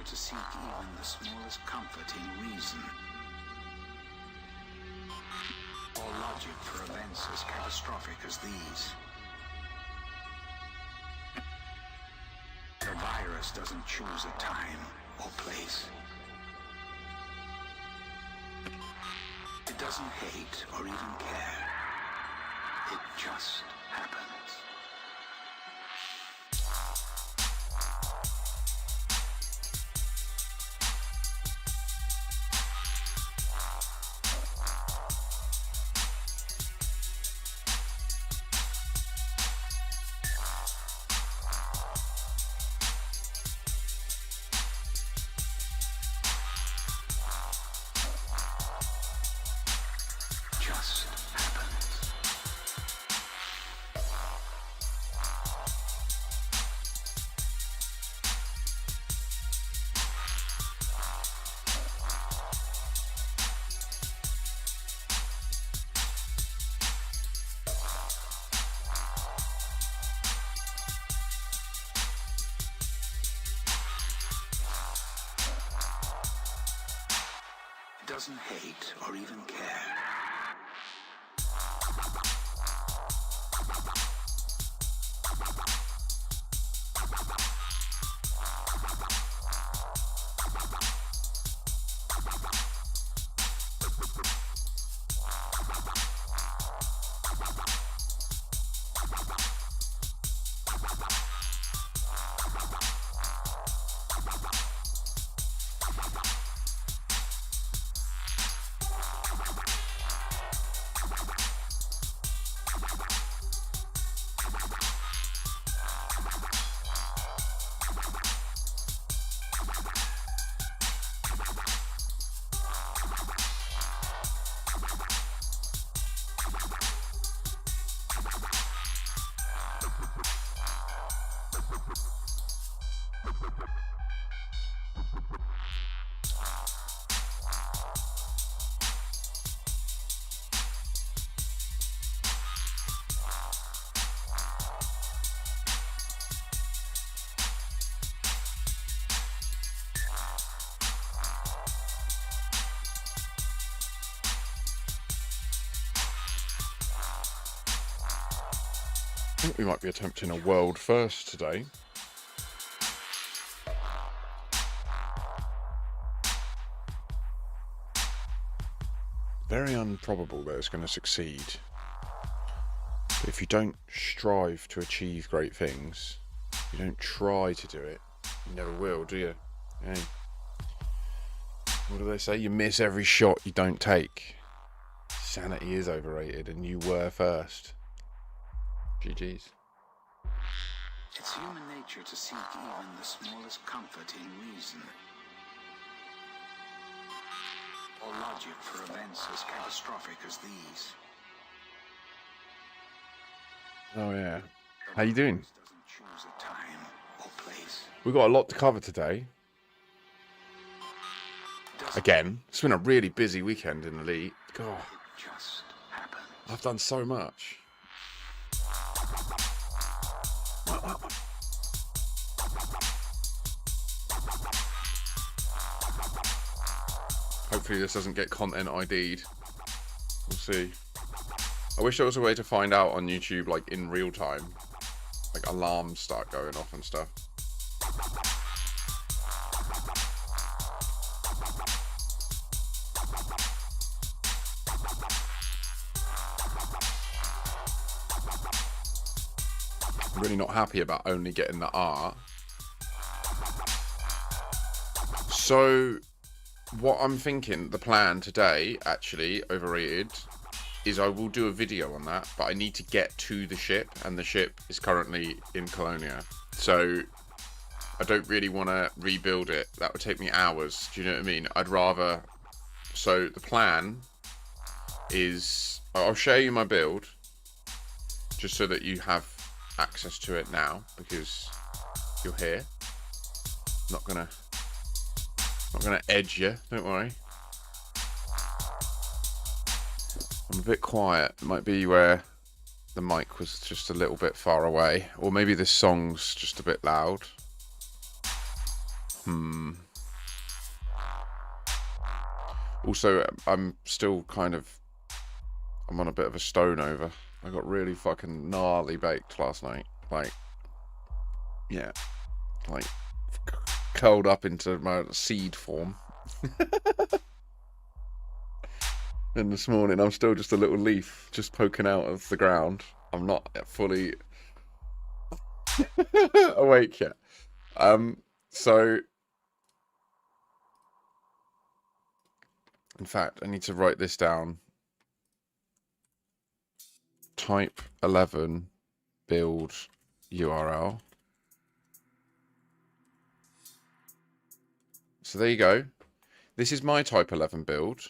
nature to seek even the smallest comfort in reason. Or logic for events as catastrophic as these. The virus doesn't choose a time or place. It doesn't hate or even care. It just happens. Doesn't hate or even care. I think we might be attempting a world first today. Very improbable that it's going to succeed. But if you don't strive to achieve great things, you don't try to do it, you never will, do you? Hey. What do they say? You miss every shot you don't take. Sanity is overrated, and you were first. GG's. It's human nature to seek even the smallest comfort in reason. Or logic for events as catastrophic as these. Oh yeah. How you doing? Doesn't choose a time or place. We've got a lot to cover today. Again, it's been a really busy weekend in Elite. God, It just happens. I've done so much. Hopefully this doesn't get content ID'd. We'll see. I wish there was a way to find out on YouTube, like in real time. Like alarms start going off and stuff. I'm really not happy about only getting the R. So what I'm thinking, the plan today, actually, overrated, is I will do a video on that, but I need to get to the ship, and the ship is currently in Colonia. So I don't really want to rebuild it. That would take me hours. Do you know what I mean? I'd rather... So the plan is... I'll show you my build, just so that you have access to it now, because you're here. Not gonna edge you, don't worry. I'm a bit quiet. It might be where the mic was just a little bit far away, or maybe this song's just a bit loud. Also, I'm still kind of... I'm on a bit of a stone over. I got really fucking gnarly baked last night. Like, yeah. Like, curled up into my seed form. And this morning, I'm still just a little leaf just poking out of the ground. I'm not fully awake yet. So... In fact, I need to write this down. Type 11 build URL. So there you go. This is my type 11 build.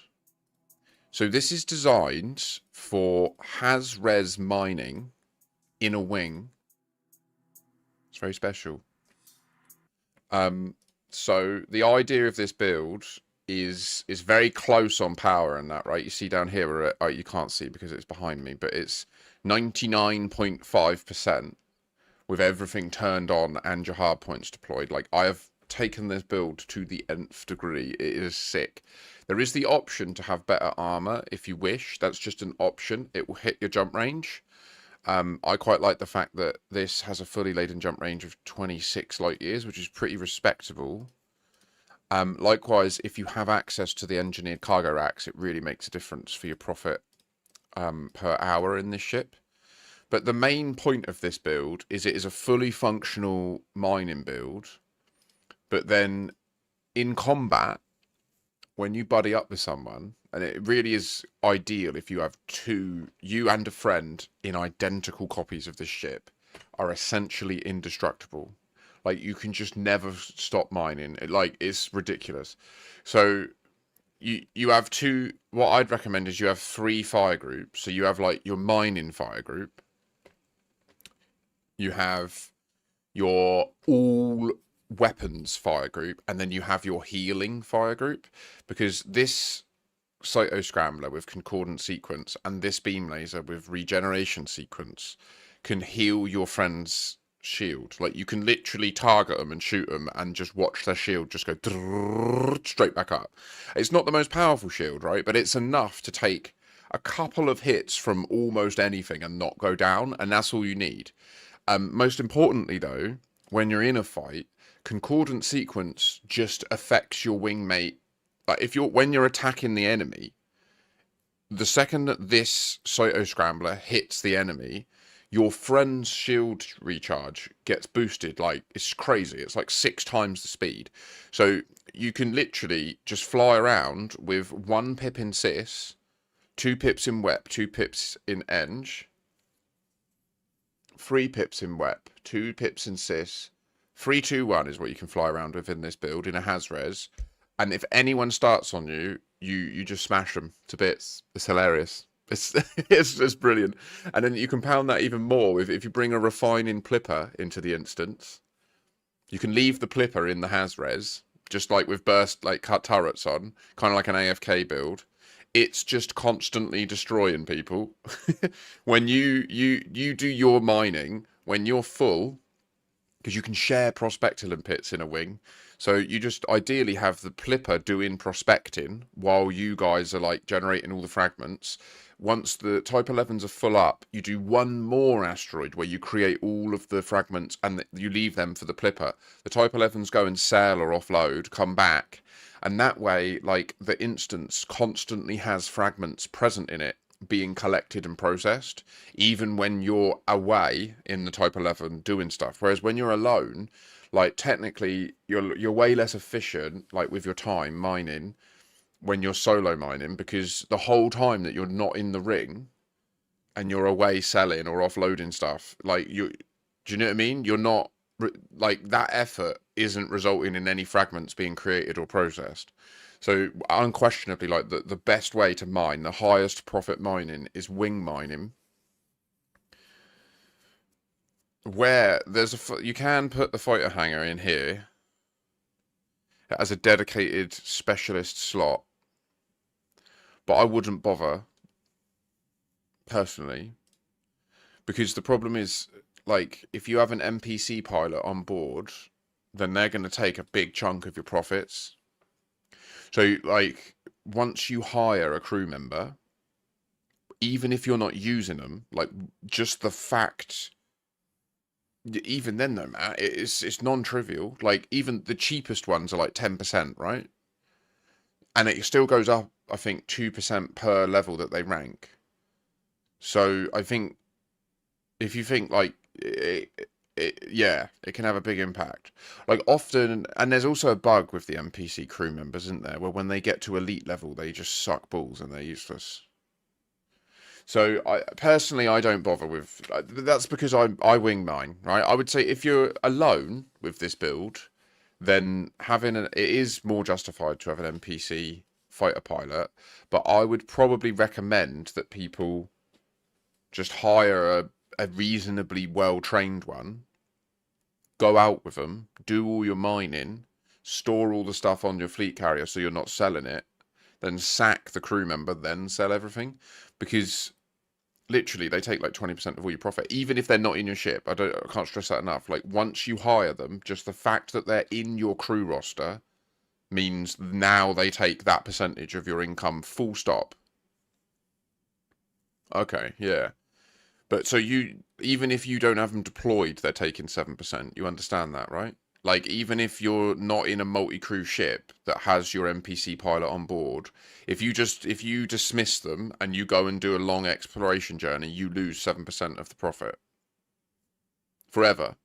So this is designed for has-res mining in a wing. It's very special. So the idea of this build is very close on power and that, right? You see down here, we're at, you can't see because it's behind me, but it's 99.5% with everything turned on and your hard points deployed. Like, I have taken this build to the nth degree. It is sick. There is the option to have better armor if you wish. That's just an option. It will hit your jump range. I quite like the fact that this has a fully laden jump range of 26 light years, which is pretty respectable. Likewise, if you have access to the engineered cargo racks, it really makes a difference for your profit per hour in this ship. But the main point of this build is it is a fully functional mining build. But then in combat, when you buddy up with someone, and it really is ideal if you have you and a friend in identical copies of this ship, are essentially indestructible. Like, you can just never stop mining. It's ridiculous. So you have two... What I'd recommend is you have 3 fire groups. So you have, like, your mining fire group. You have your all weapons fire group. And then you have your healing fire group. Because this Cyto Scrambler with Concordant Sequence and this Beam Laser with Regeneration Sequence can heal your friend's shield. Like, you can literally target them and shoot them and just watch their shield just go straight back up. It's not the most powerful shield, right? But it's enough to take a couple of hits from almost anything and not go down, and that's all you need. Most importantly, though, when you're in a fight, Concordant Sequence just affects your wingmate. Like, when you're attacking the enemy, the second that this Cyto Scrambler hits the enemy, your friend's shield recharge gets boosted. Like, it's crazy. It's like 6 times the speed. So you can literally just fly around with 1 pip in Sys, 2 pips in Wep, 2 pips in Eng, 3 pips in Wep, 2 pips in Sys. 3-2-1 is what you can fly around with in this build in a has-res. And if anyone starts on you, you just smash them to bits. It's hilarious. It's just brilliant. And then you compound that even more with, if you bring a refining plipper into the instance, you can leave the plipper in the has-res, just like with burst, like cut turrets on, kind of like an AFK build. It's just constantly destroying people. When you do your mining, when you're full, because you can share prospectilum pits in a wing. So you just ideally have the plipper doing prospecting while you guys are like generating all the fragments. Once the Type 11s are full up, you do 1 more asteroid where you create all of the fragments and you leave them for the plipper. The Type 11s go and sell or offload, come back. And that way, like, the instance constantly has fragments present in it being collected and processed, even when you're away in the Type 11 doing stuff. Whereas when you're alone, like, technically you're way less efficient, like, with your time mining when you're solo mining, because the whole time that you're not in the ring and you're away selling or offloading stuff, like, do you know what I mean? You're not, like, that effort isn't resulting in any fragments being created or processed. So unquestionably, like, the best way to mine, the highest profit mining, is wing mining, where you can put the fighter hangar in here as a dedicated specialist slot, but I wouldn't bother personally, because the problem is, like, if you have an NPC pilot on board, then they're going to take a big chunk of your profits. So, like, once you hire a crew member, even if you're not using them, like just the fact, even then though, Matt, it's non-trivial. Like even the cheapest ones are like 10%, right? And it still goes up, I think, 2% per level that they rank. So I think if you think like yeah, it can have a big impact. Like often, and there's also a bug with the NPC crew members, isn't there? Where when they get to elite level, they just suck balls and they're useless. So I personally, I don't bother with. That's because I wing mine, right? I would say if you're alone with this build, then it is more justified to have an NPC fighter pilot. But I would probably recommend that people just hire a reasonably well trained one, go out with them, do all your mining, store all the stuff on your fleet carrier so you're not selling it, then sack the crew member, then sell everything, because literally they take like 20% of all your profit, even if they're not in your ship. I can't stress that enough. Like once you hire them, just the fact that they're in your crew roster means now they take that percentage of your income, full stop. Okay, yeah. But so even if you don't have them deployed, they're taking 7%. You understand that, right? Like even if you're not in a multi-crew ship that has your NPC pilot on board, if you dismiss them and you go and do a long exploration journey, you lose 7% of the profit forever.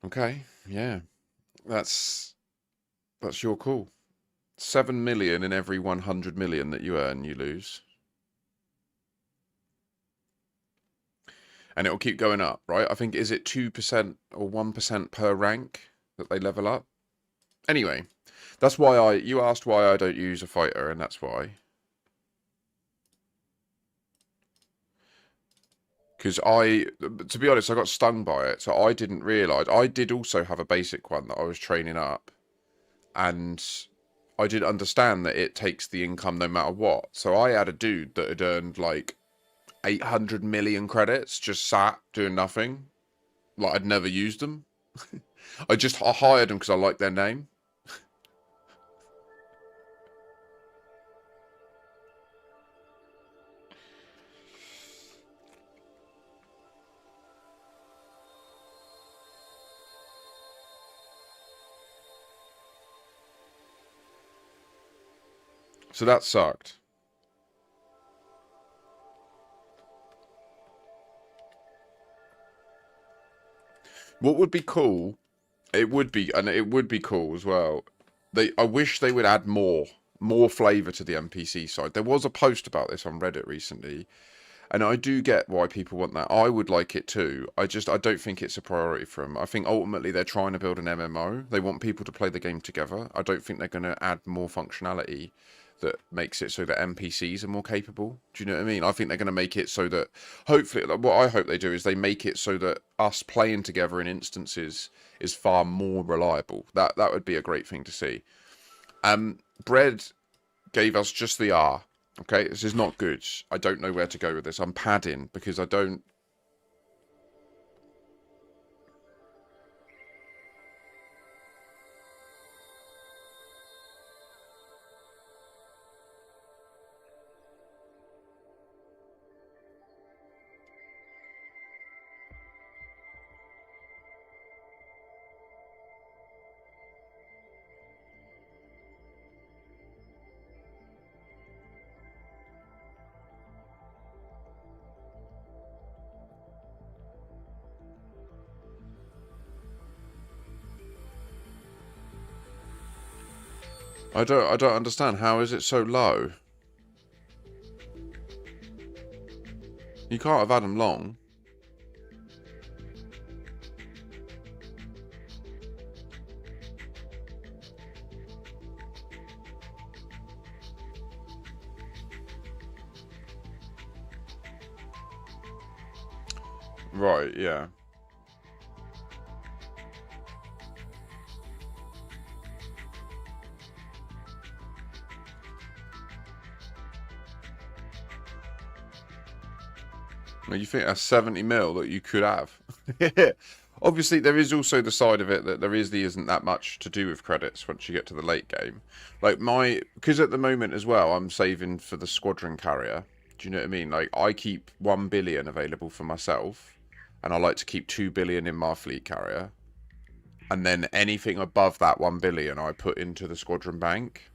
Okay, yeah, that's your call. 7 million in every 100 million that you earn, you lose. And it'll keep going up, right? I think, is it 2% or 1% per rank that they level up? Anyway, that's why you asked why I don't use a fighter, and that's why. Because to be honest, I got stung by it, so I didn't realise. I did also have a basic one that I was training up, and I didn't understand that it takes the income no matter what. So I had a dude that had earned like 800 million credits, just sat doing nothing. Like I'd never used them. I hired them because I liked their name. So that sucked. What would be cool? It would be, and it would be cool as well. I wish they would add more flavor to the NPC side. There was a post about this on Reddit recently, and I do get why people want that. I would like it too. I don't think it's a priority for them. I think ultimately they're trying to build an MMO. They want people to play the game together. I don't think they're going to add more functionality that makes it so that NPCs are more capable. Do you know what I mean? I think they're going to make it so that, hopefully, what I hope they do is they make it so that us playing together in instances is far more reliable. That would be a great thing to see. Bread gave us just the R. Okay, this is not good. I don't know where to go with this. I'm padding because I don't. I don't understand. How is it so low? You can't have had them long. Right, yeah. Well, you think that's 70 mil that you could have? Obviously, there is also the side of it that there isn't that much to do with credits once you get to the late game. Like because at the moment as well, I'm saving for the squadron carrier. Do you know what I mean? Like, I keep 1 billion available for myself, and I like to keep 2 billion in my fleet carrier. And then anything above that 1 billion, I put into the squadron bank.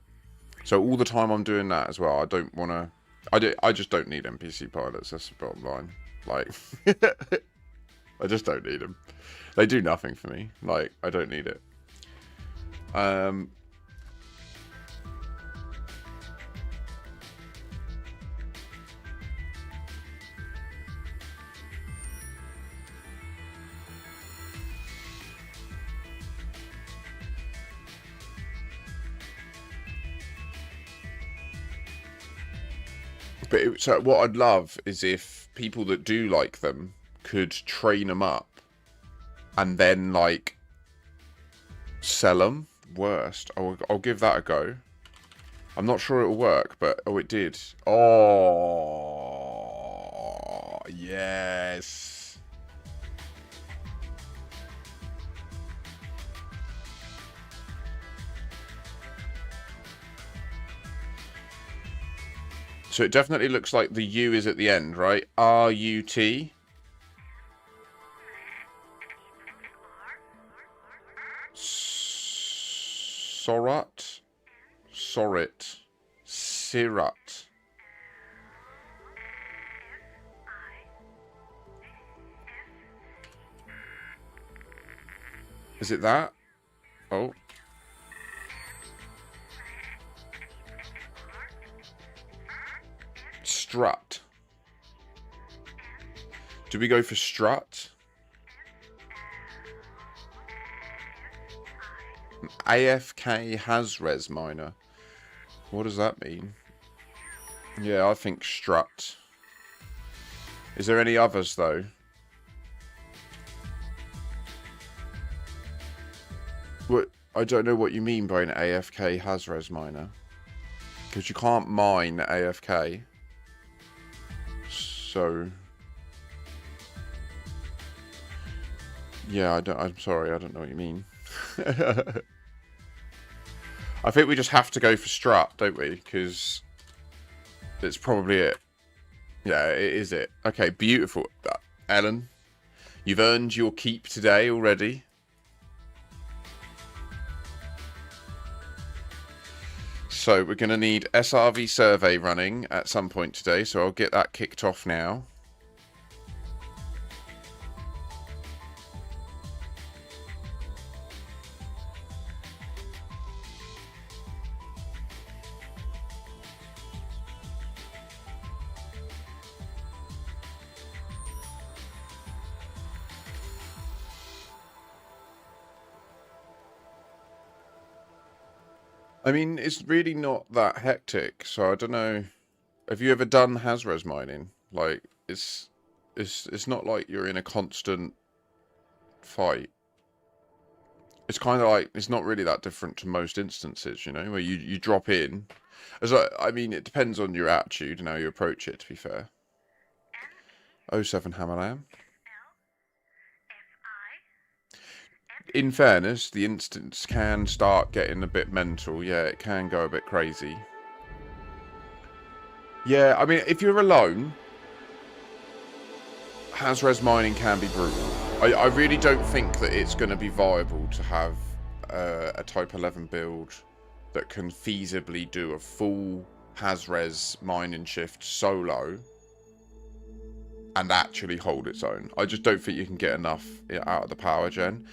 So all the time I'm doing that as well. I don't want to. I just don't need NPC pilots. That's the bottom line. Like, I just don't need them. They do nothing for me. Like, I don't need it. But so what I'd love is if people that do like them could train them up and then, like, sell them. Worst. I'll give that a go. I'm not sure it'll work, but... Oh, it did. Oh, yes. So it definitely looks like the U is at the end, right? R-U-T. Sorat. Sorit. Sirat. Is it that? Oh. Strut. Do we go for strut? AFK has res minor. What does that mean? Yeah, I think strut. Is there any others though? What? I don't know what you mean by an AFK has res minor. Because you can't mine AFK. So yeah, I'm sorry, I don't know what you mean. I think we just have to go for strut, don't we? Because it's probably it. Yeah, it is it. Okay, beautiful. Ellen, you've earned your keep today already. So we're going to need SRV survey running at some point today, so I'll get that kicked off now. I mean, it's really not that hectic, so I don't know. Have you ever done Hazres mining? Like, it's not like you're in a constant fight. It's kind of like, it's not really that different to most instances, you know, where you drop in. I mean, it depends on your attitude and how you approach it, to be fair. 07 Hammerlam. In fairness, the instance can start getting a bit mental. Yeah, it can go a bit crazy. Yeah, I mean, if you're alone, Hazres mining can be brutal. I really don't think that it's going to be viable to have a Type 11 build that can feasibly do a full Hazres mining shift solo and actually hold its own. I just don't think you can get enough out of the power gen.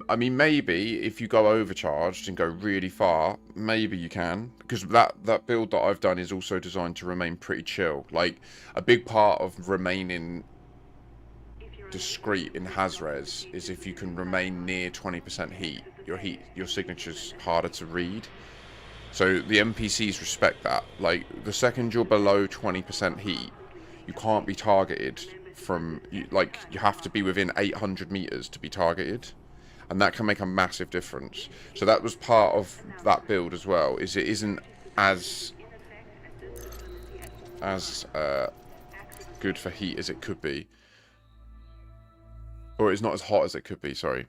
I mean, maybe if you go overcharged and go really far, maybe you can. Because that build that I've done is also designed to remain pretty chill. Like, a big part of remaining discreet in Hazres is if you can remain near 20% heat. Your signature's harder to read. So the NPCs respect that. Like, the second you're below 20% heat, you can't be targeted from... Like, you have to be within 800 meters to be targeted. And that can make a massive difference. So that was part of that build as well, is it isn't as good for heat as it could be. Or it's not as hot as it could be, sorry.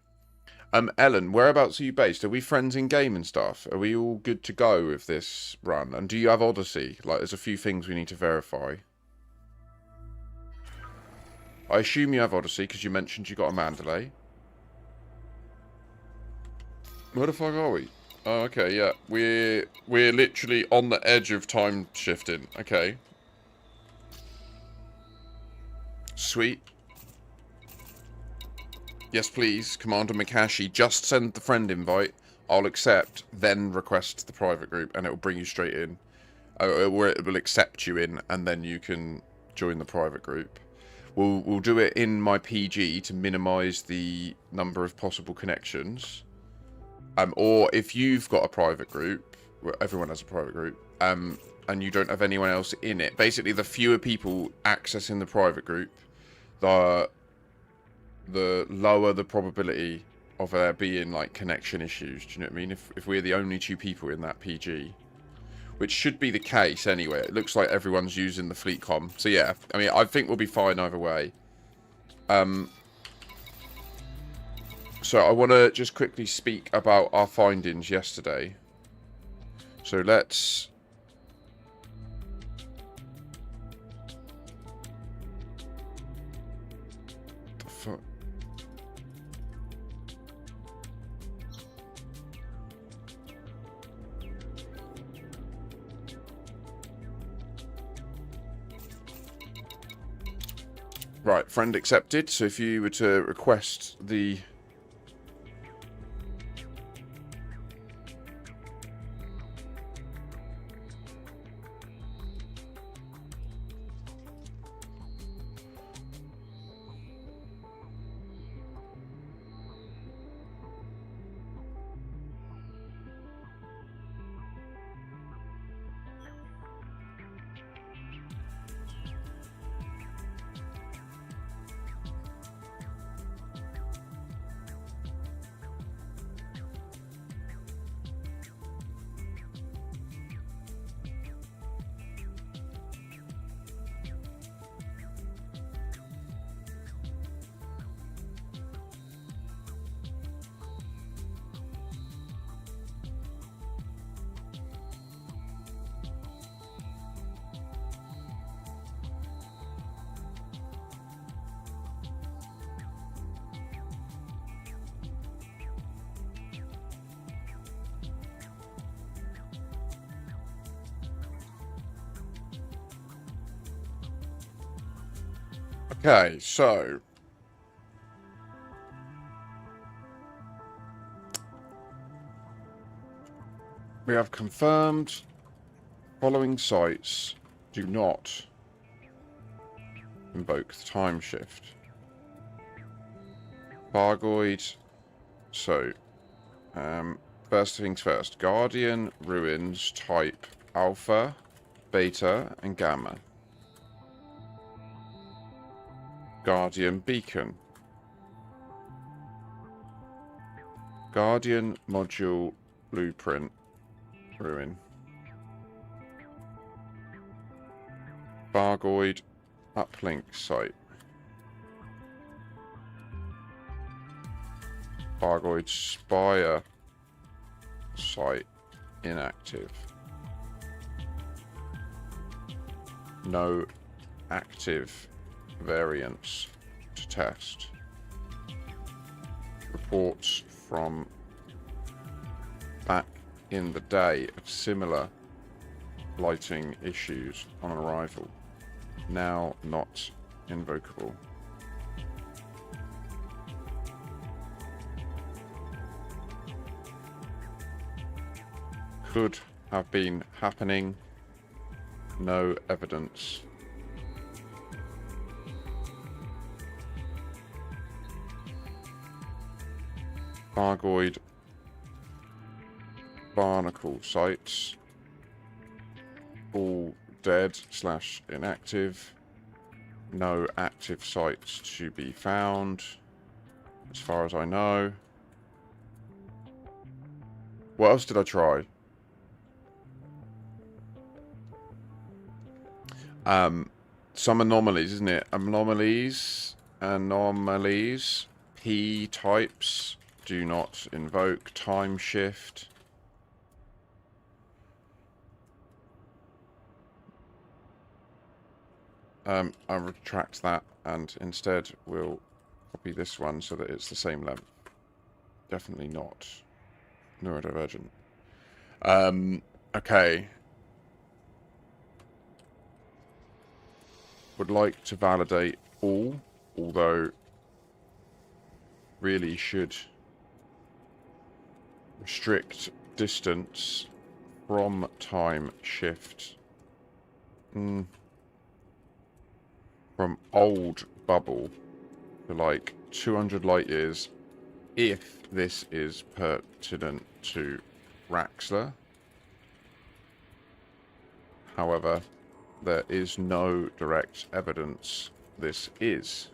Ellen, whereabouts are you based? Are we friends in game and stuff? Are we all good to go with this run? And do you have Odyssey? Like, there's a few things we need to verify. I assume you have Odyssey, because you mentioned you got a Mandalay. Where the fuck are we? Oh, okay, yeah. We're literally on the edge of time shifting. Okay. Sweet. Yes, please, Commander Makashi. Just send the friend invite. I'll accept, then request the private group, and it will bring you straight in. Or it will accept you in, and then you can join the private group. We'll do it in my PG to minimise the number of possible connections. Or if you've got a private group, well, everyone has a private group, and you don't have anyone else in it. Basically, the fewer people accessing the private group, the lower the probability of there being like connection issues. Do you know what I mean? If we're the only 2 people in that PG, which should be the case anyway. It looks like everyone's using the fleet com. So yeah, I mean, I think we'll be fine either way. So I want to just quickly speak about our findings yesterday. So let's... The fuck? Right, friend accepted. So if you were to request the... Okay, so... we have confirmed following sites do not invoke the time shift. Bargoid. So, first things first. Guardian, Ruins, Type, Alpha, Beta, and Gamma. Guardian Beacon. Guardian Module Blueprint Ruin. Bargoid Uplink Site. Bargoid Spire Site inactive. No active variants to test. Reports from back in the day of similar lighting issues on arrival. Now not invocable. Could have been happening. No evidence. Bargoid Barnacle sites. All dead / inactive. No active sites to be found, as far as I know. What else did I try? Some anomalies, isn't it? Anomalies. P types do not invoke time shift. I'll retract that and instead we'll copy this one so that it's the same length. Definitely not neurodivergent. Okay. Would like to validate all, although really should restrict distance from time shift. From old bubble to like 200 light years if this is pertinent to Raxler. However, there is no direct evidence this is.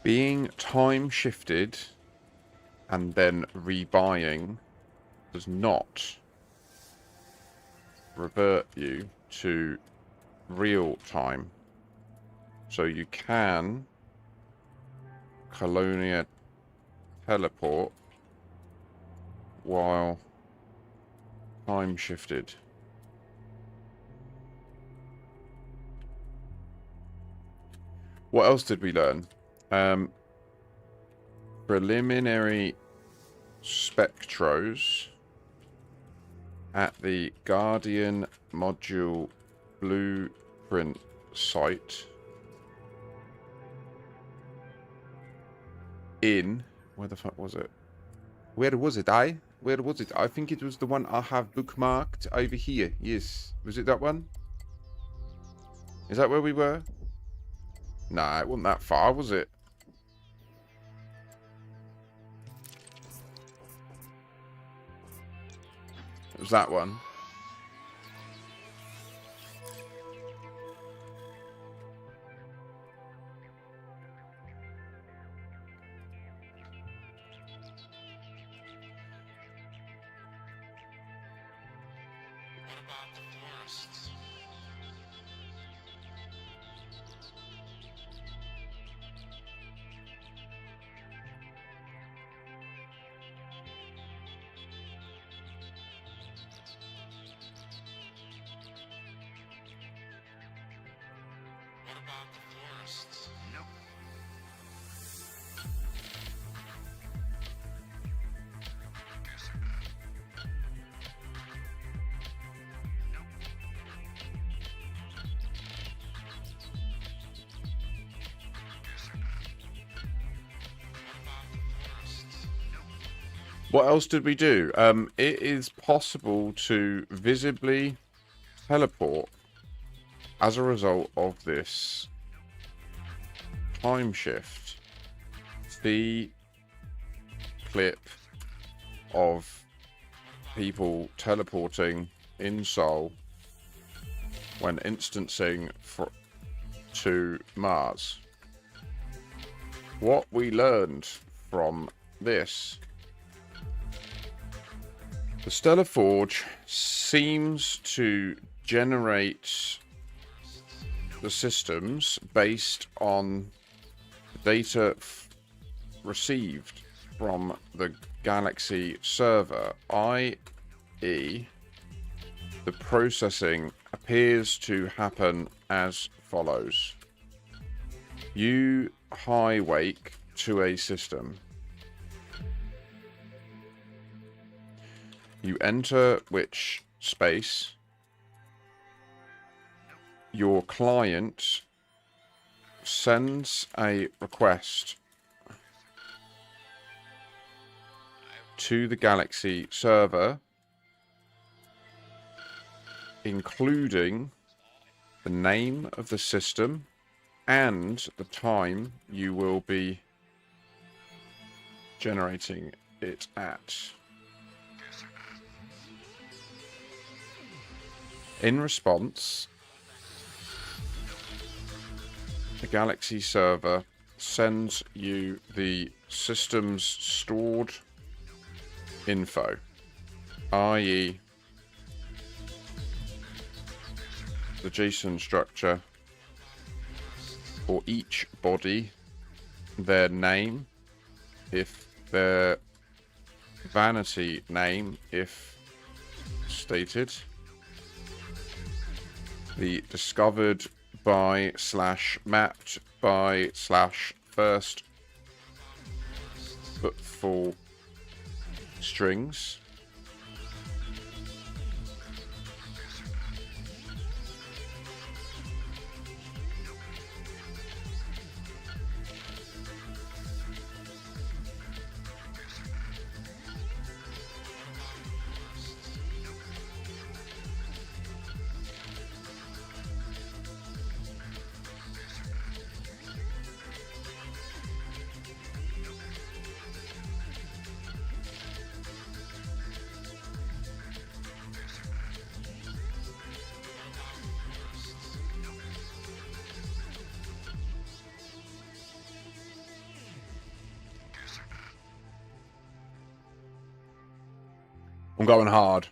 Being time shifted and then rebuying does not revert you to real time. So you can Colonia teleport while time shifted. What else did we learn? Preliminary spectros at the Guardian module blueprint site in, where the fuck was it? Where was it, Where was it? I think it was the one I have bookmarked over here. Yes. Was it that one? Is that where we were? Nah, it wasn't that far, was it? It was that one. What about the forests? What about the forests? Nope. What else did we do? It is possible to visibly teleport as a result of this time shift. The clip of people teleporting in Sol when instancing to Mars. What we learned from this: the Stellar Forge seems to generate the systems based on data received from the Galaxy server, i.e. the processing appears to happen as follows. You high wake to a system. You enter which space. Your client sends a request to the Galaxy server, including the name of the system and the time you will be generating it at. In response, the Galaxy server sends you the system's stored info, i.e. the JSON structure for each body, their name, if their vanity name, if stated, the discovered by / mapped by / first footfall strings, I'm going hard.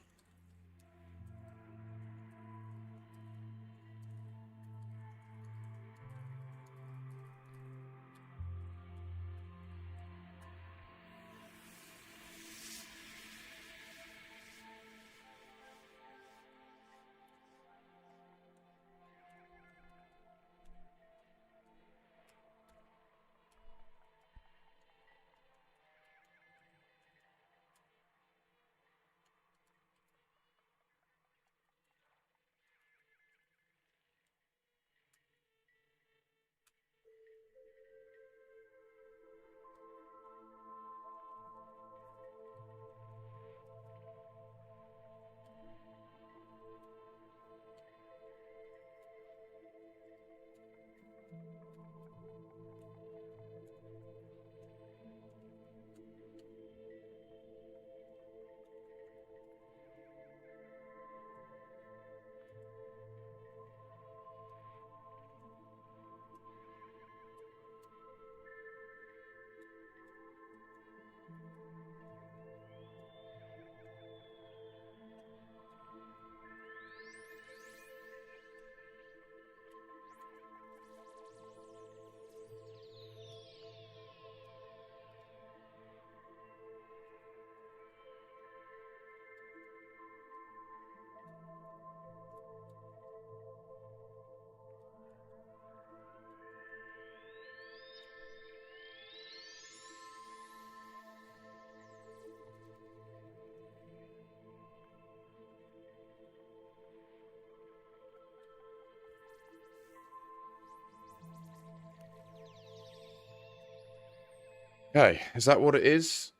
Okay, is that what it is?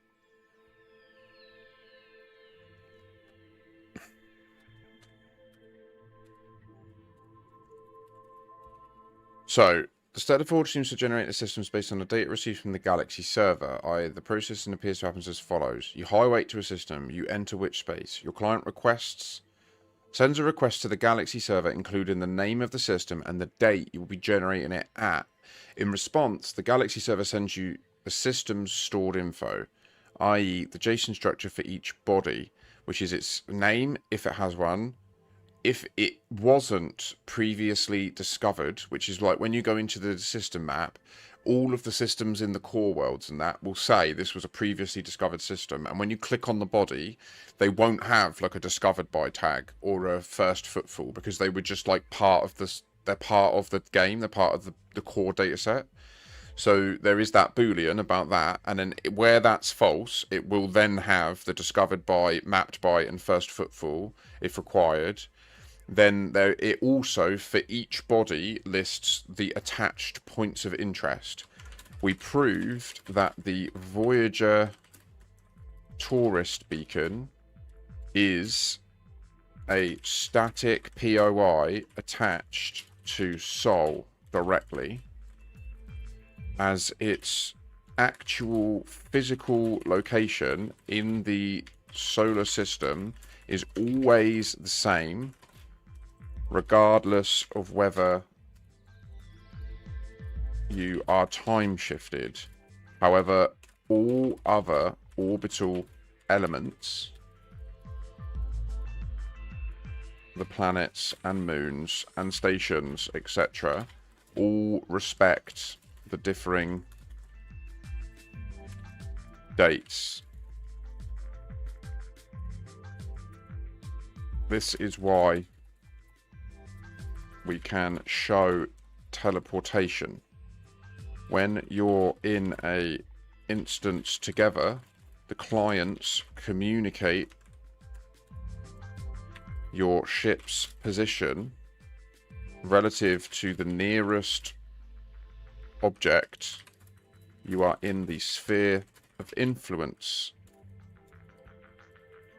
So, the static forward seems to generate the systems based on the data received from the Galaxy server, i.e. the processing appears to happen as follows. You highwait to a system, you enter which space. Your client sends a request to the Galaxy server including the name of the system and the date you will be generating it at. In response, the Galaxy server sends you the system's stored info, i.e. the JSON structure for each body, which is its name, if it has one, if it wasn't previously discovered, which is like when you go into the system map, all of the systems in the core worlds and that will say this was a previously discovered system. And when you click on the body, they won't have like a discovered by tag or a first footfall because they were just like part of this. They're part of the game. They're part of the core data set. So there is that Boolean about that. And then where that's false, it will then have the discovered by, mapped by, and first footfall if required. Then it also, for each body, lists the attached points of interest. We proved that the Voyager tourist beacon is a static POI attached to Sol directly, as its actual physical location in the solar system is always the same, regardless of whether you are time shifted. However, all other orbital elements, the planets and moons and stations, etc., all respect the differing dates. This is why we can show teleportation. When you're in a instance together, the clients communicate your ship's position relative to the nearest object. You are in the sphere of influence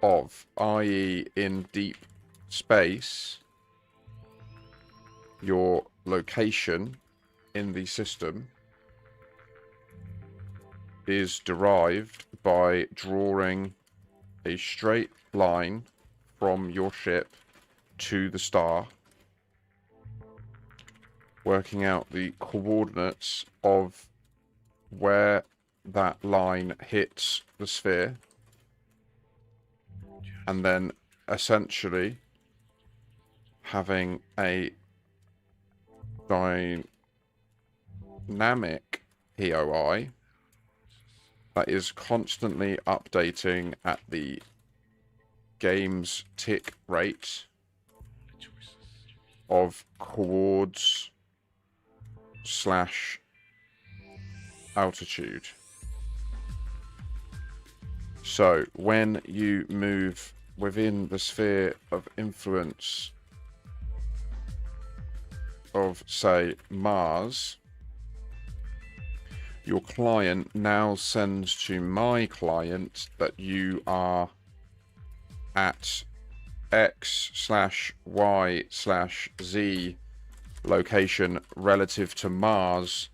of, i.e. in deep space, your location in the system is derived by drawing a straight line from your ship to the star, working out the coordinates of where that line hits the sphere, and then essentially having a dynamic POI that is constantly updating at the game's tick rate of coords / altitude. So when you move within the sphere of influence of, say, Mars, your client now sends to my client that you are at X/Y/Z location relative to Mars.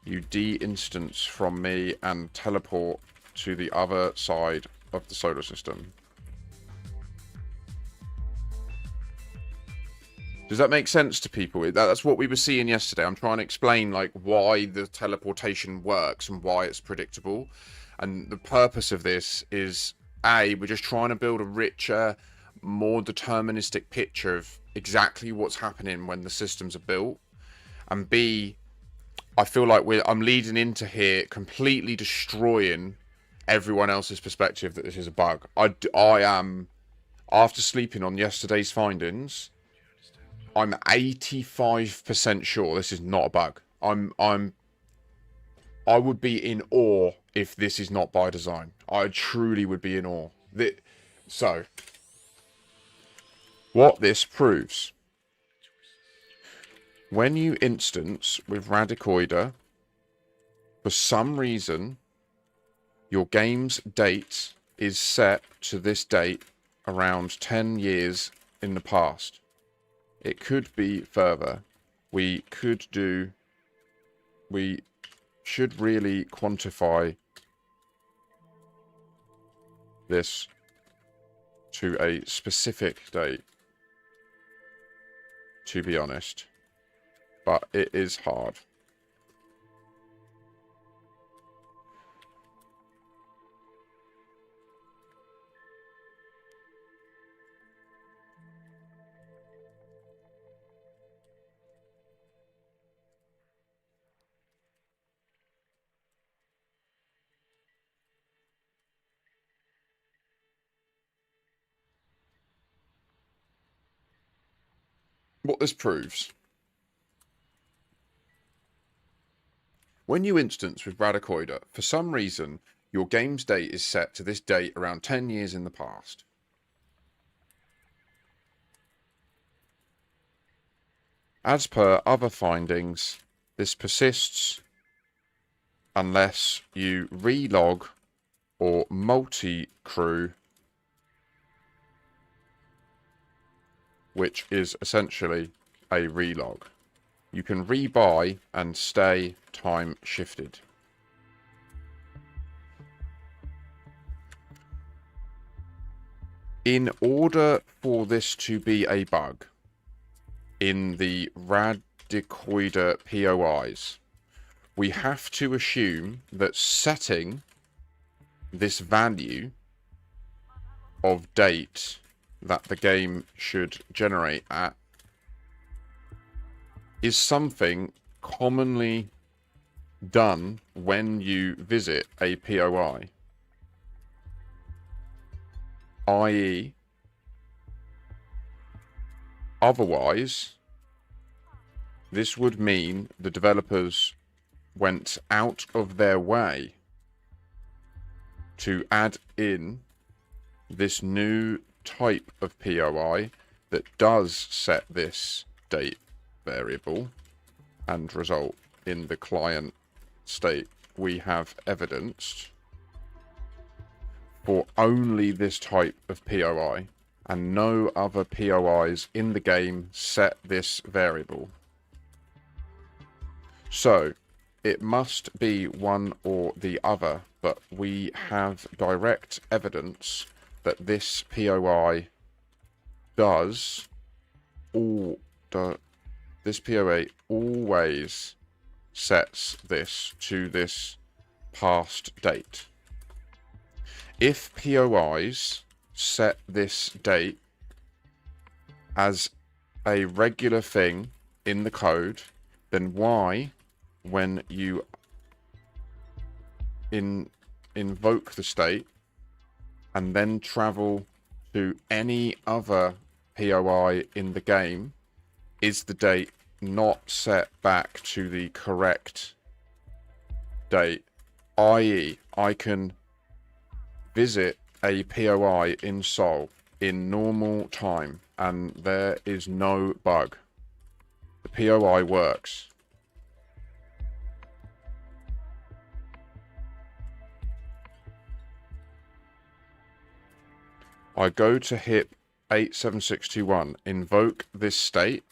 You de-instance from me and teleport to the other side of the solar system. Does that make sense to people? That's what we were seeing yesterday. I'm trying to explain like why the teleportation works and why it's predictable. And the purpose of this is, A, we're just trying to build a richer, more deterministic picture of exactly what's happening when the systems are built. And B, I feel like I'm leading into here completely destroying everyone else's perspective that this is a bug. I am, after sleeping on yesterday's findings, I'm 85% sure this is not a bug. I would be in awe if this is not by design. I truly would be in awe. So, what this proves: when you instance with Radicoider, for some reason, your game's date is set to this date around 10 years in the past. It could be further. We should really quantify this to a specific date, to be honest. But it is hard. What this proves: when you instance with Radicoider, for some reason, your game's date is set to this date around 10 years in the past. As per other findings, this persists unless you relog or multi-crew, which is essentially a relog. You can rebuy and stay time shifted. In order for this to be a bug in the Radicoider POIs, we have to assume that setting this value of date that the game should generate at is something commonly done when you visit a POI, i.e., otherwise, this would mean the developers went out of their way to add in this new type of POI that does set this date variable and result in the client state we have evidenced for only this type of POI, and no other POIs in the game set this variable. So it must be one or the other, but we have direct evidence that this POI does this POI always sets this to this past date. If POIs set this date as a regular thing in the code, then why, when you invoke the state and then travel to any other POI in the game, is the date not set back to the correct date? I.e., I can visit a POI in Sol in normal time and there is no bug. The POI works. I go to HIP 87621, invoke this state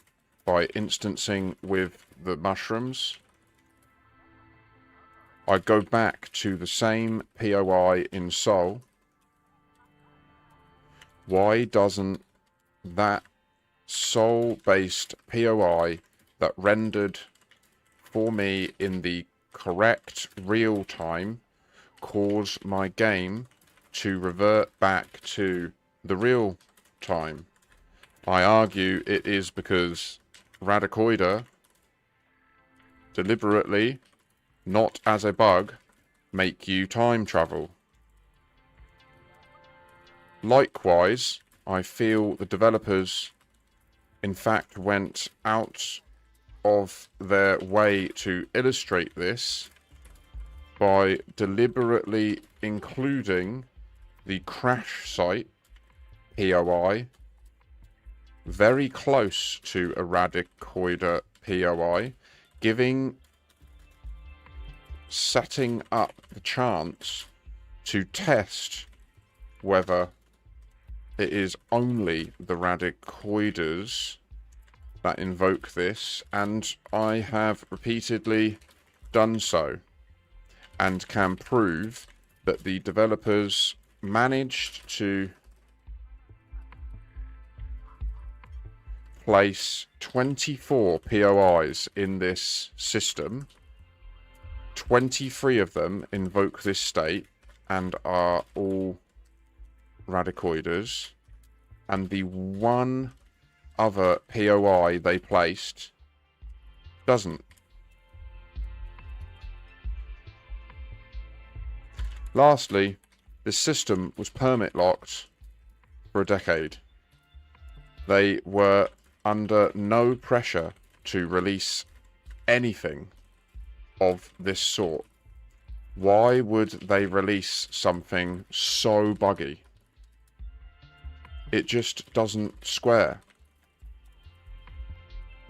by instancing with the mushrooms. I go back to the same POI in Sol. Why doesn't that Sol-based POI that rendered for me in the correct real time cause my game to revert back to the real time? I argue it is because Radicoida deliberately, not as a bug, make you time travel. Likewise, I feel the developers in fact went out of their way to illustrate this by deliberately including the crash site POI very close to a Radicoida POI, setting up the chance to test whether it is only the Radicoidas that invoke this, and I have repeatedly done so and can prove that the developers managed to place 24 POIs in this system. 23 of them invoke this state and are all Radicoidas, and the one other POI they placed doesn't. Lastly, this system was permit locked for a decade. They were under no pressure to release anything of this sort. Why would they release something so buggy? It just doesn't square.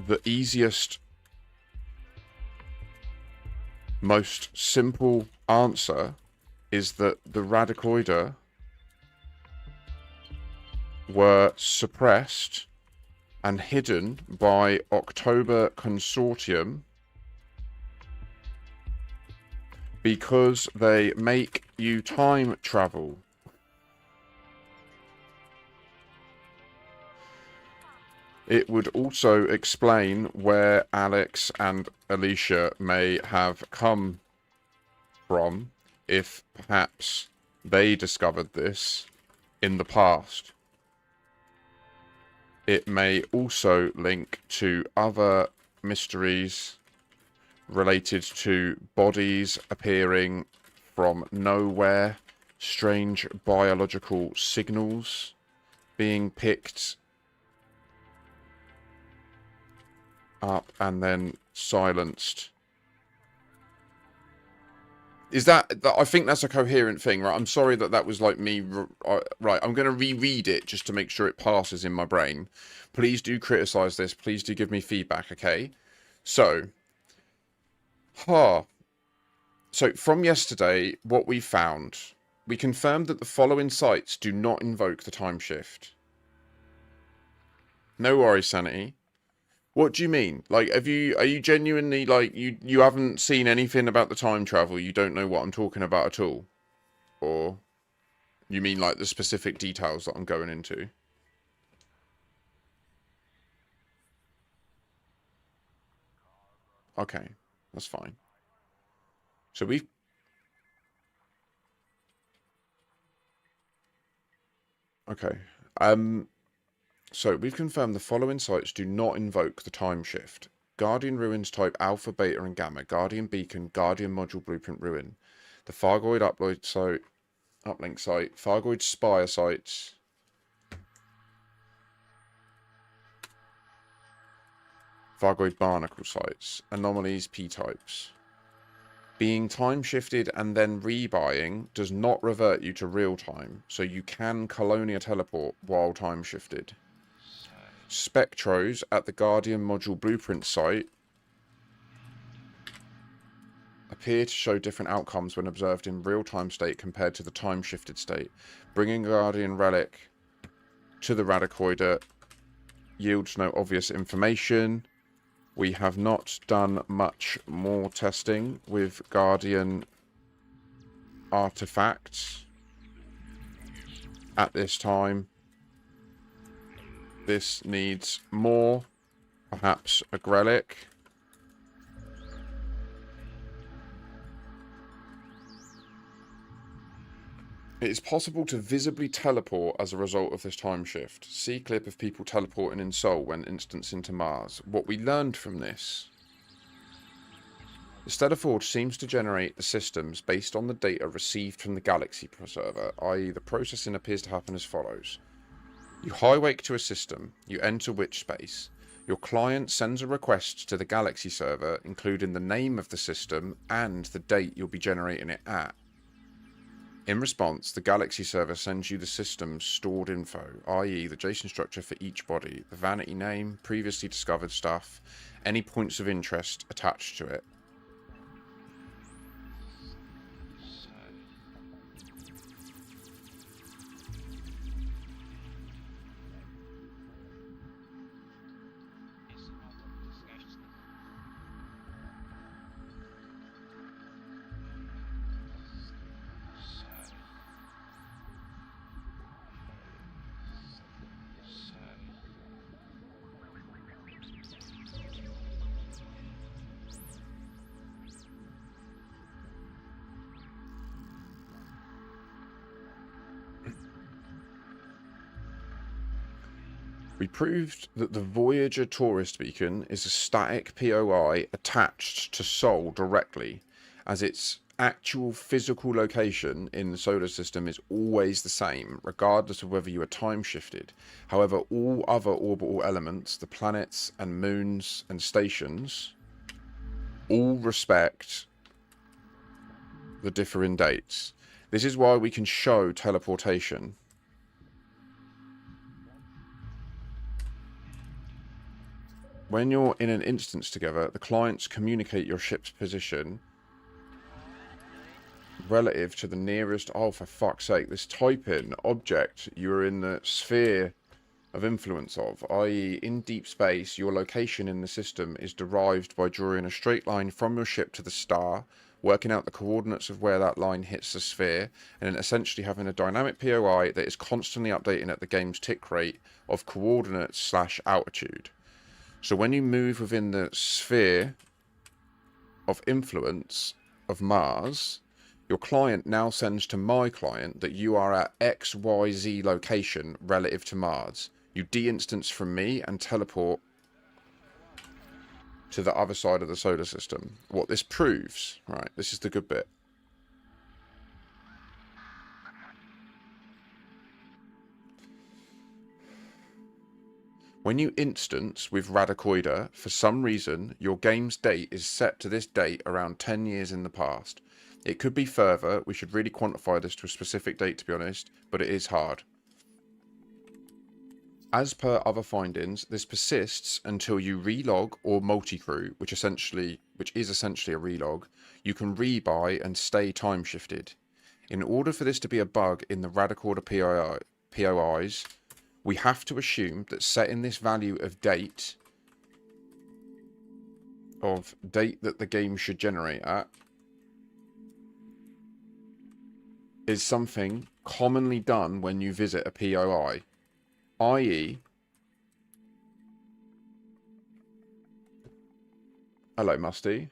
The easiest, most simple answer is that the Radicoida were suppressed and hidden by October Consortium because they make you time travel. It would also explain where Alex and Alicia may have come from if perhaps they discovered this in the past. It may also link to other mysteries related to bodies appearing from nowhere, strange biological signals being picked up and then silenced. Is that I think that's a coherent thing, right? I'm sorry that was like me. Right, I'm going to reread it just to make sure it passes in my brain. Please do criticize this. Please do give me feedback, okay? So, So from yesterday, what we found, we confirmed that the following sites do not invoke the time shift. No worries, Sanity. What do you mean? Like, are you genuinely, like, you haven't seen anything about the time travel? You don't know what I'm talking about at all? Or you mean, like, the specific details that I'm going into? Okay, that's fine. So we've... Okay. So we've confirmed the following sites do not invoke the time shift. Guardian Ruins type Alpha, Beta, and Gamma. Guardian Beacon, Guardian Module Blueprint Ruin. The Fargoid Uplink site. Fargoid Spire sites. Fargoid Barnacle sites. Anomalies P-types. Being time shifted and then rebuying does not revert you to real time, so you can Colonia teleport while time shifted. Spectros at the Guardian Module Blueprint site appear to show different outcomes when observed in real-time state compared to the time-shifted state. Bringing Guardian Relic to the Radicoider yields no obvious information. We have not done much more testing with Guardian artifacts at this time. This needs more, perhaps a Grelic. It is possible to visibly teleport as a result of this time shift. See clip of people teleporting in Sol when instanced into Mars. What we learned from this. The Stellar Forge seems to generate the systems based on the data received from the Galaxy server, i.e. the processing appears to happen as follows. You highwake to a system, you enter witch space. Your client sends a request to the Galaxy server, including the name of the system and the date you'll be generating it at. In response, the Galaxy server sends you the system's stored info, i.e. the JSON structure for each body, the vanity name, previously discovered stuff, any points of interest attached to it. We proved that the Voyager tourist beacon is a static POI attached to Sol directly, as its actual physical location in the solar system is always the same, regardless of whether you are time shifted. However, all other orbital elements, the planets and moons and stations, all respect the differing dates. This is why we can show teleportation. When you're in an instance together, the clients communicate your ship's position relative to the nearest, oh for fuck's sake, this type-in object you're in the sphere of influence of, i.e. in deep space, your location in the system is derived by drawing a straight line from your ship to the star, working out the coordinates of where that line hits the sphere, and then essentially having a dynamic POI that is constantly updating at the game's tick rate of coordinates / altitude. So when you move within the sphere of influence of Mars, your client now sends to my client that you are at XYZ location relative to Mars. You de-instance from me and teleport to the other side of the solar system. What this proves, right, this is the good bit. When you instance with Radicoida, for some reason, your game's date is set to this date around 10 years in the past. It could be further. We should really quantify this to a specific date, to be honest, but it is hard. As per other findings, this persists until you relog or multi-crew, which is essentially a relog. You can rebuy and stay time shifted. In order for this to be a bug in the Radicoida POIs, we have to assume that setting this value of date that the game should generate at is something commonly done when you visit a POI, i.e. Hello, Musty.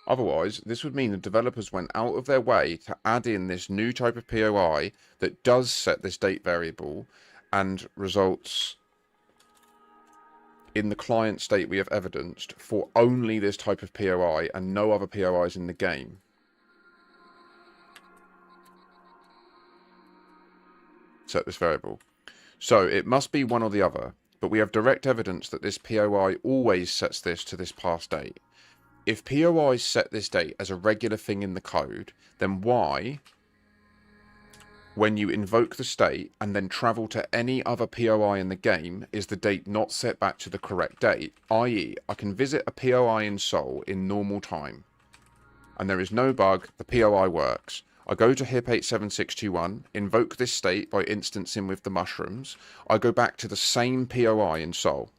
Otherwise, this would mean the developers went out of their way to add in this new type of POI that does set this date variable and results in the client state we have evidenced for only this type of POI and no other POIs in the game. Set this variable. So it must be one or the other, but we have direct evidence that this POI always sets this to this past date. If POIs set this date as a regular thing in the code, then why, when you invoke the state and then travel to any other POI in the game, is the date not set back to the correct date? I.e., I can visit a POI in Sol in normal time, and there is no bug, the POI works. I go to HIP 87621, invoke this state by instancing with the mushrooms. I go back to the same POI in Sol.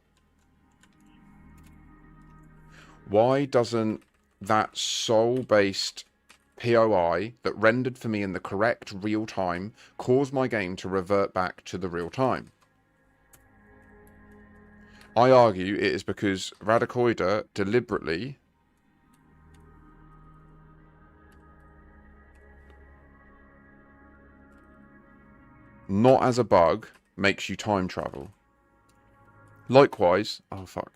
Why doesn't that Sol-based POI that rendered for me in the correct real time cause my game to revert back to the real time? I argue it is because Radicoida deliberately not as a bug makes you time travel. Likewise, oh fuck.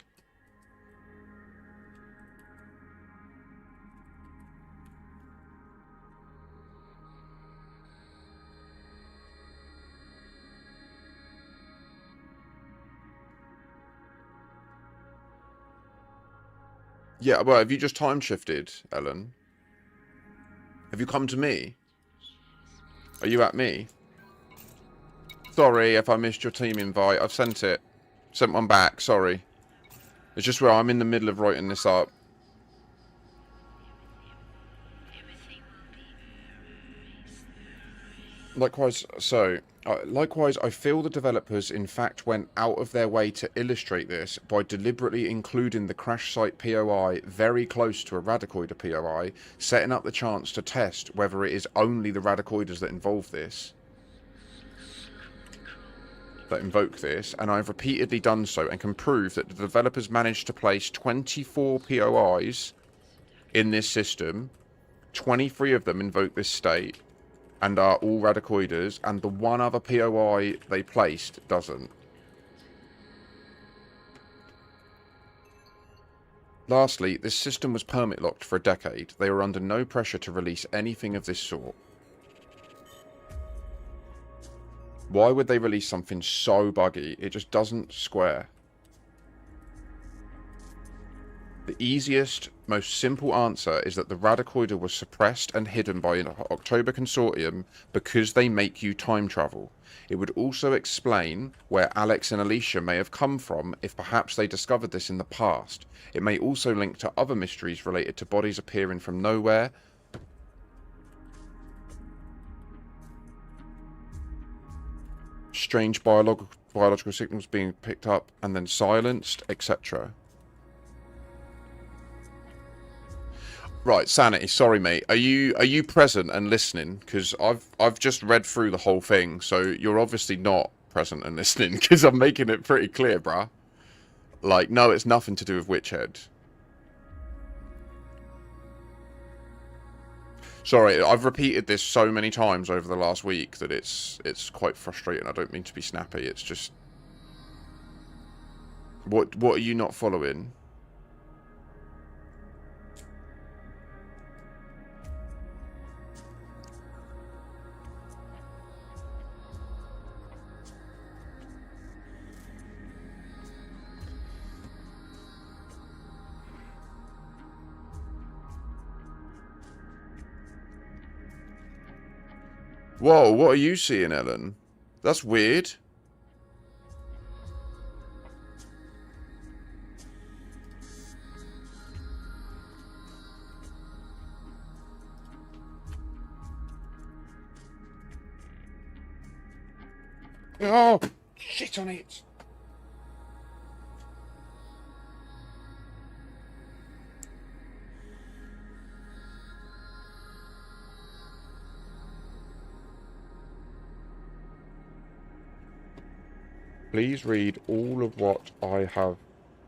Yeah, well, have you just time shifted, Ellen? Have you come to me? Are you at me? Sorry if I missed your team invite. I've sent it. Sent one back, sorry. It's just where I'm in the middle of writing this up. Likewise, I feel the developers in fact went out of their way to illustrate this by deliberately including the crash site POI very close to a Radicoida POI, setting up the chance to test whether it is only the Radicoidas that involve this, that invoke this, and I've repeatedly done so and can prove that the developers managed to place 24 POIs in this system, 23 of them invoke this state, and are all Radicoidas, and the one other POI they placed doesn't. Lastly, this system was permit locked for a decade. They were under no pressure to release anything of this sort. Why would they release something so buggy? It just doesn't square. The easiest, most simple answer is that the Radicoida was suppressed and hidden by an October consortium because they make you time travel. It would also explain where Alex and Alicia may have come from if perhaps they discovered this in the past. It may also link to other mysteries related to bodies appearing from nowhere. strange biological signals being picked up and then silenced, etc. Right, Sanity, sorry mate. Are you present and listening? Because I've just read through the whole thing, so you're obviously not present and listening, because I'm making it pretty clear, bruh. Like, no, it's nothing to do with Witchhead. Sorry, I've repeated this so many times over the last week that it's quite frustrating. I don't mean to be snappy. It's just, what are you not following? Whoa, what are you seeing, Ellen? That's weird. Oh, shit on it. Please read all of what I have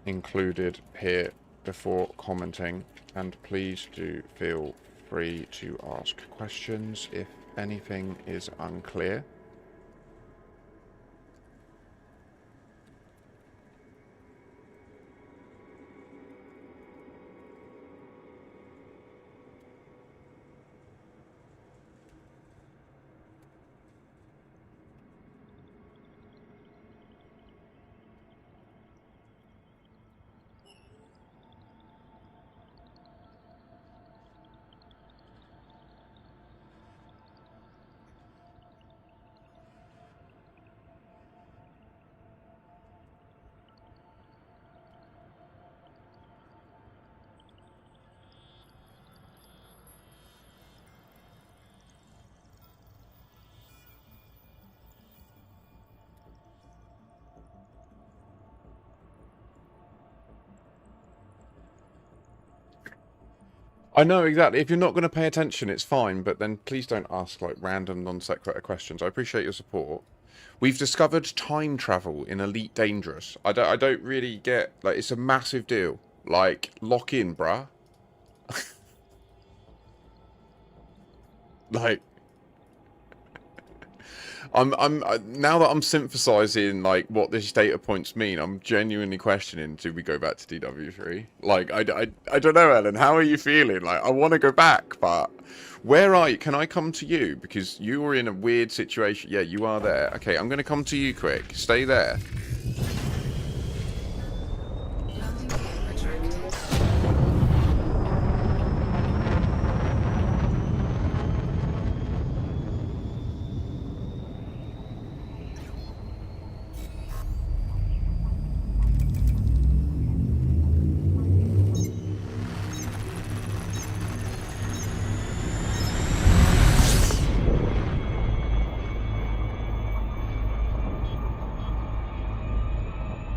included here before commenting, and please do feel free to ask questions if anything is unclear. I know, exactly. If you're not going to pay attention, it's fine, but then please don't ask, like, random non-sequitur questions. I appreciate your support. We've discovered time travel in Elite Dangerous. I don't really get, like, it's a massive deal. Like, lock in, bruh. Like, I'm now that I'm synthesizing like what these data points mean, I'm genuinely questioning, do we go back to DW3? Like, I don't know, Ellen, how are you feeling? Like, I want to go back, but where are you? Can I come to you? Because you were in a weird situation. Yeah, you are there. Okay, I'm going to come to you quick. Stay there.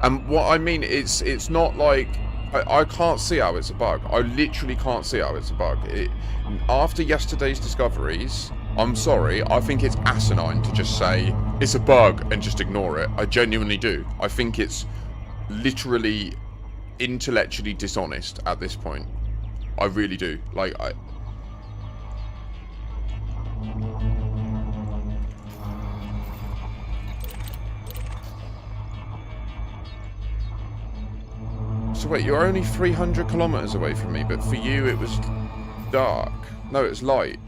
And what I mean, it's not like, I can't see how it's a bug. I literally can't see how it's a bug. After yesterday's discoveries, I'm sorry, I think it's asinine to just say it's a bug and just ignore it. I genuinely do. I think it's literally intellectually dishonest at this point. I really do. Like, So wait, you're only 300 kilometers away from me, but for you it was dark. No, it's light.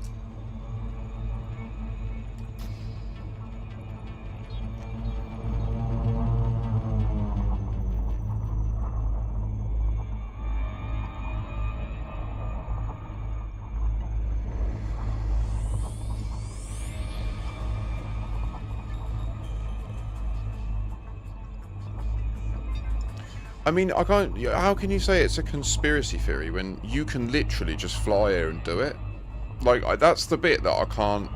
I mean, I can't. How can you say it's a conspiracy theory when you can literally just fly here and do it? Like, that's the bit that I can't.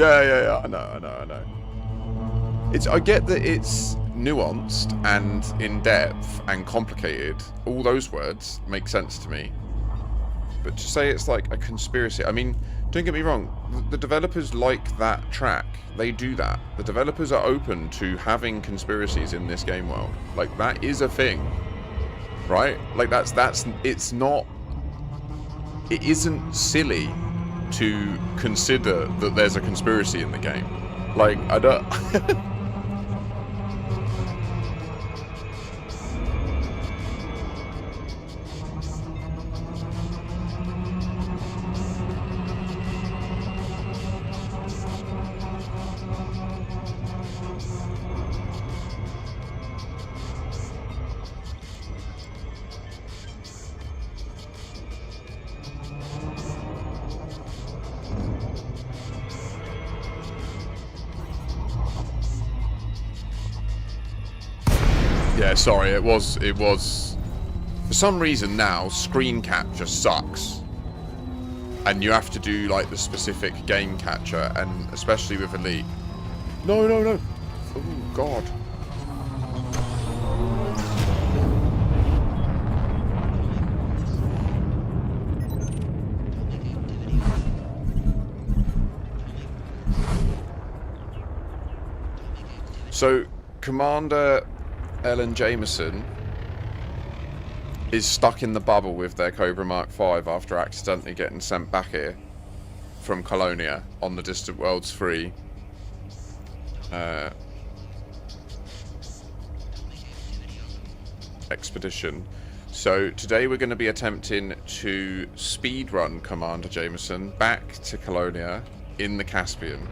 Yeah. I know. I get that it's nuanced and in depth and complicated. All those words make sense to me. But to say it's like a conspiracy, I mean, don't get me wrong, the developers like that track. They do that. The developers are open to having conspiracies in this game world. Like, that is a thing. Right? Like, it's not... It isn't silly to consider that there's a conspiracy in the game. Like, I don't... Yeah, sorry, it was... For some reason now, screen cap just sucks. And you have to do, like, the specific game catcher, and especially with Elite. No. Oh, God. So, Commander Ellen Jameson is stuck in the bubble with their Cobra Mark V after accidentally getting sent back here from Colonia on the Distant Worlds 3 expedition. So today we're going to be attempting to speedrun Commander Jameson back to Colonia in the Caspian.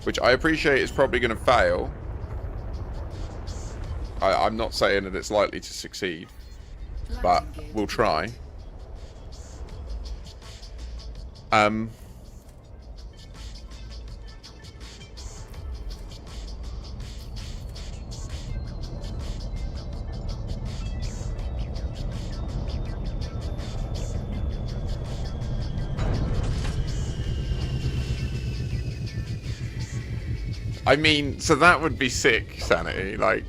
Which I appreciate is probably going to fail. I'm not saying that it's likely to succeed, but we'll try. I mean, so that would be sick, Sanity. Like,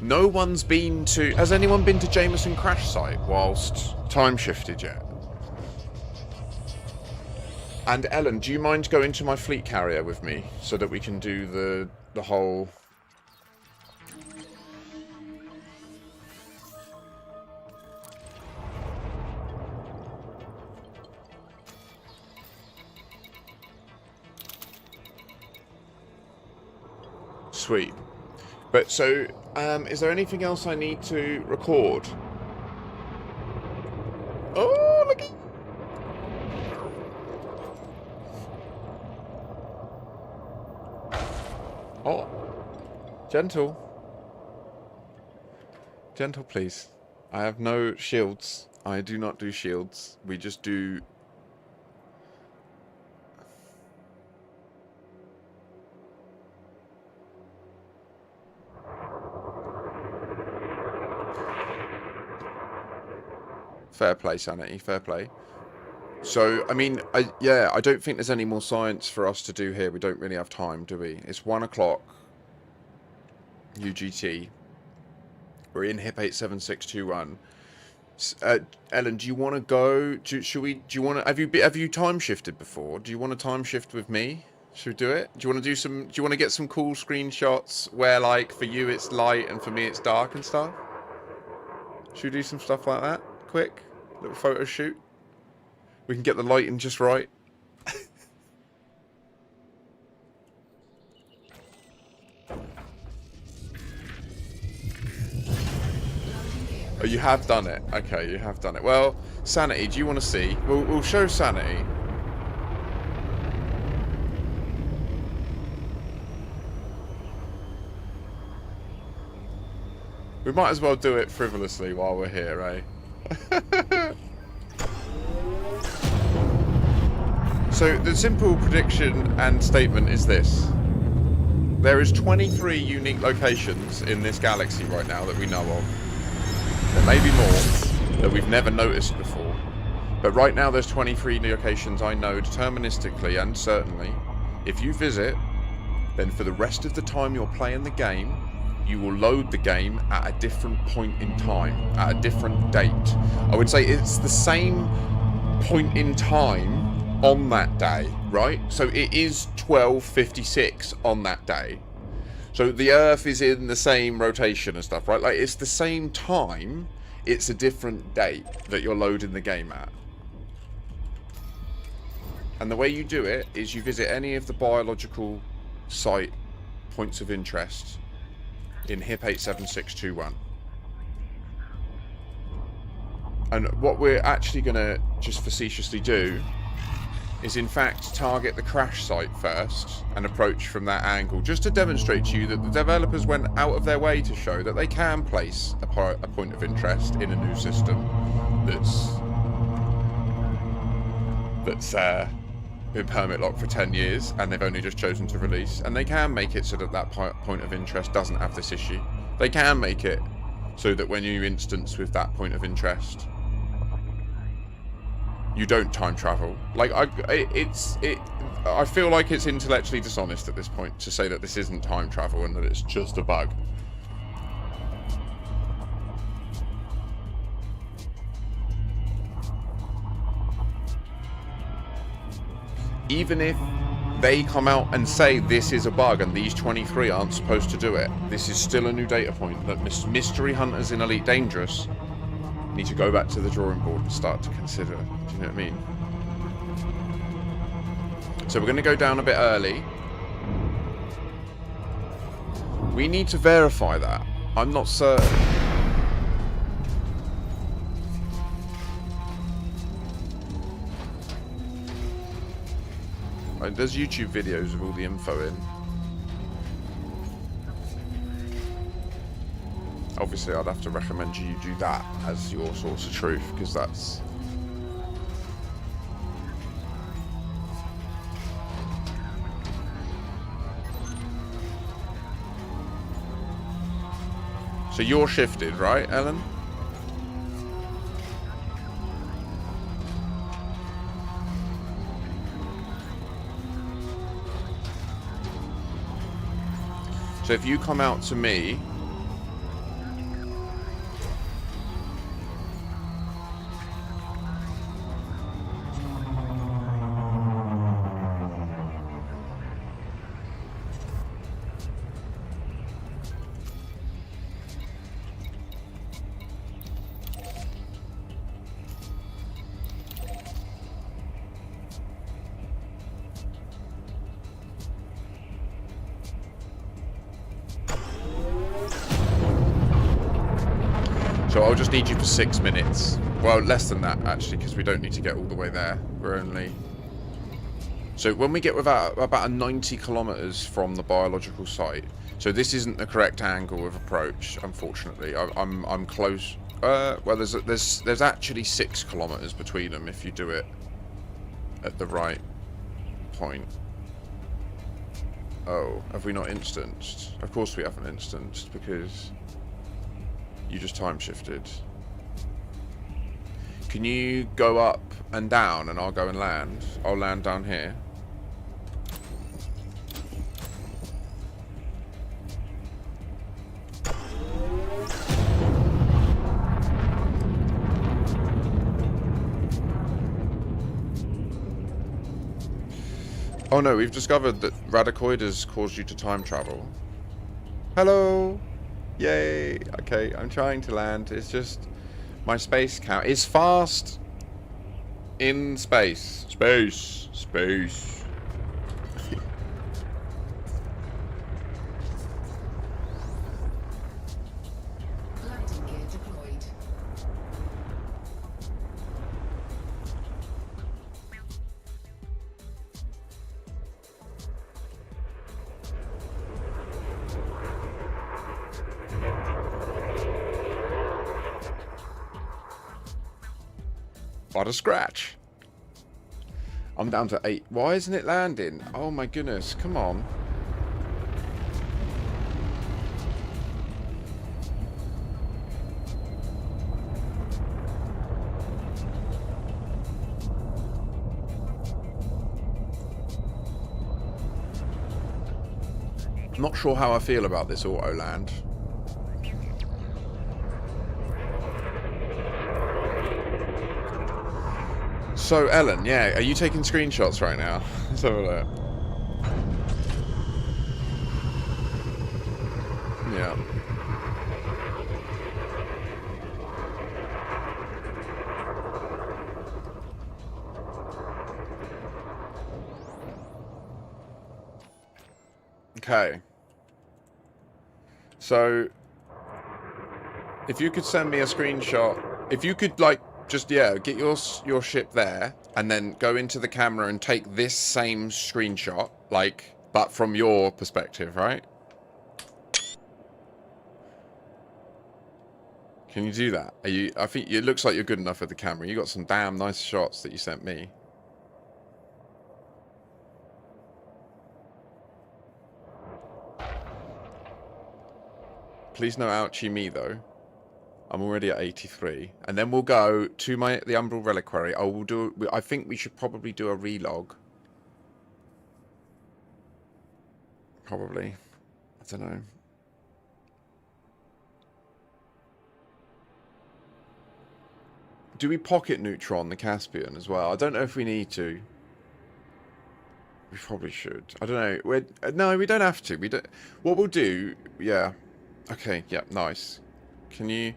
no one's been to... Has anyone been to Jameson crash site whilst time shifted yet? And Ellen, do you mind going to my fleet carrier with me so that we can do the whole... Sweet. But so, is there anything else I need to record? Oh, look at... Oh. Gentle. Gentle, please. I have no shields. I do not do shields. We just do... Fair play, Sanity, fair play. So, I mean, I don't think there's any more science for us to do here. We don't really have time, do we? It's 1 o'clock UGT. We're in HIP 87621. Ellen, do you want to go? Do you want to? Have you time shifted before? Do you want to time shift with me? Should we do it? Do you want to do some? Do you want to get some cool screenshots where, like, for you it's light and for me it's dark and stuff? Should we do some stuff like that? Quick little photo shoot. We can get the lighting just right. Oh, you have done it. Okay, you have done it. Well, Sanity, do you want to see? We'll show Sanity. We might as well do it frivolously while we're here, eh? So the simple prediction and statement is this: there is 23 unique locations in this galaxy right now that we know of. There may be more that we've never noticed before. But right now there's 23 locations I know deterministically and certainly. If you visit, then for the rest of the time you're playing the game, you will load the game at a different point in time, at a different date. I would say it's the same point in time on that day, right? So it is 12:56 on that day. So the Earth is in the same rotation and stuff, right? Like, it's the same time, it's a different date that you're loading the game at. And the way you do it is you visit any of the biological site points of interest in HIP 87621. And what we're actually going to just facetiously do is in fact target the crash site first and approach from that angle, just to demonstrate to you that the developers went out of their way to show that they can place a point of interest in a new system that's been permit locked for 10 years and they've only just chosen to release, and they can make it so that that point of interest doesn't have this issue. They can make it so that when you instance with that point of interest, you don't time travel. Like, I feel like it's intellectually dishonest at this point to say that this isn't time travel and that it's just a bug. Even if they come out and say this is a bug and these 23 aren't supposed to do it, this is still a new data point that mystery hunters in Elite Dangerous need to go back to the drawing board and start to consider. Do you know what I mean? So we're going to go down a bit early. We need to verify that. I'm not certain. There's YouTube videos of all the info in. Obviously, I'd have to recommend you do that as your source of truth, because that's... So you're shifted, right, Ellen? So if you come out to me, so I'll just need you for 6 minutes. Well, less than that, actually, because we don't need to get all the way there. We're only... So when we get about 90 kilometers from the biological site, so this isn't the correct angle of approach, unfortunately. I'm close. Well, there's actually 6 kilometers between them if you do it at the right point. Oh, have we not instanced? Of course we haven't instanced, because you just time shifted. Can you go up and down and I'll go and land? I'll land down here. Oh no, we've discovered that Radicoid has caused you to time travel. Hello! Yay! Okay, I'm trying to land. It's just my space count is fast in space. Space. Landing gear deployed. What a scratch. I'm down to 8. Why isn't it landing? Oh my goodness, come on. I'm not sure how I feel about this auto land. So, Ellen, yeah, are you taking screenshots right now? Let's have a look. Yeah. Okay. So, if you could send me a screenshot, if you could, like, just, yeah, get your ship there, and then go into the camera and take this same screenshot, like, but from your perspective, right? Can you do that? Are you? I think it looks like you're good enough with the camera. You got some damn nice shots that you sent me. Please no ouchie me though. I'm already at 83, and then we'll go to the Umbral Reliquary. I think we should probably do a relog. Probably. I don't know. Do we pocket neutron the Caspian as well? I don't know if we need to. We probably should. I don't know. No, we don't have to. We don't. What we'll do? Yeah. Okay. Yeah. Nice. Can you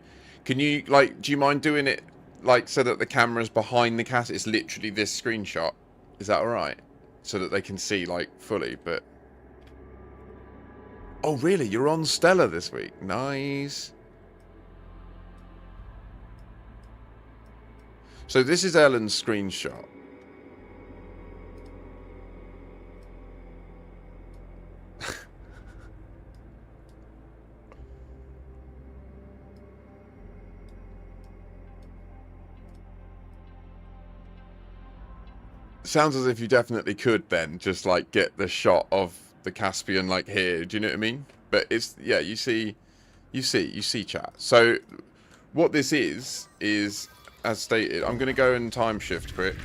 like? Do you mind doing it like so that the camera's behind the Caspian? It's literally this screenshot. Is that all right? So that they can see like fully. But oh, really? You're on Stella this week. Nice. So this is Ellen's screenshot. Sounds as if you definitely could then just like get the shot of the Caspian like here. Do you know what I mean? But it's, yeah, you see chat. So what this is as stated, I'm going to go and time shift quick.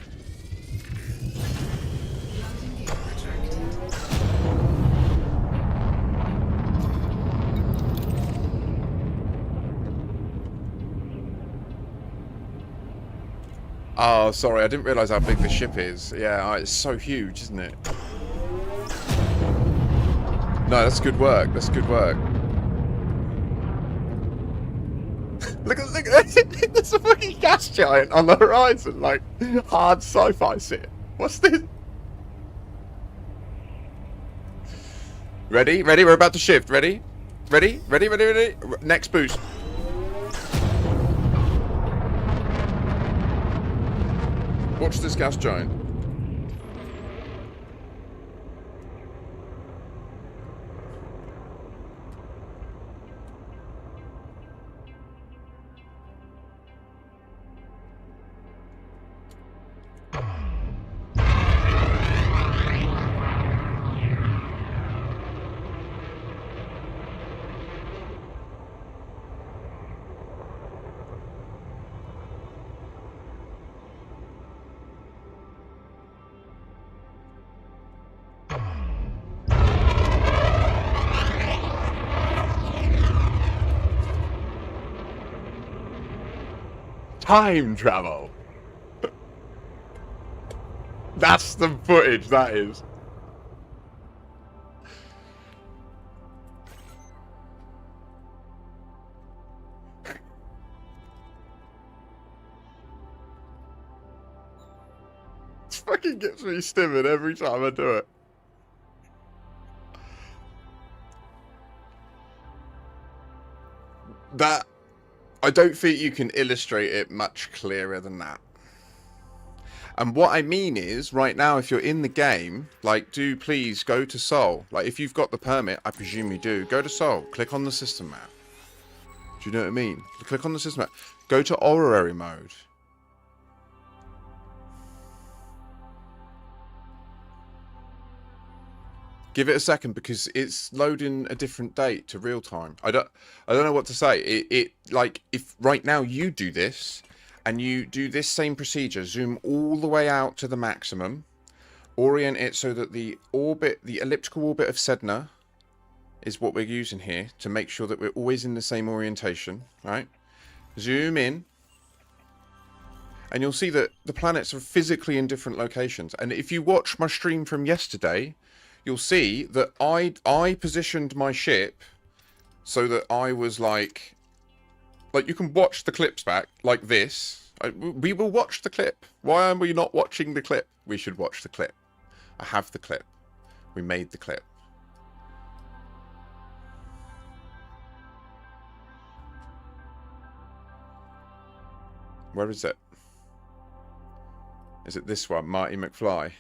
Oh, sorry, I didn't realise how big the ship is. Yeah, it's so huge, isn't it? No, that's good work. That's good work. look at there's a fucking gas giant on the horizon, like hard sci-fi shit. What's this? Ready? Ready? We're about to shift. Ready? Ready? Ready? Ready? Ready? Next boost. Watch this gas giant. Time travel. That's the footage, that is. This fucking gets me stimming every time I do it. That, I don't think you can illustrate it much clearer than that. And what I mean is, right now, if you're in the game, like, do please go to Sol. Like, if you've got the permit, I presume you do, go to Sol. Click on the system map. Do you know what I mean? Click on the system map. Go to orrery mode. Give it a second because it's loading a different date to real time. I don't know what to say. It like if right now you do this and you do this same procedure, zoom all the way out to the maximum, orient it so that the elliptical orbit of Sedna is what we're using here to make sure that we're always in the same orientation, right? Zoom in, and you'll see that the planets are physically in different locations. And if you watch my stream from yesterday, you'll see that I positioned my ship so that I was like you can watch the clips back like this. We will watch the clip. Why are we not watching the clip? We should watch the clip. I have the clip. We made the clip. Where is it? Is it this one, Marty McFly?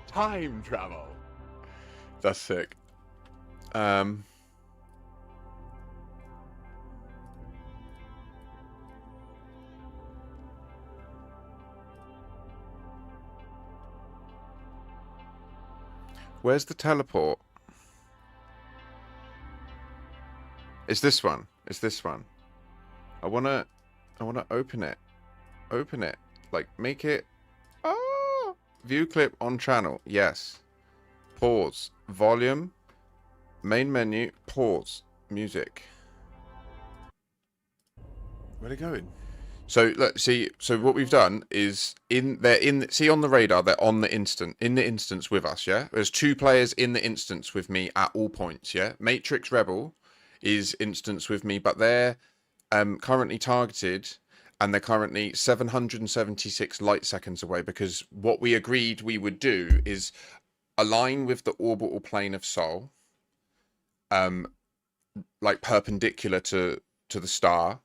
Time travel. That's sick. Where's the teleport? It's this one. It's this one. I wanna open it. Open it. Like, make it. Oh! View clip on channel. Yes. Pause. Volume. Main menu. Pause. Music. Where'd it go? So let's see. So what we've done is see on the radar, they're in the instance with us. Yeah, there's 2 players in the instance with me at all points. Yeah, Matrix Rebel is instance with me, but they're currently targeted, and they're currently 776 light seconds away, because what we agreed we would do is align with the orbital plane of Sol, like perpendicular to the star.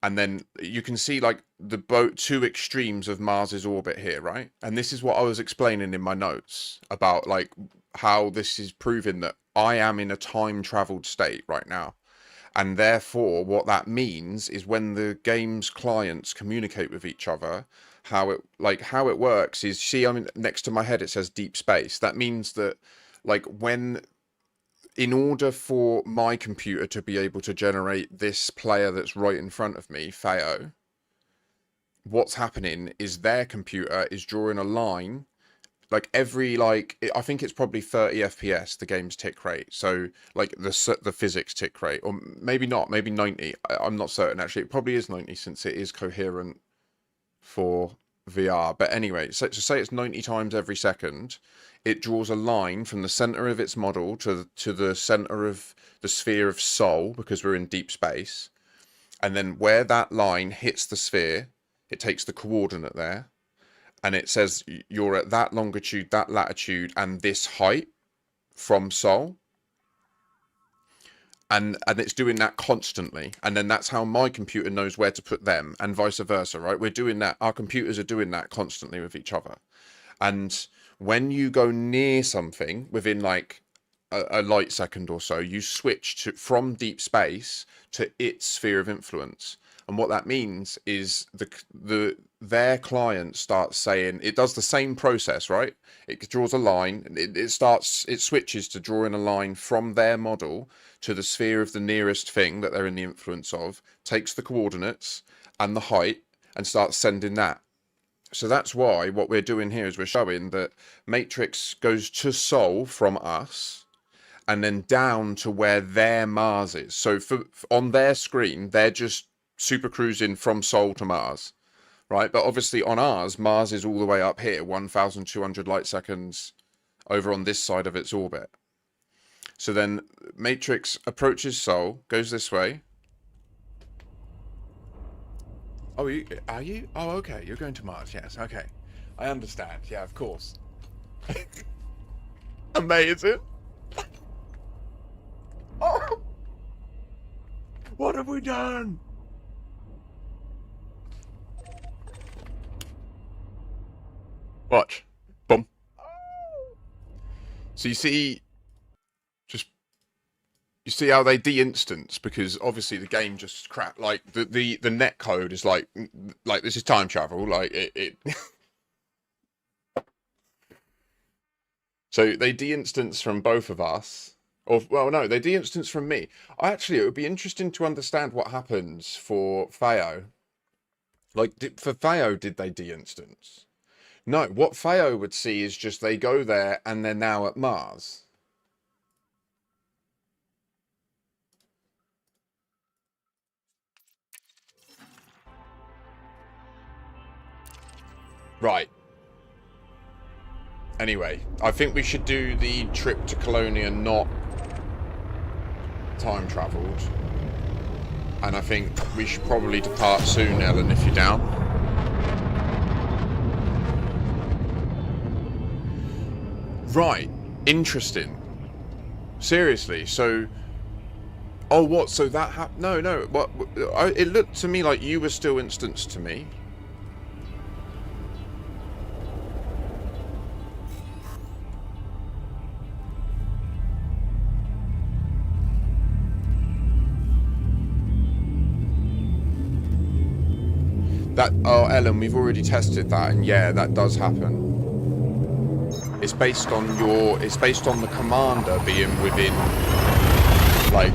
And then you can see like the 2 extremes of Mars's orbit here, right? And this is what I was explaining in my notes about like how this is proving that I am in a time traveled state right now. And therefore what that means is when the game's clients communicate with each other, how it works is, see, I mean, next to my head it says deep space. That means that like in order for my computer to be able to generate this player that's right in front of me, Theo, what's happening is their computer is drawing a line, like every, I think it's probably 30 FPS, the game's tick rate. So like the physics tick rate, or maybe not, maybe 90. I'm not certain actually. It probably is 90 since it is coherent for VR. But anyway, so to say it's 90 times every second, it draws a line from the center of its model to the center of the sphere of Sol, because we're in deep space. And then where that line hits the sphere, it takes the coordinate there, and it says you're at that longitude, that latitude, and this height from Sol. And it's doing that constantly, and then that's how my computer knows where to put them, and vice versa, right? We're doing that. Our computers are doing that constantly with each other. And when you go near something within like a light second or so, you switch from deep space to its sphere of influence. And what that means is their client starts saying, it does the same process, right? It draws a line, it switches to drawing a line from their model to the sphere of the nearest thing that they're in the influence of, takes the coordinates and the height and starts sending that. So that's why what we're doing here is we're showing that Matrix goes to Sol from us, and then down to where their Mars is. So on their screen, they're just super cruising from Sol to Mars, right? But obviously on ours, Mars is all the way up here, 1,200 light seconds over on this side of its orbit. So then Matrix approaches Sol, goes this way. Oh, are you? Oh, okay. You're going to Mars. Yes. Okay. I understand. Yeah, of course. Amazing. Oh! What have we done? Watch. Boom. So you see how they de-instance, because obviously the game just crap. Like the net code is like this is time travel. Like it So they de-instance from both of us. Or, well, no, they de-instance from me. Actually, it would be interesting to understand what happens for Theo. Like, for Theo, did they de-instance? No, what Theo would see is just they go there and they're now at Mars. Right. Anyway, I think we should do the trip to Colonia not time travelled. And I think we should probably depart soon, Ellen, if you're down. Right. Interesting. Seriously, so... Oh, what? So that happened? No. What? It looked to me like you were still instanced to me. Oh, Ellen, we've already tested that, and yeah, that does happen. It's based on the commander being within like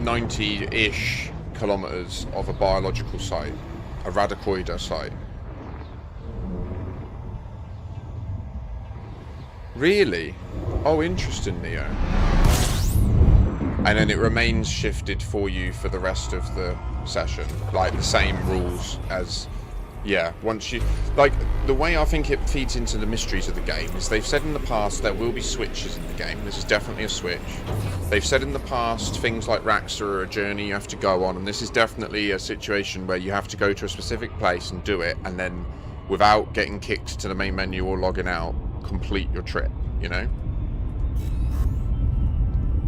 90-ish kilometers of a biological site, a radicoider site. Really? Oh, interesting, Neo. And then it remains shifted for you for the rest of the session, like the same rules as, yeah, once you, like, the way I think it feeds into the mysteries of the game is they've said in the past there will be switches in the game. This is definitely a switch. They've said in the past things like Raxa are a journey you have to go on, and this is definitely a situation where you have to go to a specific place and do it, and then without getting kicked to the main menu or logging out, complete your trip, you know?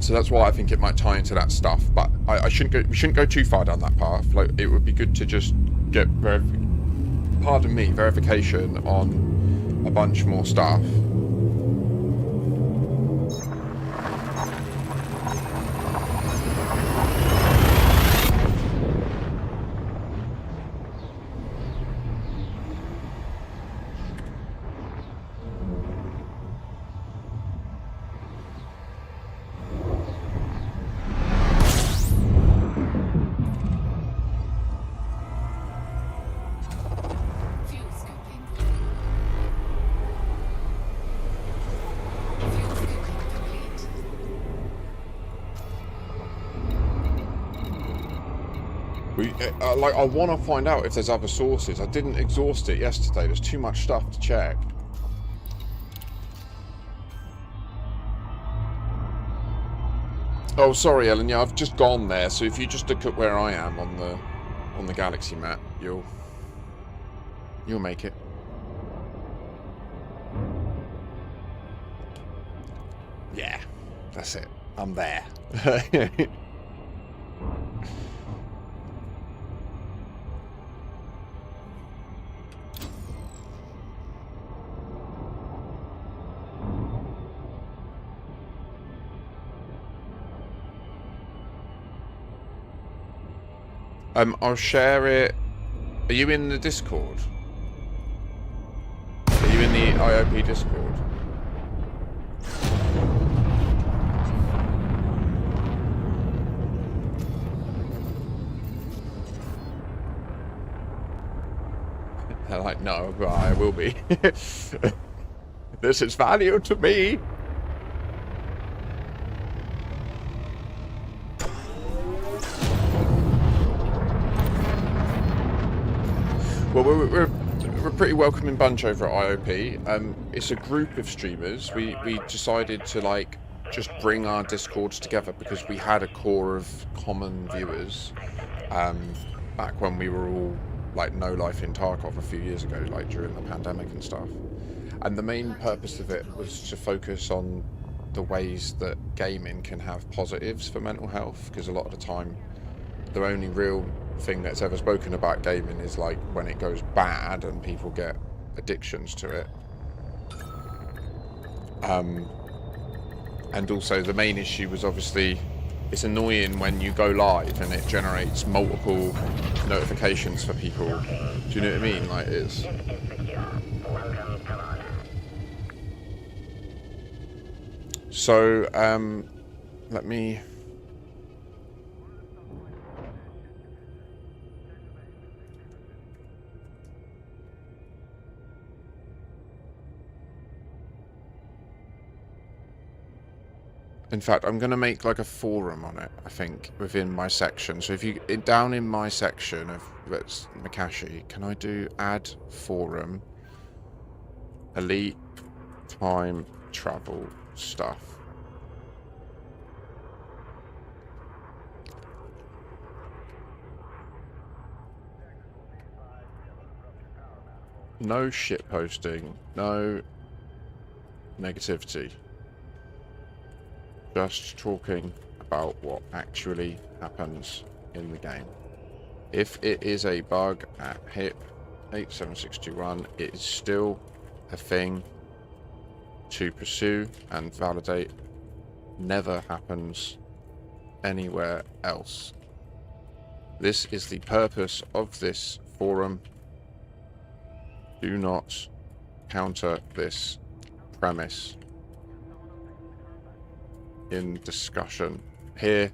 So that's why I think it might tie into that stuff, but we shouldn't go too far down that path. Like, it would be good to just get verification on a bunch more stuff. Like, I want to find out if there's other sources. I didn't exhaust it yesterday. There's too much stuff to check. Oh, sorry, Ellen. Yeah, I've just gone there. So if you just look at where I am on the galaxy map, you'll make it. Yeah, that's it. I'm there. I'll share it. Are you in the Discord? Are you in the IOP Discord? They're like, no, but I will be. This is value to me. Well, we're a pretty welcoming bunch over at IOP. It's a group of streamers. We decided to, like, just bring our Discords together because we had a core of common viewers back when we were all, like, no life in Tarkov a few years ago, like during the pandemic and stuff. And the main purpose of it was to focus on the ways that gaming can have positives for mental health, because a lot of the time the only real thing that's ever spoken about gaming is like when it goes bad and people get addictions to it. And also the main issue was obviously it's annoying when you go live and it generates multiple notifications for people. Do you know what I mean? Like, it's... So, let me... In fact, I'm going to make like a forum on it, I think, within my section. So if you, down in my section of Makashi, can I do add forum, elite time travel stuff? No shit posting, no negativity. Just talking about what actually happens in the game. If it is a bug at HIP 87621, it is still a thing to pursue and validate. Never happens anywhere else. This is the purpose of this forum. Do not counter this premise in discussion. Here,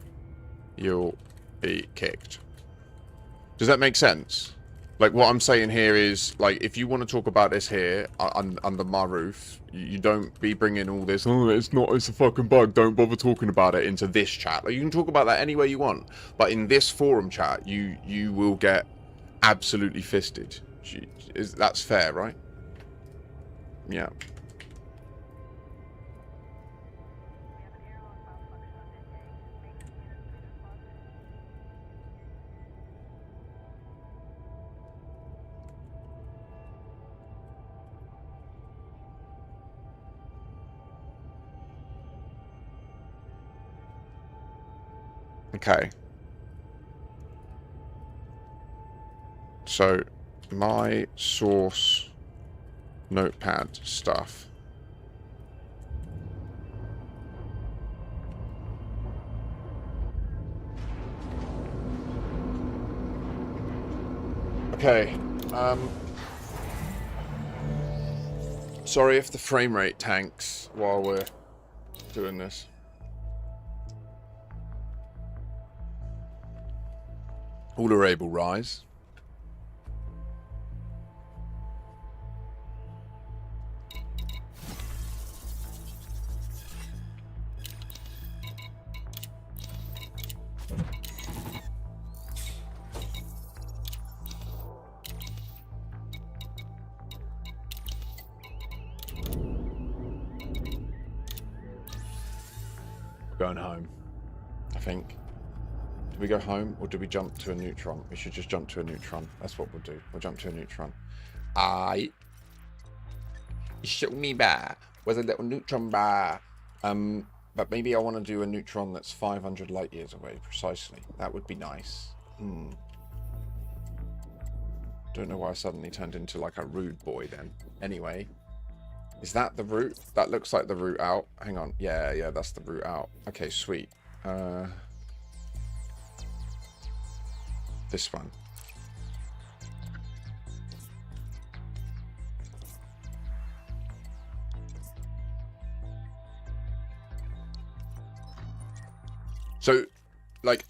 you'll be kicked. Does that make sense? Like, what I'm saying here is, like, if you want to talk about this here, under my roof, you don't be bringing all this, oh, it's a fucking bug, don't bother talking about it, into this chat. Like, you can talk about that any way you want, but in this forum chat, you will get absolutely fisted. That's fair, right? Yeah. Okay. So, my source notepad stuff. Okay. Sorry if the frame rate tanks while we're doing this. All are able, rise. Going home, I think. Do we go home or do we jump to a neutron? We should just jump to a neutron. That's what we'll do. We'll jump to a neutron. You showed me there was a little neutron bar. But maybe I want to do a neutron that's 500 light years away, precisely. That would be nice. Don't know why I suddenly turned into like a rude boy then. Anyway. Is that the route? That looks like the route out. Hang on. Yeah, that's the route out. Okay, sweet. This one. So, like,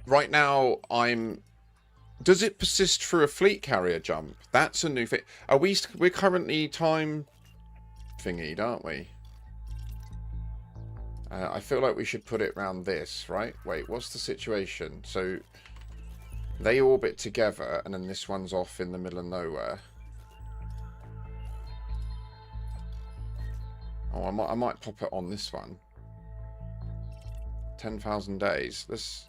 right now I'm... Does it persist through a fleet carrier jump? That's a new thing. We're currently time... thingied, aren't we? I feel like we should put it around this, right? Wait, what's the situation? So they orbit together and then this one's off in the middle of nowhere. Oh, I might pop it on this one. 10,000 days. Let's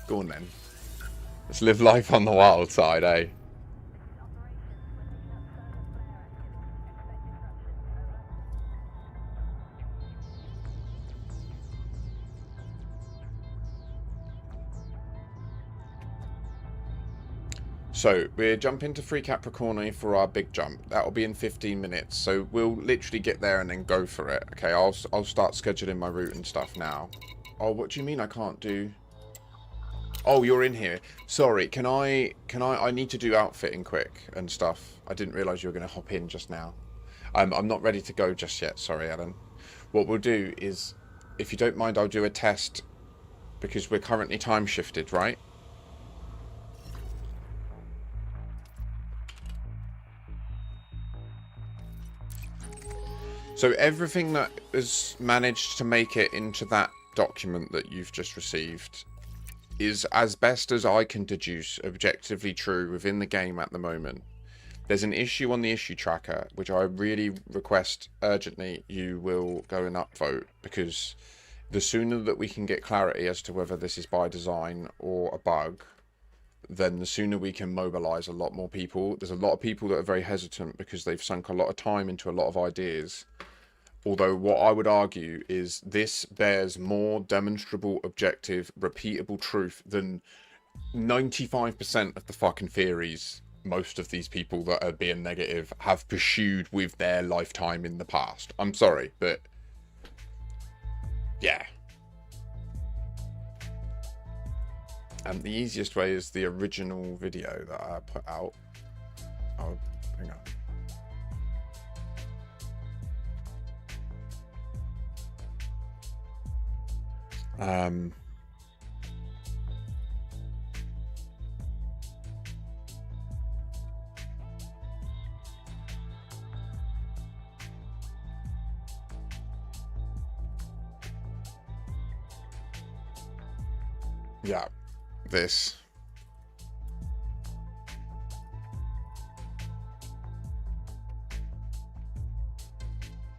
go on then. Let's live life on the wild side, eh? So, we're jumping to Free Capricorni for our big jump. That'll be in 15 minutes. So, we'll literally get there and then go for it. Okay, I'll start scheduling my route and stuff now. Oh, what do you mean I can't do... Oh, you're in here. Sorry, I need to do outfitting quick and stuff. I didn't realise you were going to hop in just now. I'm not ready to go just yet. Sorry, Alan. What we'll do is, if you don't mind, I'll do a test because we're currently time shifted, right? So everything that has managed to make it into that document that you've just received is, as best as I can deduce, objectively true within the game at the moment. There's an issue on the issue tracker, which I really request urgently you will go and upvote, because the sooner that we can get clarity as to whether this is by design or a bug, then the sooner we can mobilize a lot more people. There's a lot of people that are very hesitant because they've sunk a lot of time into a lot of ideas. Although what I would argue is this bears more demonstrable, objective, repeatable truth than 95% of the fucking theories most of these people that are being negative have pursued with their lifetime in the past. I'm sorry, but yeah. And the easiest way is the original video that I put out. Oh, hang on. Yeah, this.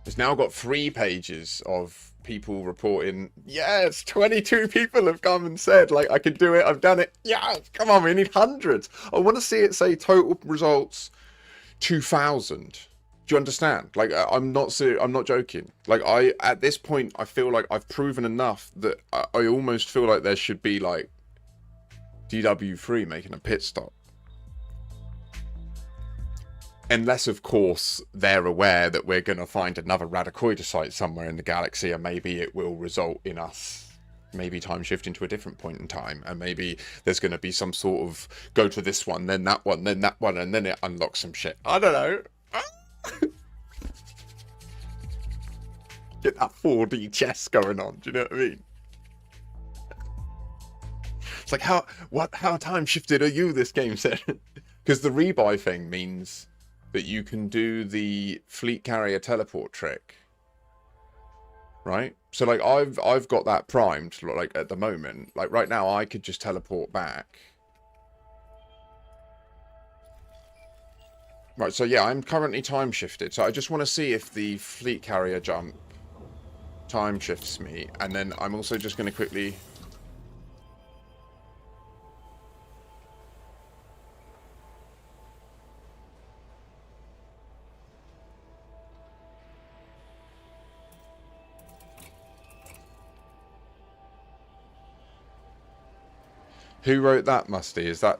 It's now got 3 pages of people reporting, yes, 22 people have come and said, like, I can do it, I've done it. Yeah, come on, we need hundreds. I want to see it say total results 2,000. Do you understand? Like, I'm not joking. Like, at this point, I feel like I've proven enough that I almost feel like there should be, like, DW3 making a pit stop. Unless, of course, they're aware that we're going to find another radicoidosite somewhere in the galaxy, and maybe it will result in us maybe time shifting to a different point in time, and maybe there's going to be some sort of go to this one, then that one, then that one, and then it unlocks some shit. I don't know. Get that 4D chess going on, do you know what I mean? It's like, how time shifted are you, this game said? Because the rebuy thing means that you can do the fleet carrier teleport trick, right? So like I've got that primed, like at the moment. Like right now I could just teleport back. Right, so yeah, I'm currently time shifted. So I just want to see if the fleet carrier jump time shifts me, and then I'm also just going to quickly Who wrote that, Musty? Is that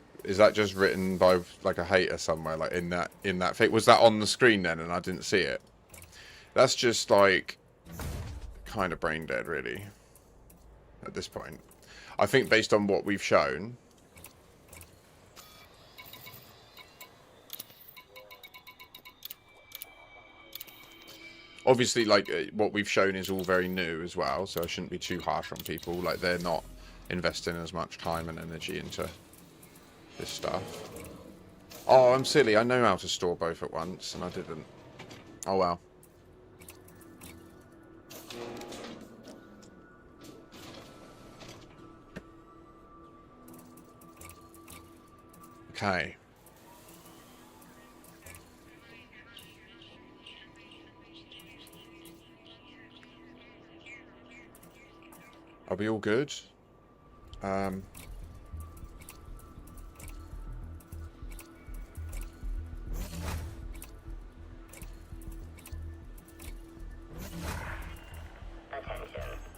just written by like a hater somewhere, like in that thing? Was that on the screen then and I didn't see it? That's just like kind of brain dead, really, at this point. I think based on what we've shown. Obviously, like, what we've shown is all very new as well, so I shouldn't be too harsh on people. Like, they're not investing as much time and energy into this stuff. Oh, I'm silly. I know how to store both at once, and I didn't. Oh, well. Okay. Are we all good? Attention.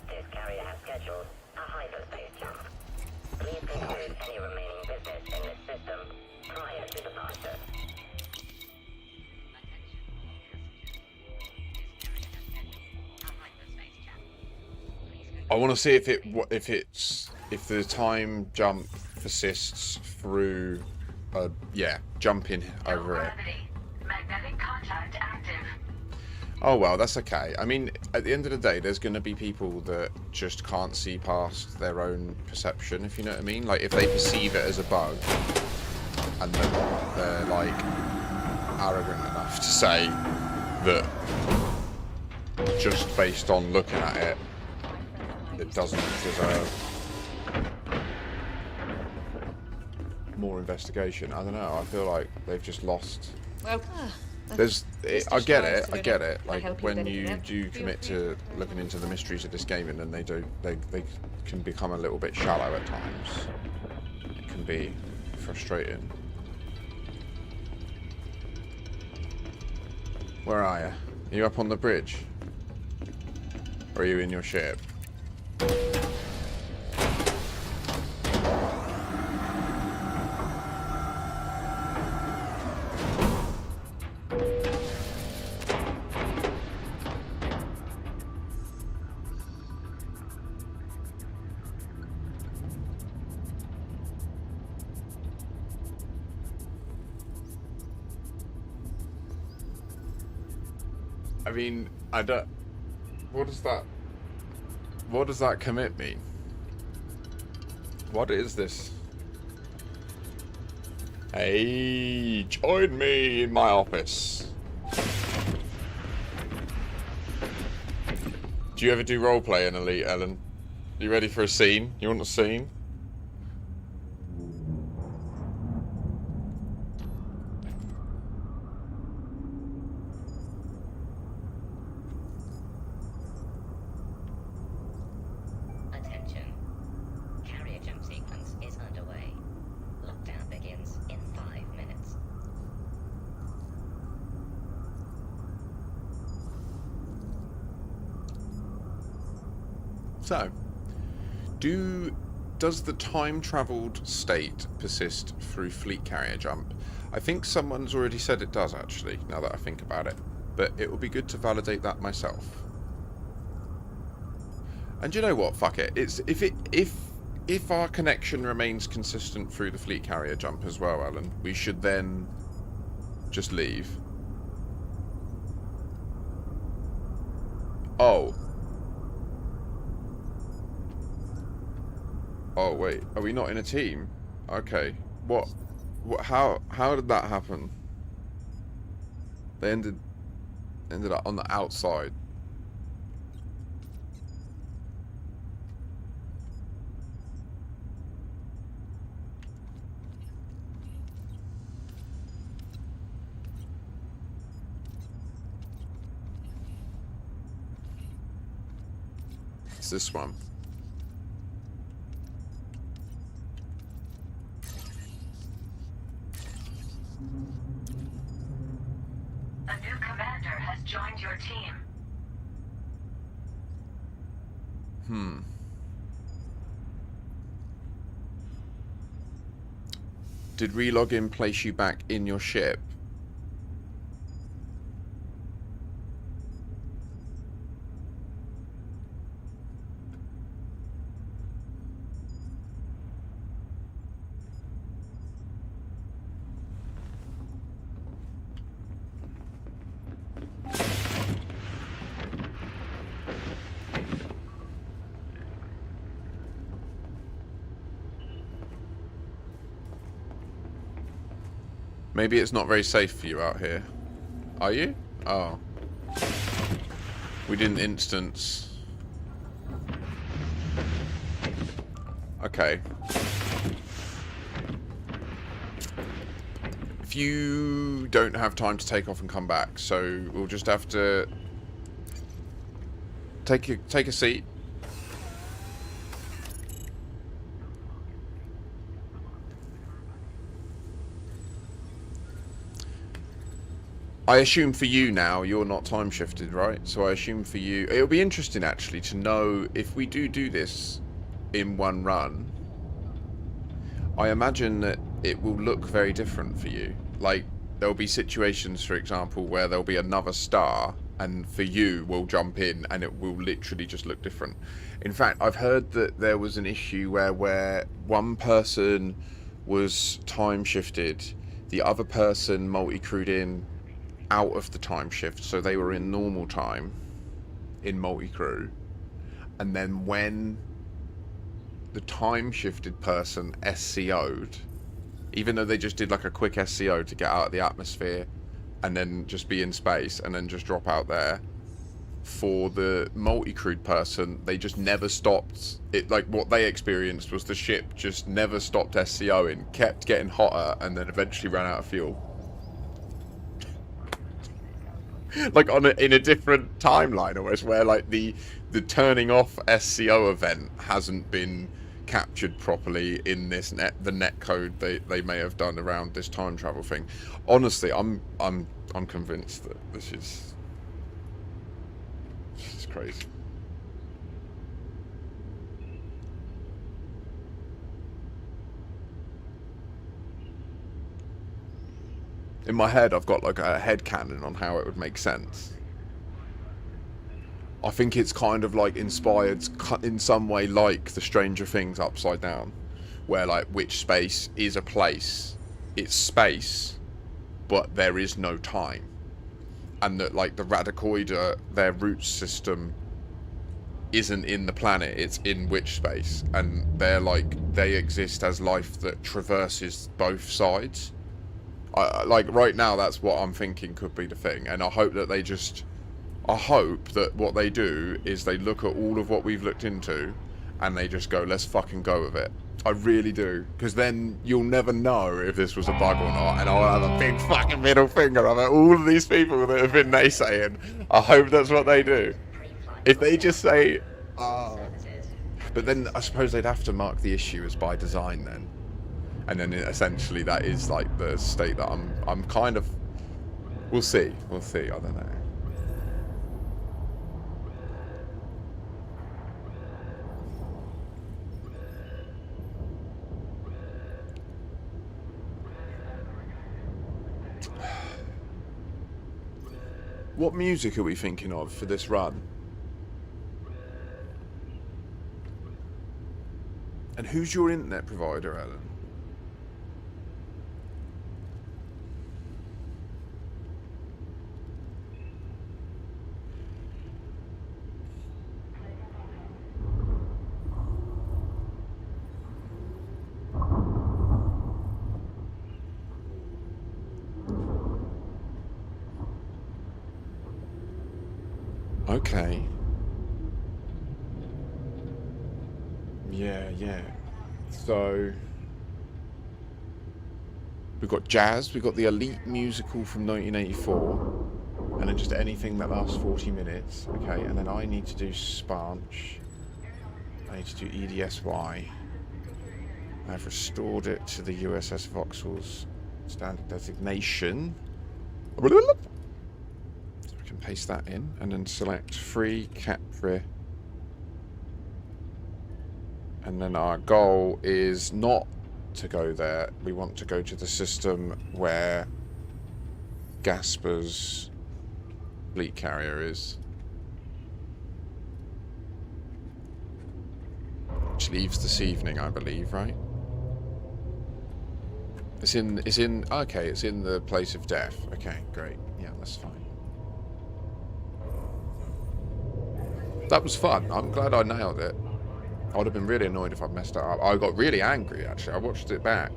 This carrier has scheduled a hyperspace jump. Please conclude any remaining business in this system prior to departure. I want to see if it's if the time jump persists through, yeah, jumping over it. Magnetic contact active. Oh well, that's okay. I mean, at the end of the day, there's going to be people that just can't see past their own perception, if you know what I mean. Like, if they perceive it as a bug, and then they're, like, arrogant enough to say that just based on looking at it, it doesn't deserve more investigation. I don't know, I feel like they've just lost... Well, I get it. Like, when you do commit to looking into the mysteries of this game, and then they can become a little bit shallow at times. It can be frustrating. Where are you? Are you up on the bridge? Or are you in your ship? I mean, I don't... What does that commit mean? What is this? Hey, join me in my office. Do you ever do roleplay in Elite, Ellen? You ready for a scene? You want a scene? So, does the time-travelled state persist through fleet carrier jump? I think someone's already said it does, actually, now that I think about it. But it would be good to validate that myself. And you know what? Fuck it. If our connection remains consistent through the fleet carrier jump as well, Alan, we should then just leave. Oh. Oh wait, are we not in a team? Okay. What how did that happen? They ended up on the outside. It's this one. A new commander has joined your team. Did relogin place you back in your ship? Maybe it's not very safe for you out here. Are you? Oh. We didn't instance. Okay. If you don't have time to take off and come back, so we'll just have to take a seat. I assume for you now, you're not time shifted, right? So I assume for you... It'll be interesting, actually, to know if we do this in one run. I imagine that it will look very different for you. Like, there'll be situations, for example, where there'll be another star, and for you, we'll jump in, and it will literally just look different. In fact, I've heard that there was an issue where one person was time shifted, the other person multi-crewed in out of the time shift, so they were in normal time in multi-crew, and then when the time shifted person SCO'd, even though they just did like a quick SCO to get out of the atmosphere and then just be in space and then just drop out there, for the multi-crewed person, they just never stopped it. Like, what they experienced was the ship just never stopped SCOing, kept getting hotter, and then eventually ran out of fuel. Like in a different timeline almost, where like the turning off SCO event hasn't been captured properly in this the net code they may have done around this time travel thing. Honestly, I'm convinced that this is crazy. In my head, I've got like a headcanon on how it would make sense. I think it's kind of like inspired in some way like the Stranger Things Upside Down, where like which space is a place, it's space, but there is no time. And that like the Radicoida, their root system isn't in the planet, it's in which space. And they're like, they exist as life that traverses both sides. Like right now, that's what I'm thinking could be the thing. And I hope that I hope that what they do is they look at all of what we've looked into and they just go, let's fucking go with it. I really do. Because then you'll never know if this was a bug or not, and I'll have a big fucking middle finger of it. All of these people that have been naysaying, I hope that's what they do. If they just say, oh. But then I suppose they'd have to mark the issue as by design then. And then essentially that is like the state that I'm kind of... We'll see, I don't know. What music are we thinking of for this run? And who's your internet provider, Alan? Okay. Yeah. So we've got jazz, we've got the Elite musical from 1984, and then just anything that lasts 40 minutes. Okay, and then I need to do Spanch. I need to do EDSY. I've restored it to the USS Vauxhall's standard designation. Paste that in and then select free Capri, and then our goal is not to go there. We want to go to the system where Gasper's fleet carrier is, which leaves this evening, I believe, right? It's in okay, it's in the place of death. Okay, great. Yeah, that's fine. That was fun. I'm glad I nailed it. I would have been really annoyed if I messed it up. I got really angry, actually. I watched it back.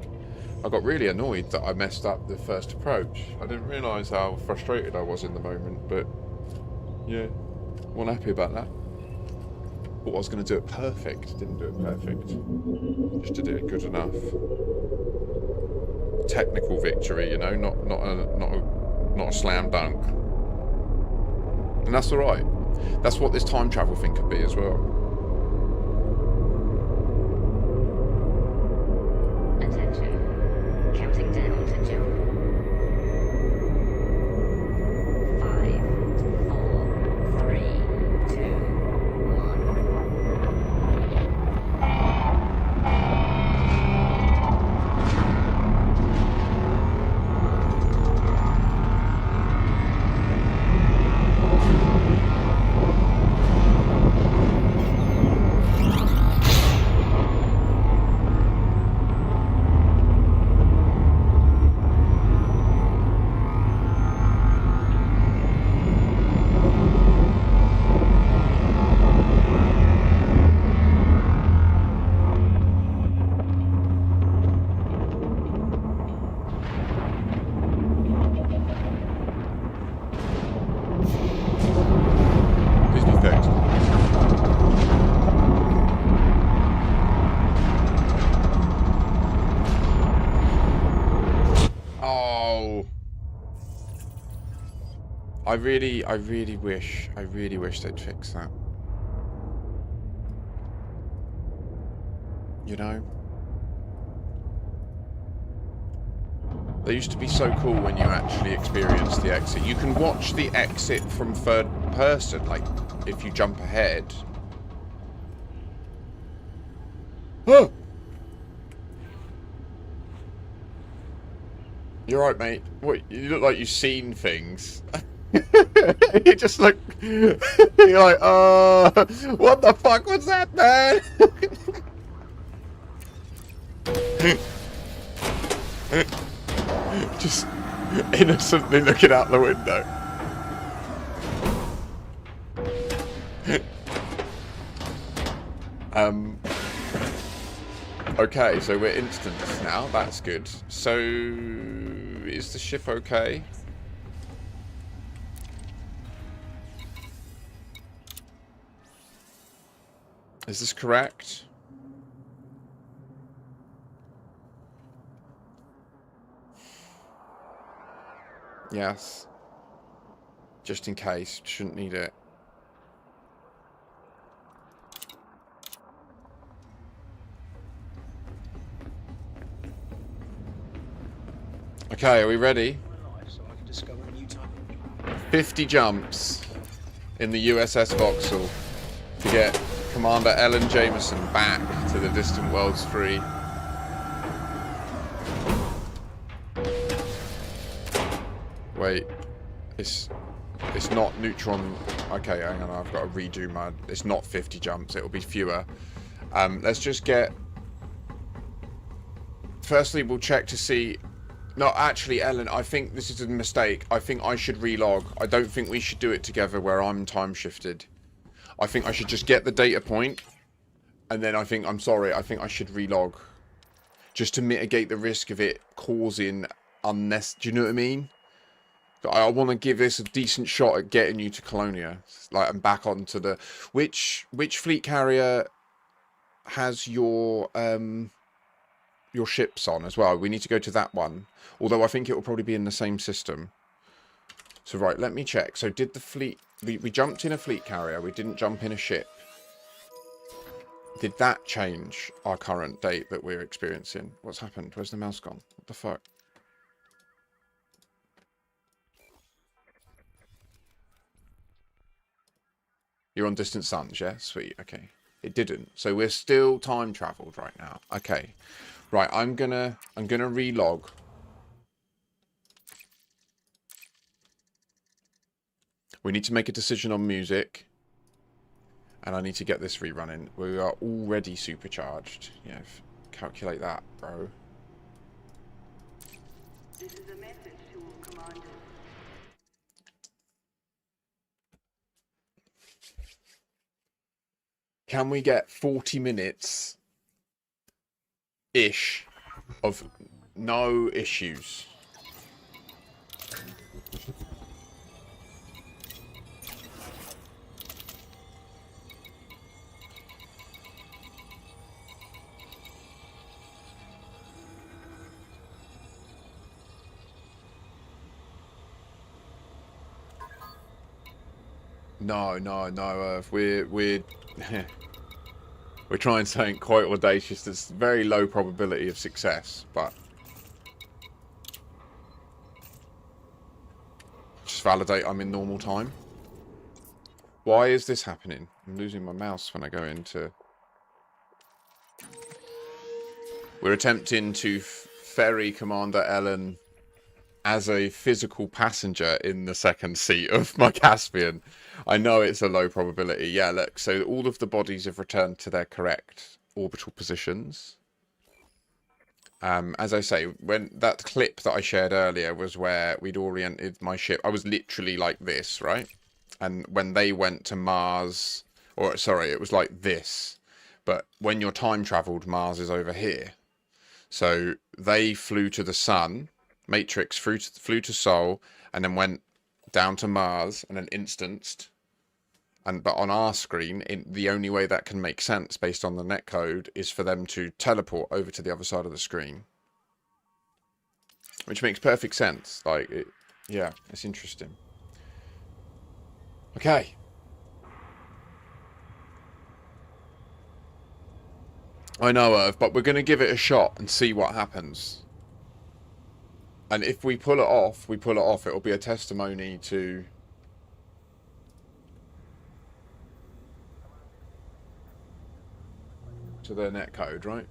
I got really annoyed that I messed up the first approach. I didn't realise how frustrated I was in the moment, but yeah, wasn't happy about that. Thought I was going to do it perfect. Didn't do it perfect. Just did it good enough. Technical victory, you know, not a slam dunk. And that's all right. That's what this time travel thing could be as well. Attention. Counting down to jump. 5, 4, 3, 2, 1. I really wish they'd fix that. You know? They used to be so cool when you actually experienced the exit. You can watch the exit from third person, like, if you jump ahead. Oh! You're right, mate. What, you look like you've seen things. You just look... You're like, what the fuck was that, man? Just innocently looking out the window. Okay, so we're instance now. That's good. So, is the ship okay? Is this correct? Yes. Just in case. Shouldn't need it. Okay, are we ready? 50 jumps in the USS Vauxhall to get Commander Ellen Jameson back to the distant worlds free. Wait, it's not neutron. Okay, hang on, I've got to redo my. It's not 50 jumps. It'll be fewer. Let's just get. Firstly, we'll check to see. No, actually, Ellen, I think this is a mistake. I think I should relog. I don't think we should do it together where I'm time shifted. I think I should just get the data point, and then I think, I'm sorry, I think I should relog. Just to mitigate the risk of it causing unnecessary, do you know what I mean? I want to give this a decent shot at getting you to Colonia. Like, and back onto the... Which fleet carrier has your ships on as well? We need to go to that one. Although I think it will probably be in the same system. So, right, let me check. So, did the fleet... We jumped in a fleet carrier. We didn't jump in a ship. Did that change our current date that we're experiencing? What's happened? Where's the mouse gone? What the fuck? You're on distant suns, yeah? Sweet, okay. It didn't. So we're still time traveled right now. Okay. Right, I'm gonna relog. We need to make a decision on music. And I need to get this rerunning. We are already supercharged. Yeah, calculate that, bro. This is a message to all commanders. Can we get 40 minutes-ish of no issues? No, Earth. We're we're trying something quite audacious. That's very low probability of success, but just validate I'm in normal time. Why is this happening? I'm losing my mouse when I go into. We're attempting to ferry Commander Ellen as a physical passenger in the second seat of my Caspian. I know it's a low probability. Yeah, look, so all of the bodies have returned to their correct orbital positions. As I say, when that clip that I shared earlier was where we'd oriented my ship. I was literally like this, right? And when they went to Mars, or sorry, it was like this. But when you're time traveled, Mars is over here. So they flew to the sun. Matrix flew to Sol, and then went down to Mars, and then instanced. But on our screen, the only way that can make sense based on the netcode is for them to teleport over to the other side of the screen, which makes perfect sense. Like, yeah, it's interesting. Okay. I know, Irv, but we're going to give it a shot and see what happens. And if we pull it off, we pull it off. It'll be a testimony to... their netcode, right?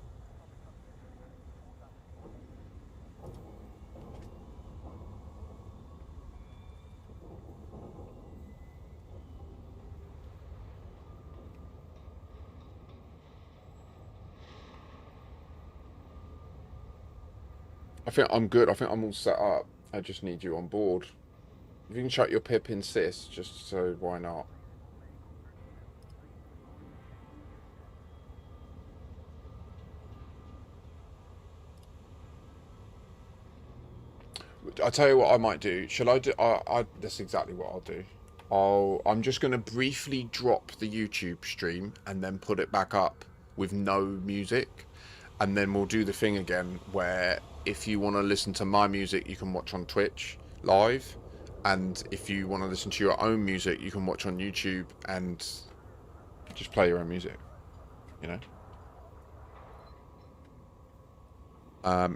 I think I'm good. I think I'm all set up. I just need you on board. If you can shut your pip in sys, just so why not? I'll tell you what I might do. Shall I do? That's exactly what I'll do. I'm just going to briefly drop the YouTube stream and then put it back up with no music. And then we'll do the thing again where if you want to listen to my music, you can watch on Twitch live. And if you want to listen to your own music, you can watch on YouTube and just play your own music, you know?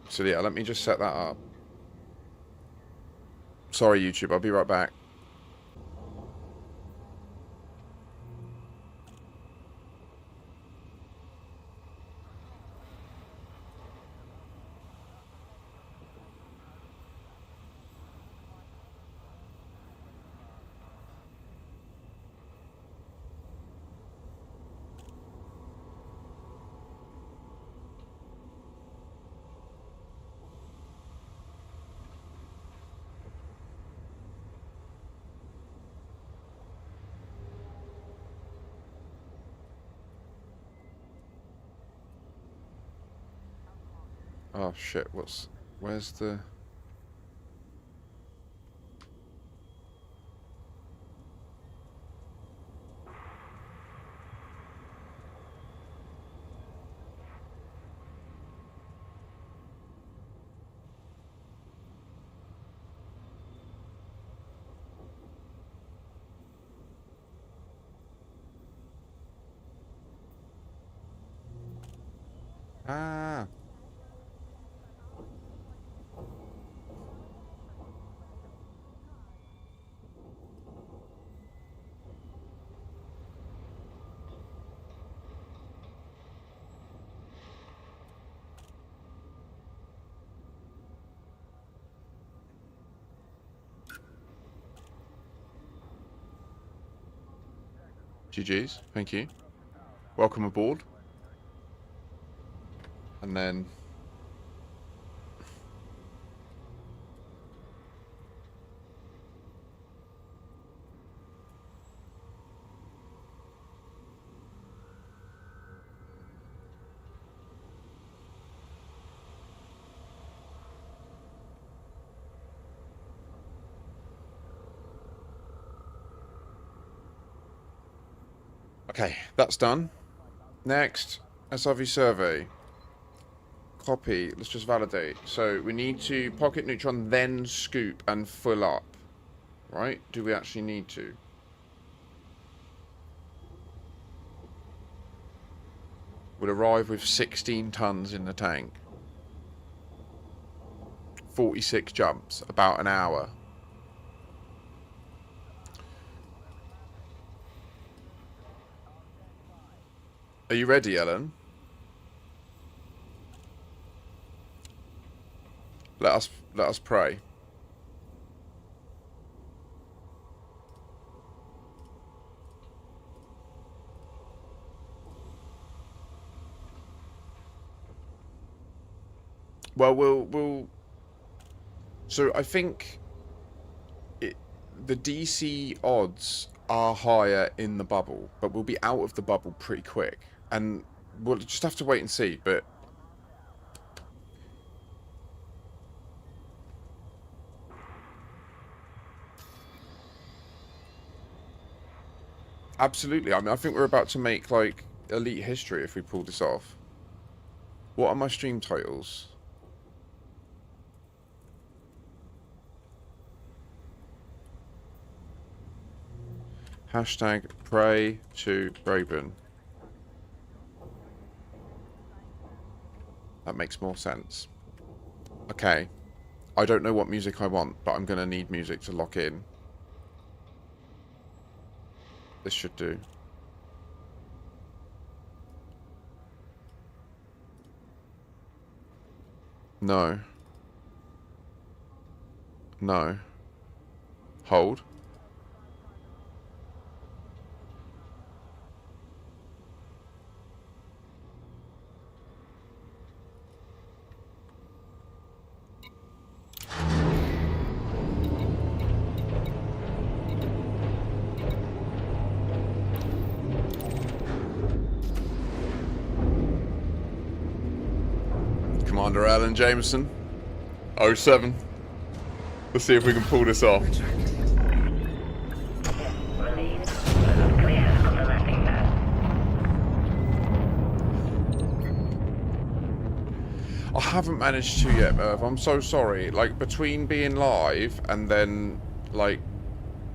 So yeah, let me just set that up. Sorry, YouTube, I'll be right back. Oh shit, where's the... Ah. GG's, thank you. Welcome aboard. And then... Okay, that's done. Next, SRV survey. Copy, let's just validate. So we need to pocket neutron, then scoop and fill up. Right? Do we actually need to? We'll arrive with 16 tons in the tank. 46 jumps, about an hour. Are you ready, Ellen? Let us pray. Well, we'll. So I think the DC odds are higher in the bubble, but we'll be out of the bubble pretty quick, and we'll just have to wait and see. But absolutely, I mean, I think we're about to make like elite history if we pull this off. What are my stream titles? Hashtag pray to Braben. That makes more sense. Okay. I don't know what music I want, but I'm going to need music to lock in. This should do. No. No. Hold. Commander Alan Jameson, 07. Let's see if we can pull this off. Relieved. Clear of the landing pad. I haven't managed to yet, Merv. I'm so sorry. Like, between being live and then, like,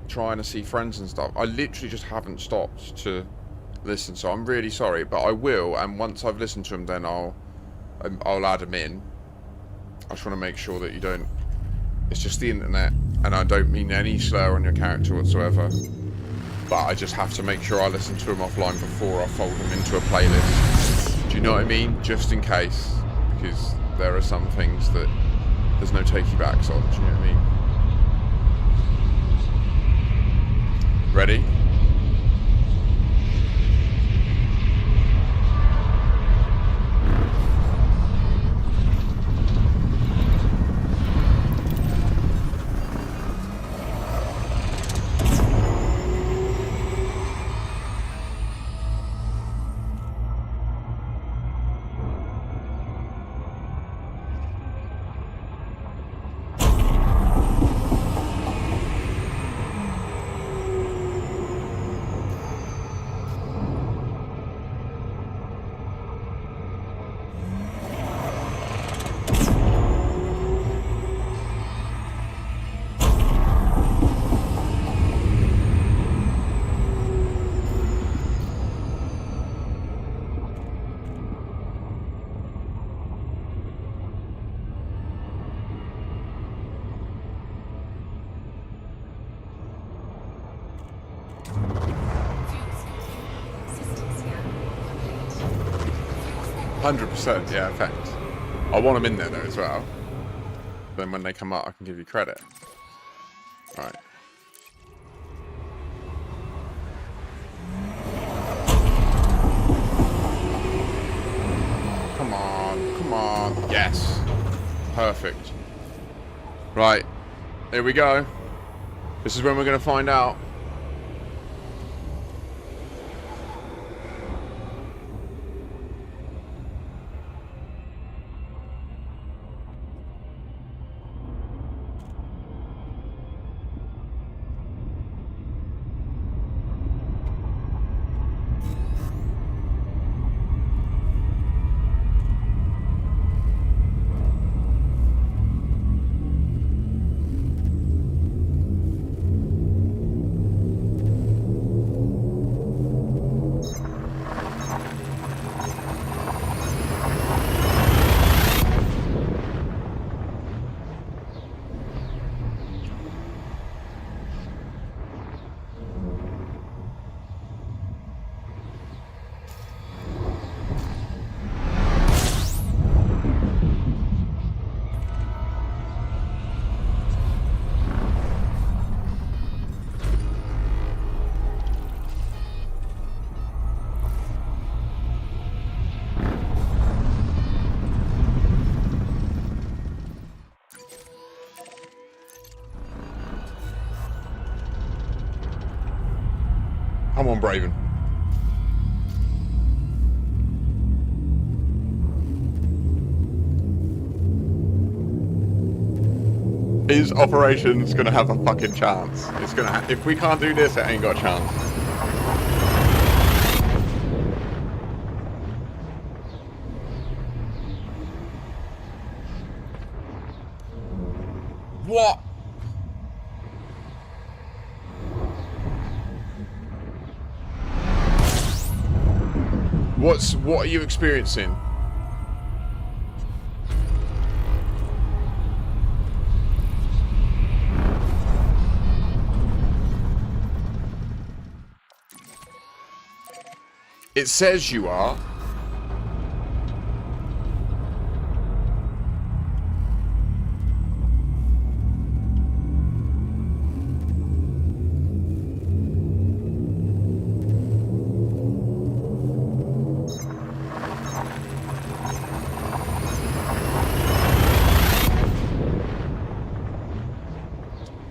trying to see friends and stuff, I literally just haven't stopped to listen. So I'm really sorry, but I will. And once I've listened to them, then I'll add them in. I just want to make sure that you don't... It's just the internet, and I don't mean any slur on your character whatsoever. But I just have to make sure I listen to them offline before I fold them into a playlist. Do you know what I mean? Just in case. Because there are some things that there's no takey backs on. Do you know what I mean? Ready? Systems scan complete. 100%, yeah, in fact. I want them in there though as well. Then when they come up, I can give you credit. Right. Come on, come on. Yes. Perfect. Right. Here we go. This is when we're going to find out. Come on, Braven. Is operations gonna have a fucking chance? It's gonna. If we can't do this, it ain't got a chance. What? What are you experiencing? It says you are.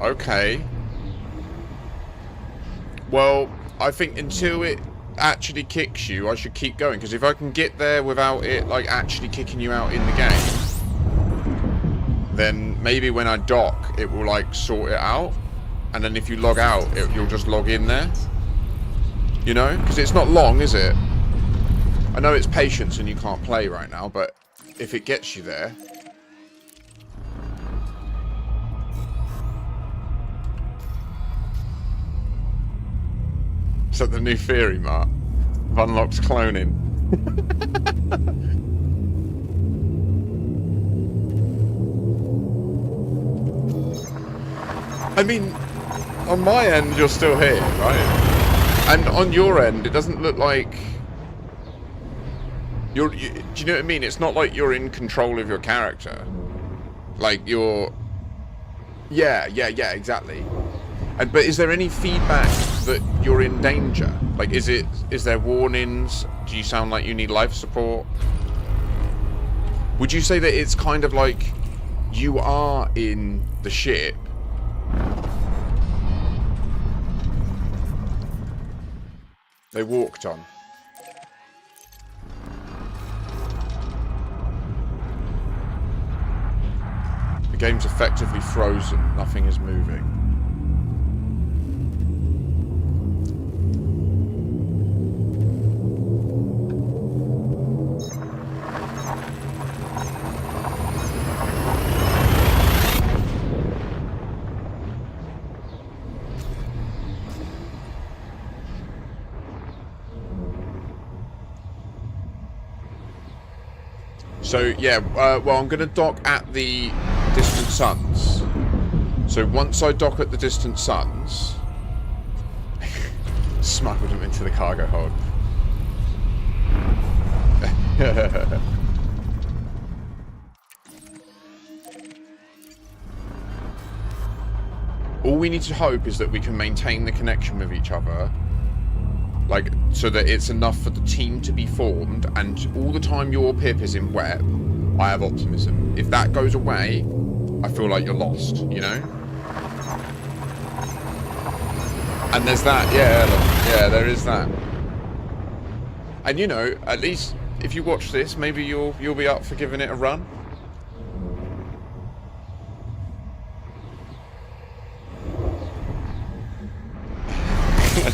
Okay. Well, I think until it actually kicks you, I should keep going, because if I can get there without it like actually kicking you out in the game, then maybe when I dock it will like sort it out, and then if you log out you'll just log in there, you know, because it's not long, is it? I know it's patience and you can't play right now, but if it gets you there. Is that the new theory, Mark? Unlocks cloning. I mean, on my end, you're still here, right? And on your end, it doesn't look like... do you know what I mean? It's not like you're in control of your character. Like, you're... Yeah, exactly. But is there any feedback that you're in danger? Like, is there warnings? Do you sound like you need life support? Would you say that it's kind of like you are in the ship? They walked on. The game's effectively frozen. Nothing is moving. So, yeah, well, I'm going to dock at the distant suns. So once I dock at the distant suns... smuggled them into the cargo hold. All we need to hope is that we can maintain the connection with each other. Like, so that it's enough for the team to be formed, and all the time your pip is in wet, I have optimism. If that goes away, I feel like you're lost, you know? And there's that, yeah, there is that. And you know, at least if you watch this, maybe you'll be up for giving it a run.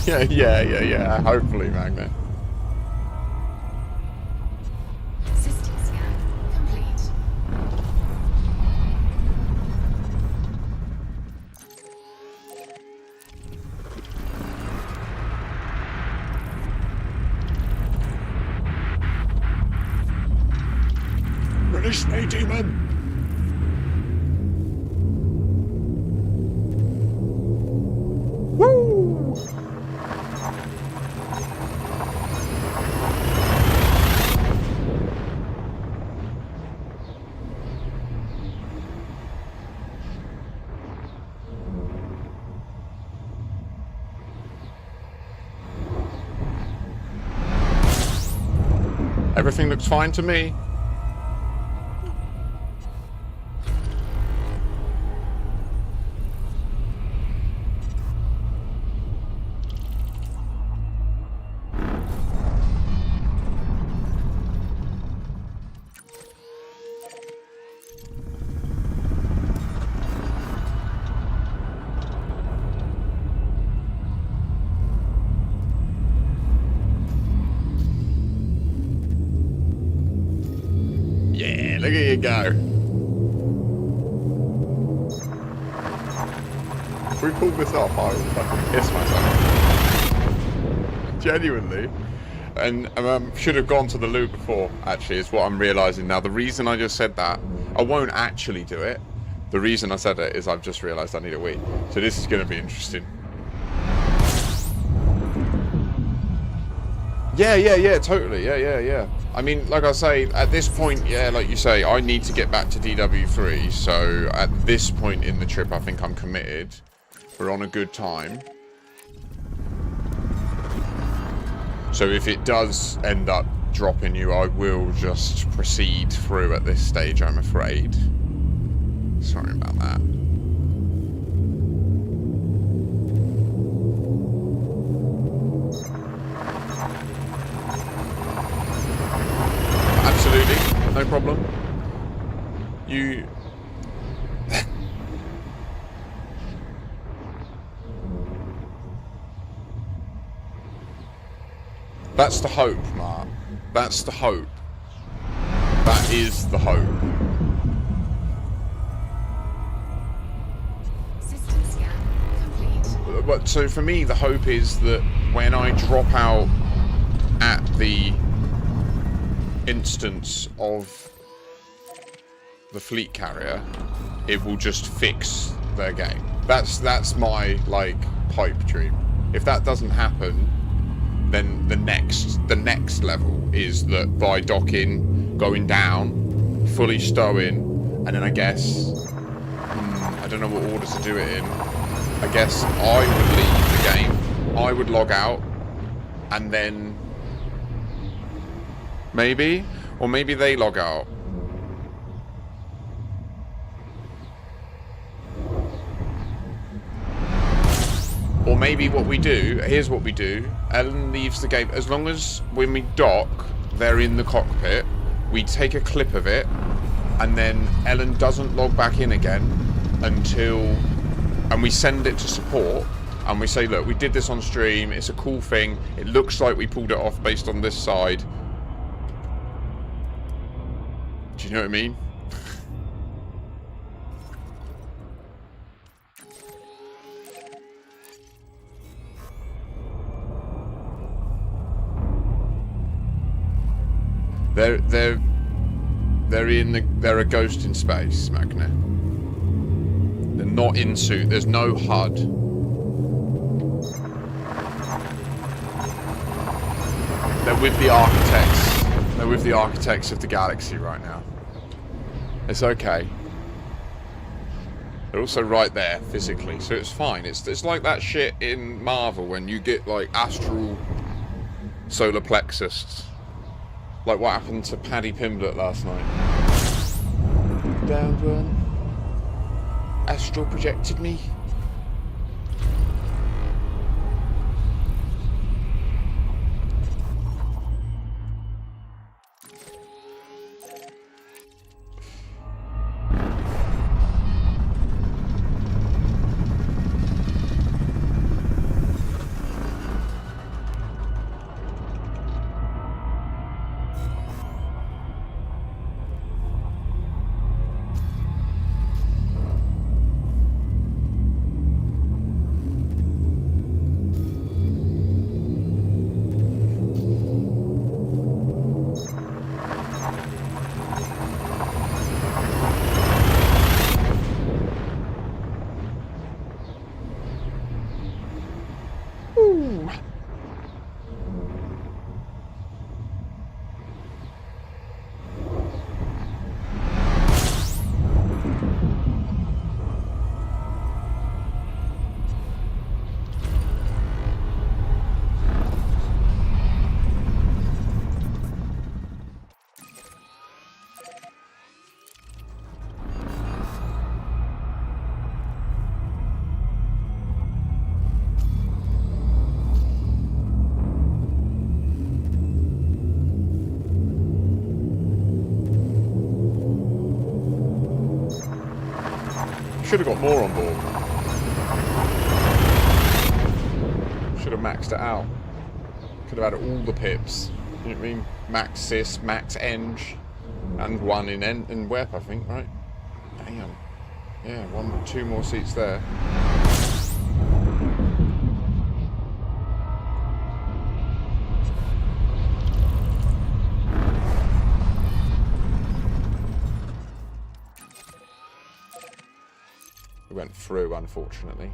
yeah. Hopefully, Magnet. System scan complete. Release me, demon! Everything looks fine to me. Look at you go. If we pull this off, I will fucking piss myself. Genuinely. And should have gone to the loo before, actually, is what I'm realising now. The reason I just said that, I won't actually do it. The reason I said it is I've just realised I need a wee. So this is going to be interesting. Yeah, totally. Yeah. I mean, like I say, at this point, yeah, like you say, I need to get back to DW3. So at this point in the trip, I think I'm committed. We're on a good time. So if it does end up dropping you, I will just proceed through at this stage, I'm afraid. Sorry about that. Absolutely, no problem. You... That's the hope, Mark. That's the hope. That is the hope. System scan complete. But so for me, the hope is that when I drop out at the instance of the fleet carrier, it will just fix their game. That's my like pipe dream. If that doesn't happen, then the next level is that by docking, going down, fully stowing, and then I guess I don't know what order to do it in. I guess I would leave the game. I would log out, and then maybe, or maybe they log out. Or maybe what we do, here's what we do, Ellen leaves the game, as long as when we dock, they're in the cockpit, we take a clip of it, and then Ellen doesn't log back in again until, and we send it to support, and we say, look, we did this on stream, it's a cool thing, it looks like we pulled it off based on this side. Do you know what I mean? They're a ghost in space, Magna. They're not in suit. There's no HUD. They're with the architects. They're with the architects of the galaxy right now. It's okay. They're also right there physically, so it's fine. It's like that shit in Marvel when you get like astral solar plexus. Like what happened to Paddy Pimblett last night. Down one. Astral projected me. Should have got more on board. Should have maxed it out. Could have had all the pips. You know what I mean? Max Sys, Max Eng, and one in Web, I think, right? Damn. Yeah, two more seats there. went through, unfortunately.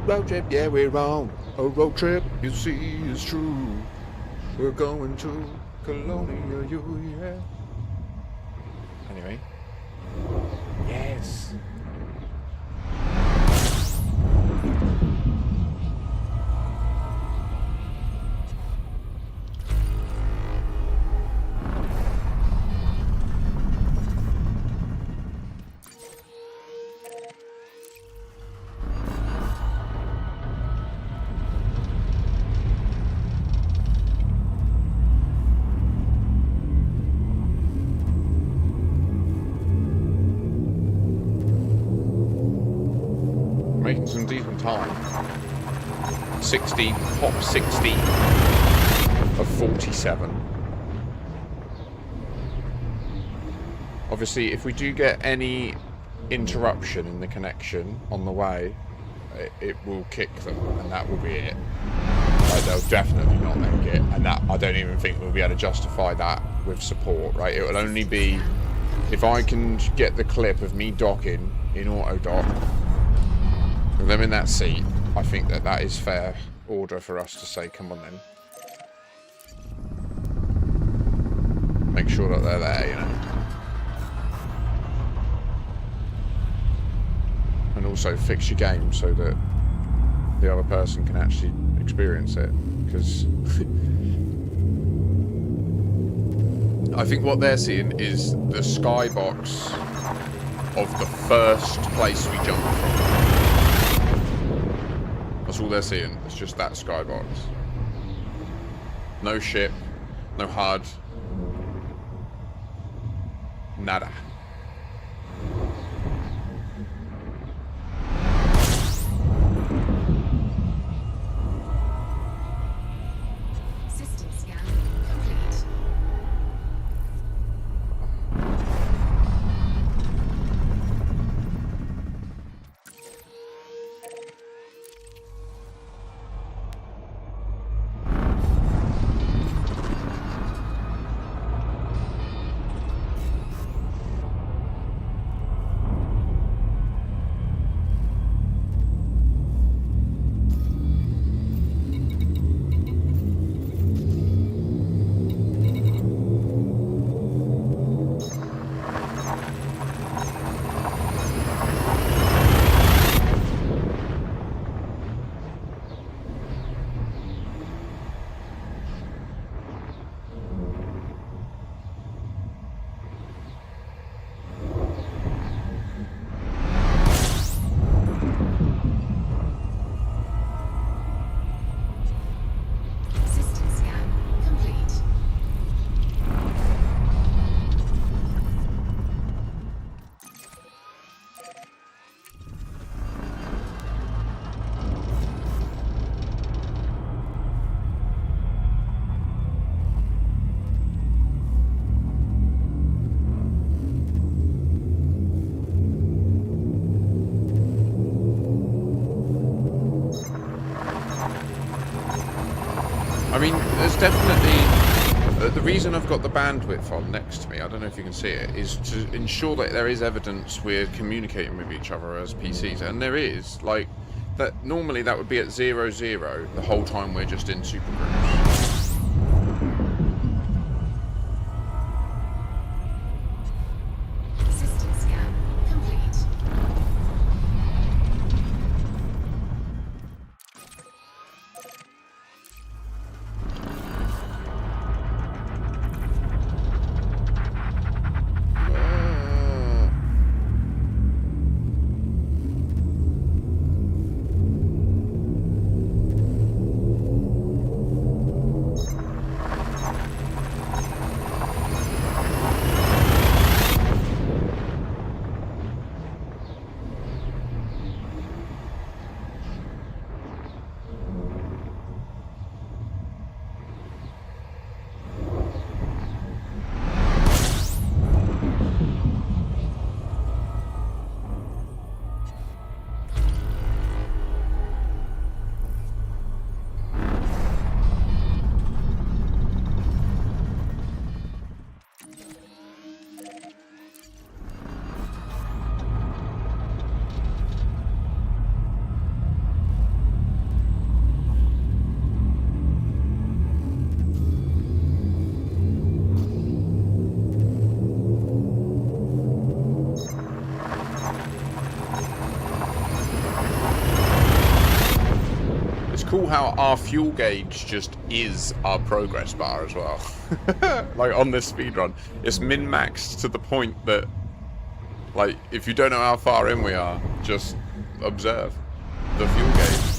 Road trip, yeah, we're on a road trip, you see, it's true. We're going to Colonia, yeah. Anyway. Yes. Making some decent time. 60, pop 60 of 47. Obviously, if we do get any interruption in the connection on the way, it will kick them, and that will be it. Like, they'll definitely not make it, and that I don't even think we'll be able to justify that with support, right? It will only be if I can get the clip of me docking in auto dock, with them in that seat. I think that that is fair order for us to say, come on then. Make sure that they're there, you know. And also fix your game so that the other person can actually experience it. Because I think what they're seeing is the skybox of the first place we jumped from. That's all they're seeing. It's just that skybox. No ship, no HUD, nada. System scan complete. System scan complete. I mean, there's definitely... the reason I've got the bandwidth on next to me, I don't know if you can see it, is to ensure that there is evidence we're communicating with each other as PCs. And there is. Like, that normally that would be at 0-0 the whole time we're just in supergroups. System scan complete. cool how our fuel gauge just is our progress bar as well. Like on this speedrun, it's min-maxed to the point that, like, if you don't know how far in we are, just observe the fuel gauge.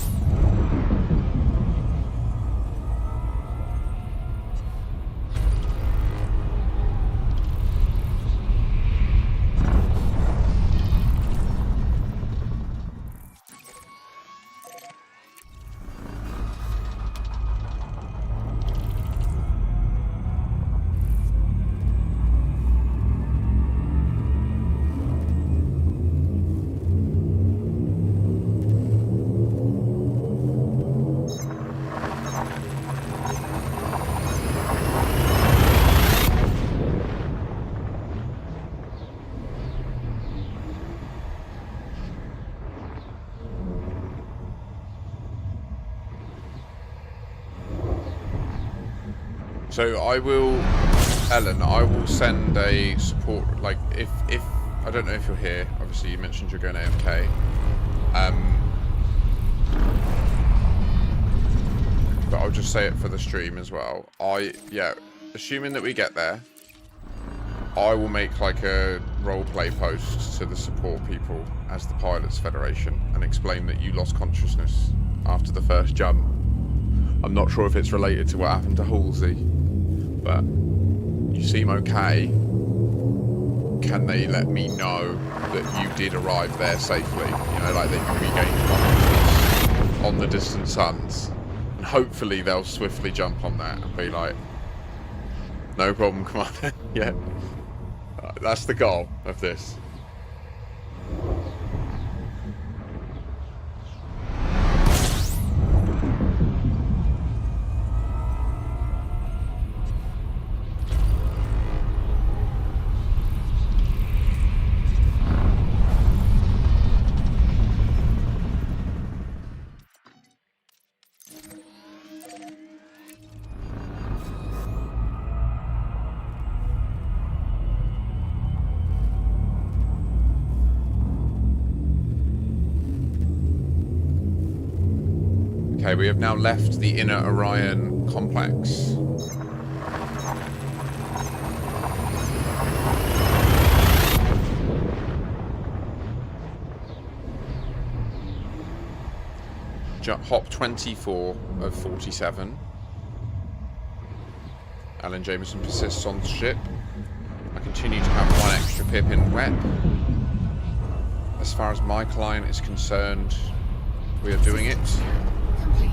So I will, Ellen, I will send a support, like, if I don't know if you're here, obviously you mentioned you're going AFK, but I'll just say it for the stream as well. Yeah, assuming that we get there, I will make like a roleplay post to the support people as the Pilots Federation and explain that you lost consciousness after the first jump. I'm not sure if it's related to what happened to Halsey, but you seem okay. Can they let me know that you did arrive there safely? You know, like that you regained consciousness on the distant suns. And hopefully they'll swiftly jump on that and be like, no problem, Commander. Yeah. That's the goal of this. Okay, we have now left the inner Orion complex. Hop 24 of 47. Alan Jameson persists on the ship. I continue to have one extra pip in wet. As far as my client is concerned, we are doing it. Complete.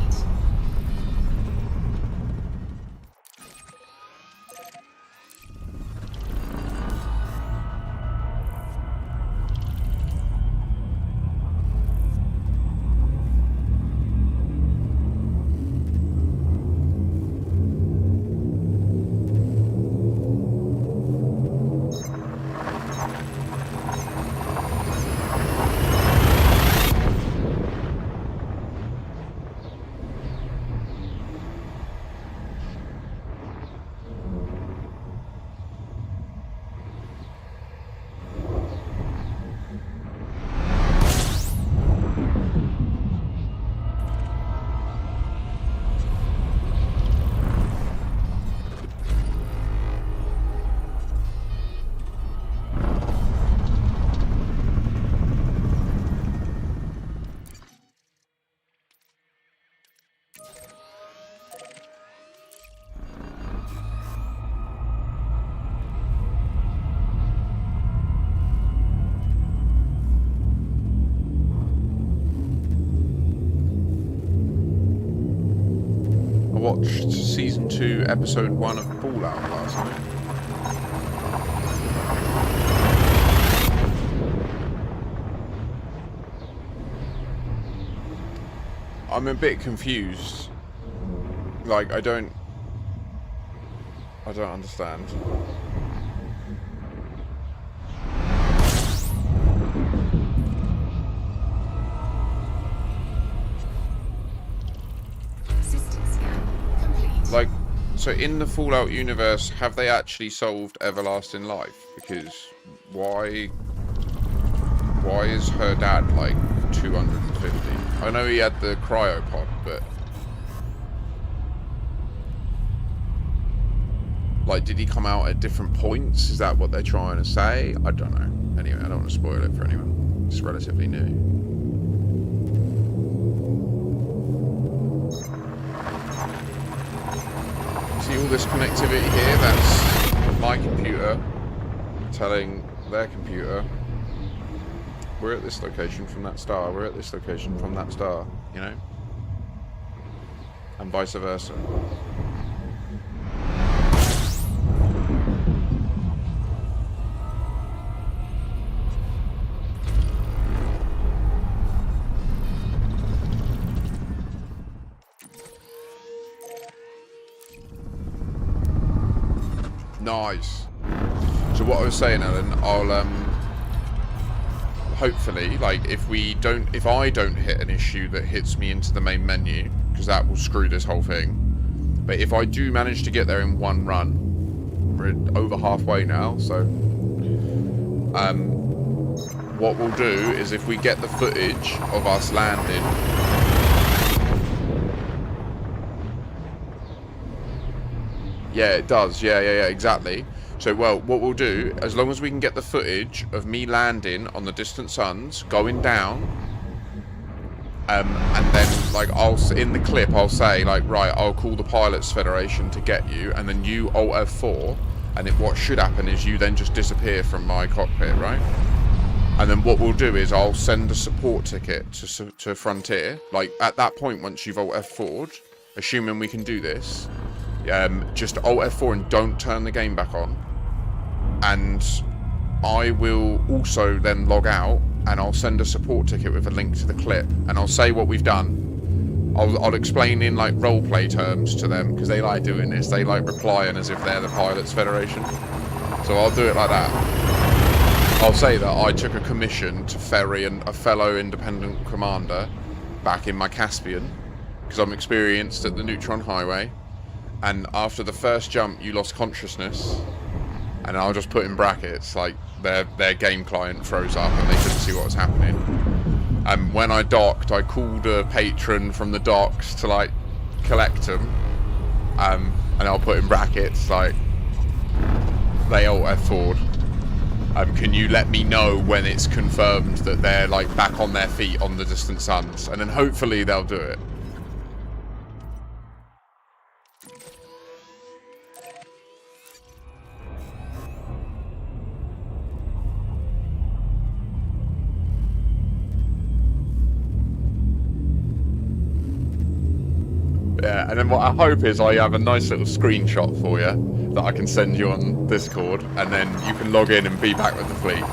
Watched season 2 episode 1 of Fallout last night. I'm a bit confused. Like, I don't understand. Like, so in the Fallout universe, have they actually solved everlasting life? Because why is her dad like 250? I know he had the cryopod, but Like, did he come out at different points? Is that what they're trying to say? I don't know. Anyway, I don't want to spoil it for anyone. It's relatively new. See all this connectivity here? That's my computer telling their computer, we're at this location from that star, we're at this location from that star, you know? And vice versa. Nice. So what I was saying, Alan, I'll hopefully, like, if I don't hit an issue that hits me into the main menu, because that will screw this whole thing. But if I do manage to get there in one run, we're over halfway now, so what we'll do is, if we get the footage of us landing, yeah, it does, yeah, exactly. So, well, what we'll do, as long as we can get the footage of me landing on the distant suns, going down, and then, like, in the clip, I'll say, like, right, I'll call the Pilots Federation to get you, and then you Alt F4, and what should happen is you then just disappear from my cockpit, right? And then what we'll do is I'll send a support ticket to Frontier. Like, at that point, once you've Alt F4'd, assuming we can do this, just Alt F4 and don't turn the game back on. And I will also then log out, and I'll send a support ticket with a link to the clip, and I'll say what we've done. I'll explain in, like, roleplay terms to them, because they like doing this. They like replying as if they're the Pilots Federation. So I'll do it like that. I'll say that I took a commission to ferry a fellow independent commander back in my Caspian, because I'm experienced at the Neutron Highway, and after the first jump you lost consciousness, and I'll just put in brackets, like, their game client froze up and they couldn't see what was happening. And when I docked, I called a patron from the docks to, like, collect them, and I'll put in brackets, like, they Alt F4'd. Can you let me know when it's confirmed that they're, like, back on their feet on the distant suns? And then hopefully they'll do it. Yeah, and then what I hope is I have a nice little screenshot for you that I can send you on Discord, and then you can log in and be back with the fleet.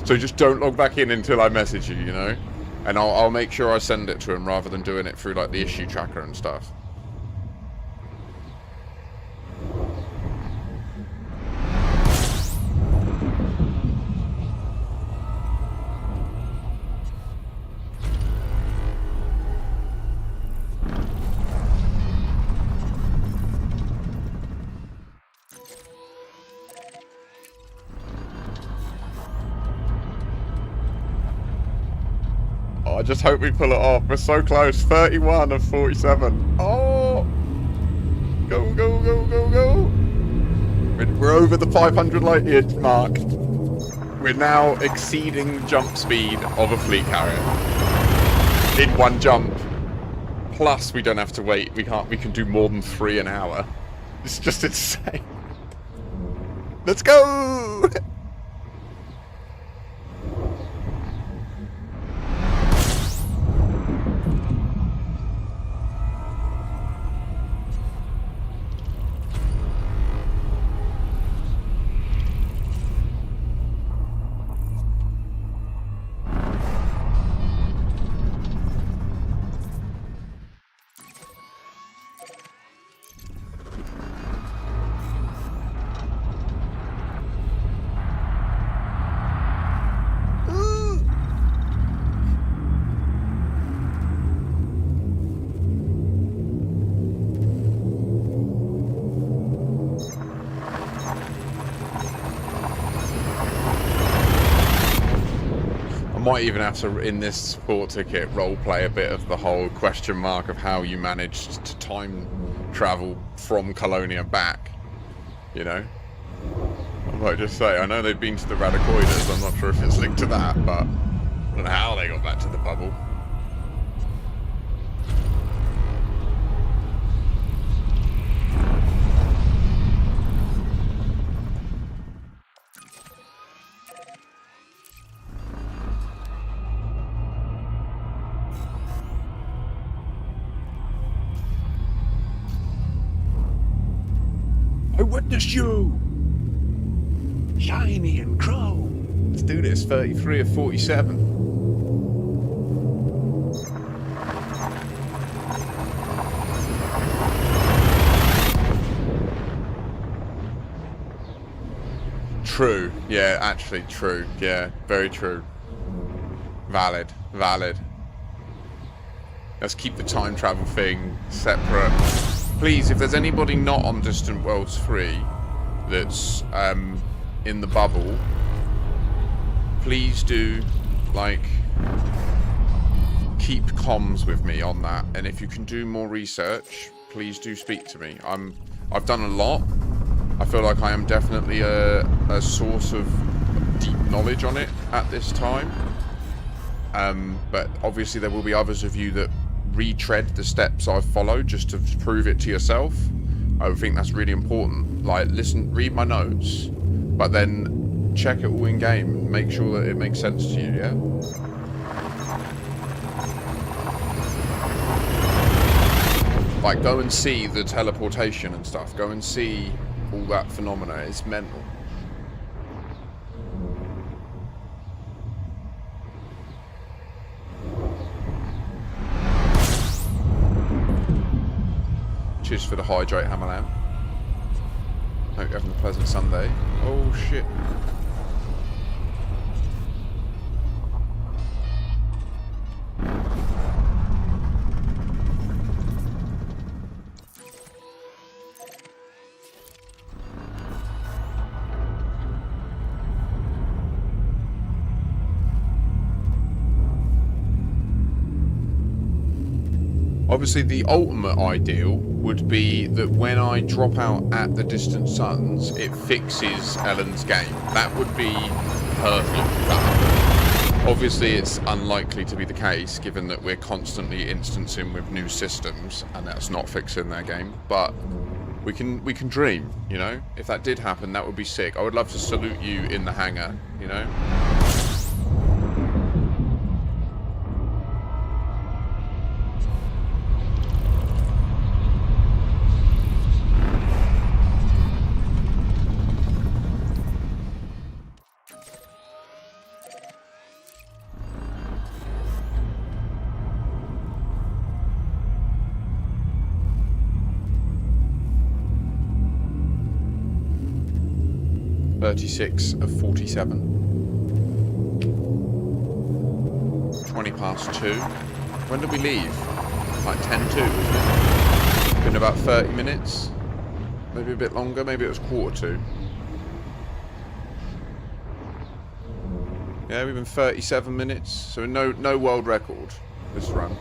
So just don't log back in until I message you, you know? And I'll make sure I send it to him rather than doing it through, like, the issue tracker and stuff. I just hope we pull it off. We're so close. 31 of 47. Oh! Go, go, go, go, go! We're over the 500 light year mark. We're now exceeding jump speed of a fleet carrier. In one jump. Plus, we don't have to wait. We can do more than 3 an hour. It's just insane. Let's go! might even have to, in this sport ticket, roleplay a bit of the whole question mark of how you managed to time travel from Colonia back, you know? I might just say, I know they've been to the Radicoiders, I'm not sure if it's linked to that, but I don't know how they got back to the bubble. I witnessed you! Shiny and Crow! Let's do this, 33 of 47. True, yeah, actually true, yeah, very true. Valid, valid. Let's keep the time travel thing separate. Please, if there's anybody not on Distant Worlds 3 that's in the bubble, please do, like, keep comms with me on that. And if you can do more research, please do speak to me. I've done a lot. I feel like I am definitely a source of deep knowledge on it at this time. But obviously there will be others of you that retread the steps I've followed just to prove it to yourself. I would think that's really important. Like, listen, read my notes, but then check it all in game and make sure that it makes sense to you, yeah? Like, go and see the teleportation and stuff. Go and see all that phenomena. It's mental. Cheers for the hydrate, Hammerlam. Hope you're having a pleasant Sunday. Oh shit. Obviously, the ultimate ideal would be that when I drop out at the Distant Suns, it fixes Ellen's game. That would be perfect. Obviously, it's unlikely to be the case, given that we're constantly instancing with new systems, and that's not fixing their game. But we can dream, you know? If that did happen, that would be sick. I would love to salute you in the hangar, you know? 36 of 47. 20 past 2. When did we leave? Like 10 to, wasn't it? Been about 30 minutes. Maybe a bit longer. Maybe it was quarter to. Yeah, we've been 37 minutes. So no world record this run.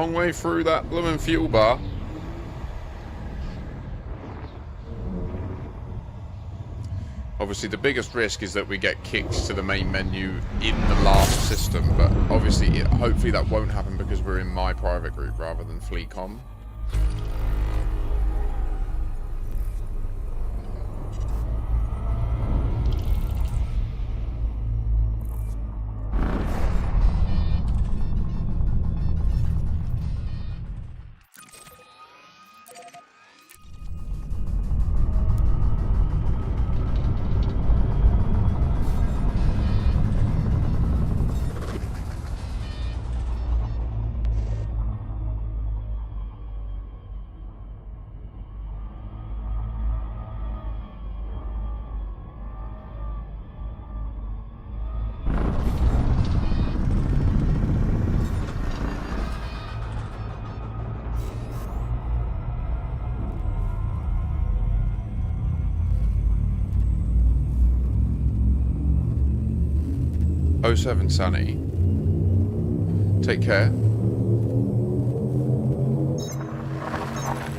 wrong way through that blooming fuel bar. Obviously, the biggest risk is that we get kicked to the main menu in the last system, but obviously, hopefully that won't happen because we're in my private group rather than FleetCom. Oh 07 Sunny. Take care.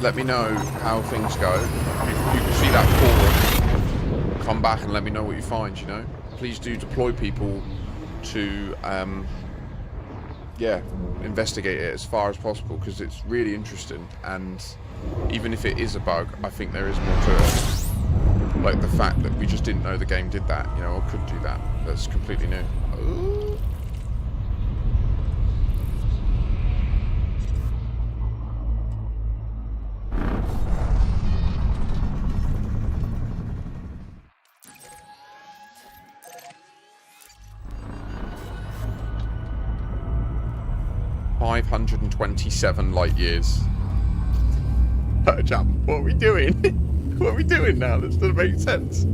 Let me know how things go. If you can see that forum, come back and let me know what you find, you know. Please do deploy people to, yeah, investigate it as far as possible, because it's really interesting, and even if it is a bug, I think there is more to it. Like the fact that we just didn't know the game did that, you know, or could do that. That's completely new. Ooh. $527 light years. Jump. What are we doing? What are we doing now? That doesn't make sense.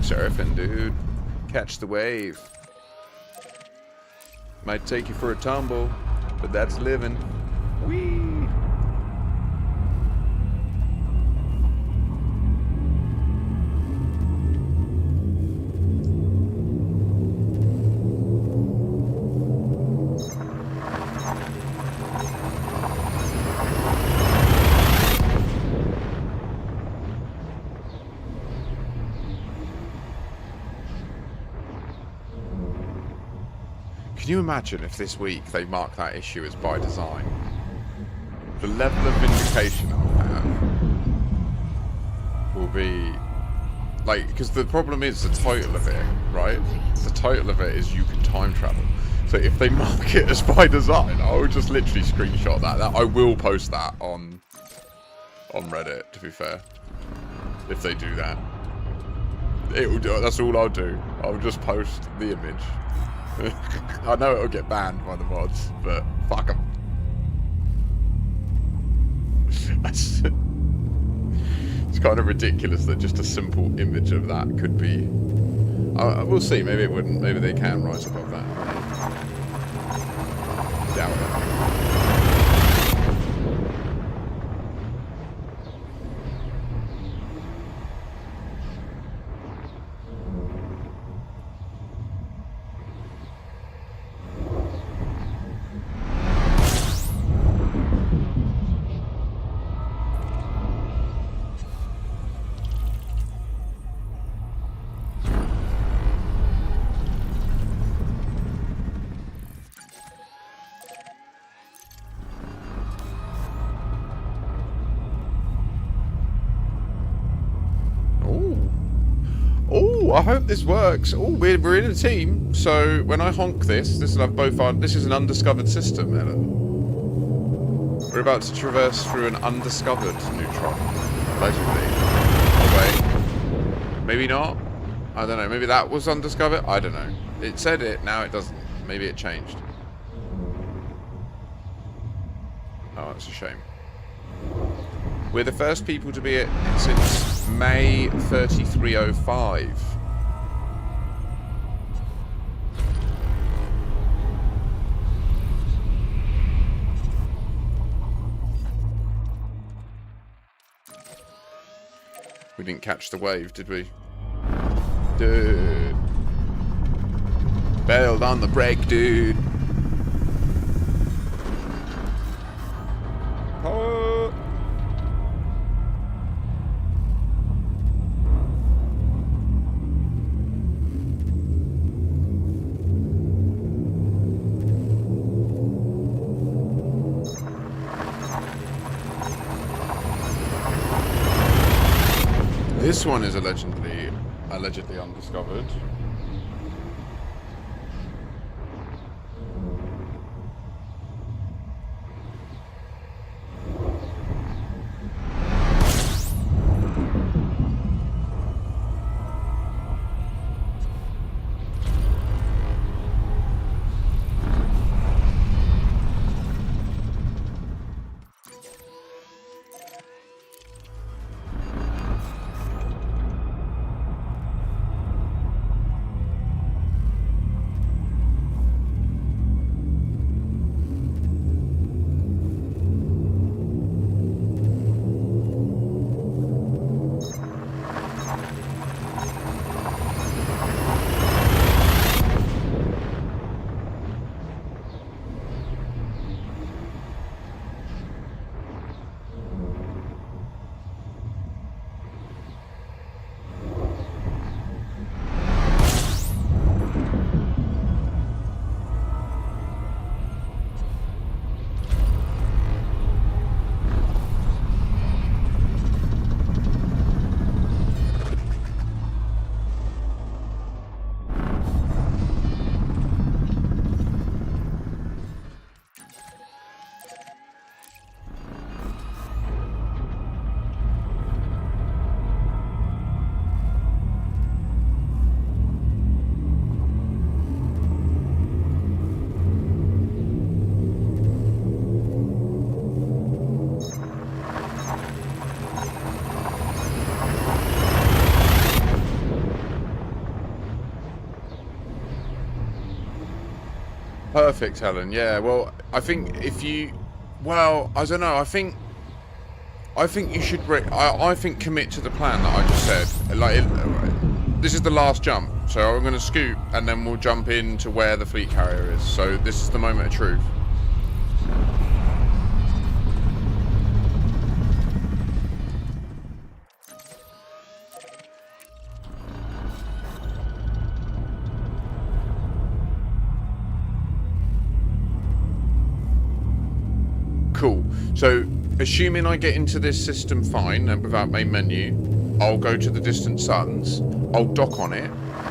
Surfing, dude. Catch the wave. Might take you for a tumble, but that's living. Whee! Can you imagine if this week they mark that issue as by design? The level of vindication I'll have will be... Like, because the problem is the title of it, right? The title of it is You Can Time Travel. So if they mark it as by design, I will just literally screenshot that. I will post that on Reddit, to be fair. If they do that. It will do, that's all I'll do. I'll just post the image. I know it'll get banned by the mods, but fuck them. It's kind of ridiculous that just a simple image of that could be... we'll see, maybe it wouldn't. Maybe they can rise above that. Doubt it. I hope this works. Oh, we're in a team, so when I honk this will have both our... This is an undiscovered system, Ellen. We're about to traverse through an undiscovered neutron, allegedly. Oh, wait. Maybe not. I don't know. Maybe that was undiscovered. I don't know. It said it. Now it doesn't. Maybe it changed. Oh, that's a shame. We're the first people to be it since May 3305. We didn't catch the wave, did we? Dude. Bailed on the brake, dude. Oh. This one is allegedly undiscovered. Perfect, Helen. Yeah, well, I think if you... Well, I don't know. I think you should... I think commit to the plan that I just said. Like, this is the last jump. So I'm going to scoot, and then we'll jump into where the fleet carrier is. So this is the moment of truth. Cool. So, assuming I get into this system fine and without main menu, I'll go to the distant suns. I'll dock on it.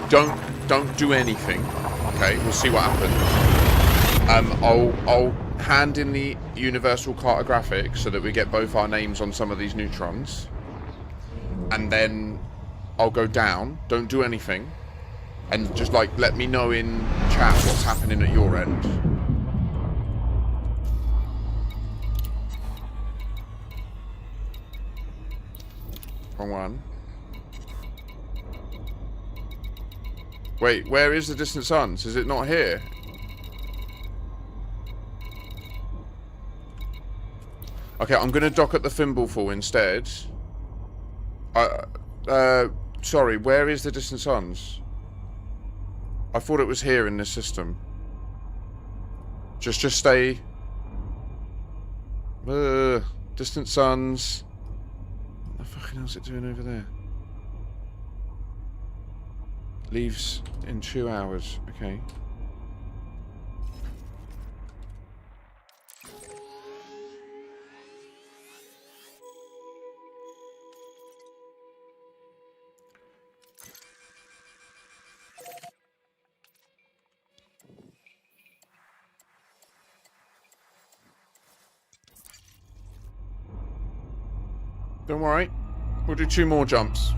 Don't do anything. Okay, we'll see what happens. I'll hand in the universal cartographic so that we get both our names on some of these neutrons, and then I'll go down. Don't do anything, and just like let me know in chat what's happening at your end. Wrong one. Wait, where is the distant suns? Is it not here? Okay, I'm gonna dock at the Thimbleful instead. Sorry, where is the distant suns? I thought it was here in this system. Just stay. Distant suns. What the fucking hell's it doing over there? Leaves in 2 hours. Okay. Don't worry. We'll do 2 more jumps.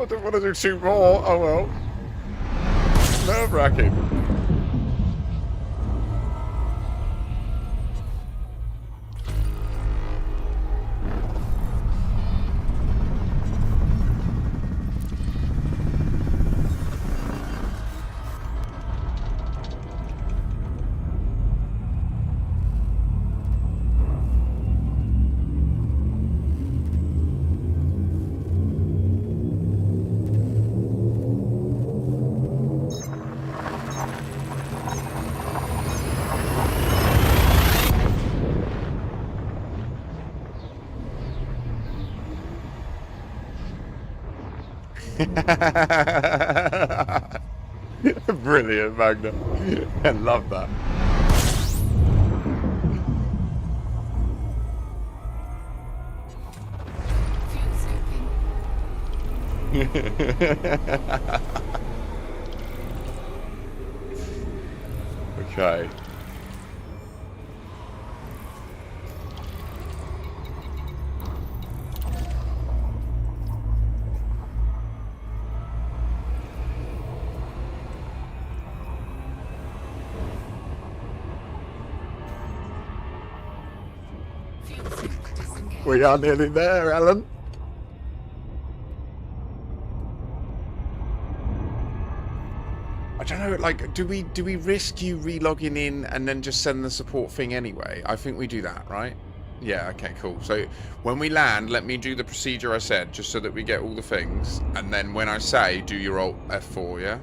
I don't want to do 2 more. Oh well. Nerve-wracking. Brilliant, Magna. I love that. Okay. We are nearly there, Alan. I don't know, like, do we risk you re-logging in and then just send the support thing anyway? I think we do that, right? Yeah, okay, cool. So when we land, let me do the procedure I said, just so that we get all the things. And then when I say, do your Alt F4, yeah?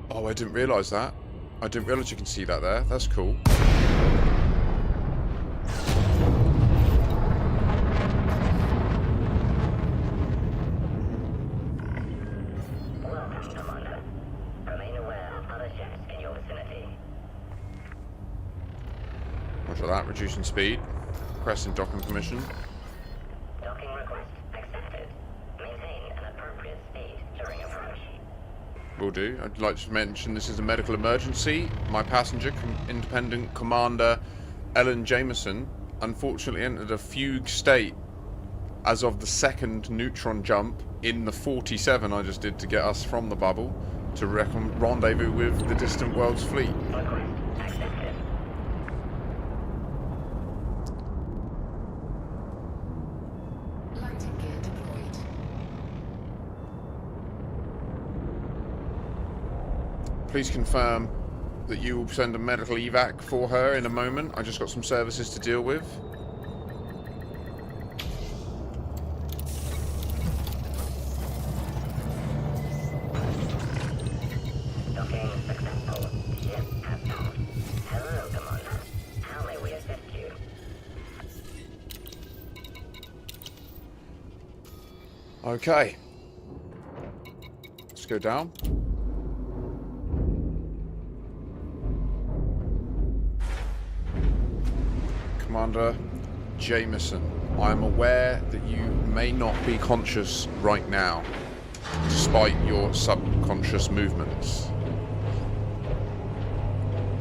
Oh, I didn't realise that. I didn't realise you can see that there. That's cool. Welcome, Commander. Remain aware of other ships in your vicinity. Roger that. Reducing speed. Requesting docking permission. Docking request accepted. Maintain an appropriate speed during approach. Will do. I'd like to mention this is a medical emergency. My passenger, Independent Commander Ellen Jameson, unfortunately entered a fugue state as of the second neutron jump in the 47 I just did to get us from the bubble to rendezvous with the distant world's fleet. Request accepted. Landing gear deployed. Please confirm that you will send a medical evac for her in a moment. I just got some services to deal with. Docking successful. Ship has docked. Hello, Commander. How may we assist you? Okay. Let's go down. Commander Jameson, I am aware that you may not be conscious right now, despite your subconscious movements.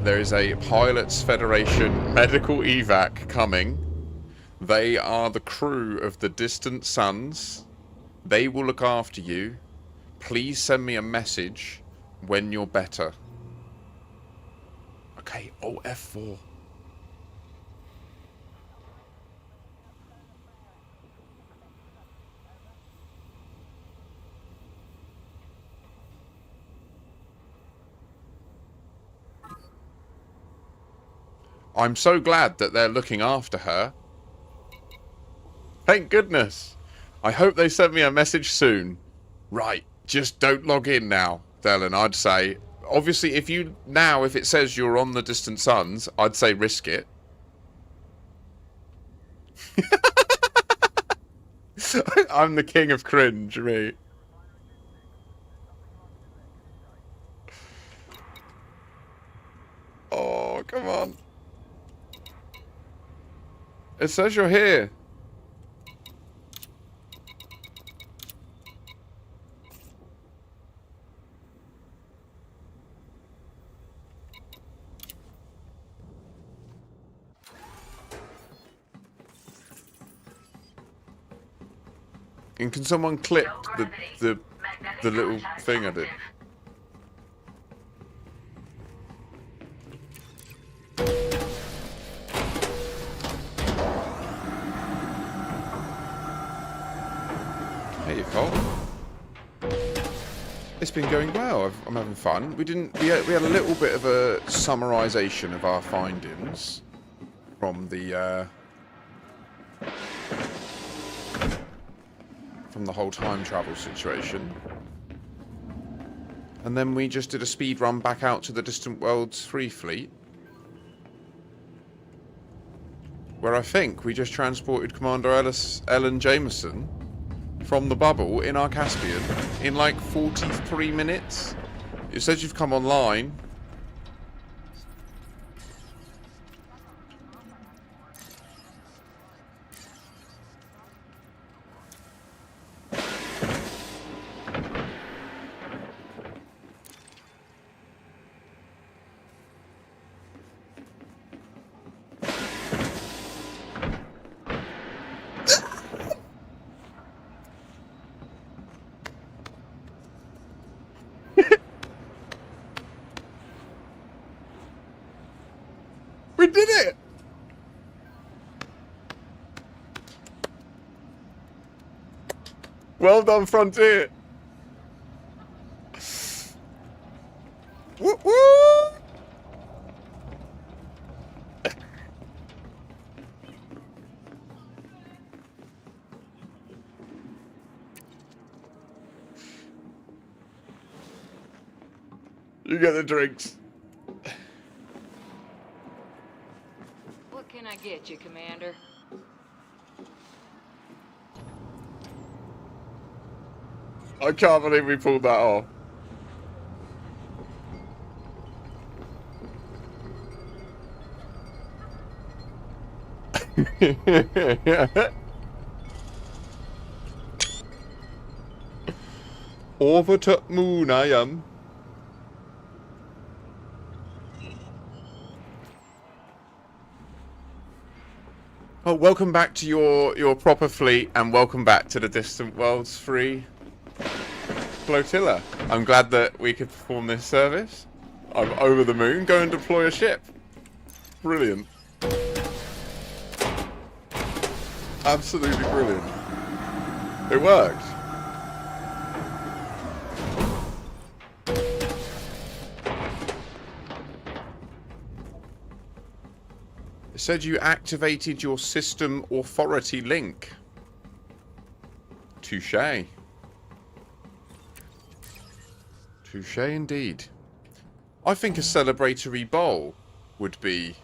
There is a Pilots Federation medical evac coming. They are the crew of the Distant Suns. They will look after you. Please send me a message when you're better. Okay, oh, F4. I'm so glad that they're looking after her. Thank goodness. I hope they send me a message soon. Right, just don't log in now, Dylan, I'd say. Obviously, if it says you're on the Distant Suns, I'd say risk it. I'm the king of cringe, me. come on. It says you're here. And can someone clip the little thing I did? Hey, Cole. It's been going well. I'm having fun. We had a little bit of a summarisation of our findings from the whole time travel situation, and then we just did a speed run back out to the Distant Worlds 3 fleet, where I think we just transported Commander Ellen Jameson from the bubble in our Caspian in like 43 minutes. It says you've come online. We did it! Well done, Frontier! Woo woo! You get the drinks. What can I get you, Commander? I can't believe we pulled that off. Over to moon I am. Oh, welcome back to your proper fleet, and welcome back to the Distant Worlds 3 Flotilla. I'm glad that we could perform this service. I'm over the moon. Go and deploy a ship. Brilliant. Absolutely brilliant. It worked. It said you activated your system authority link. Touché. Touché indeed. I think a celebratory bowl would be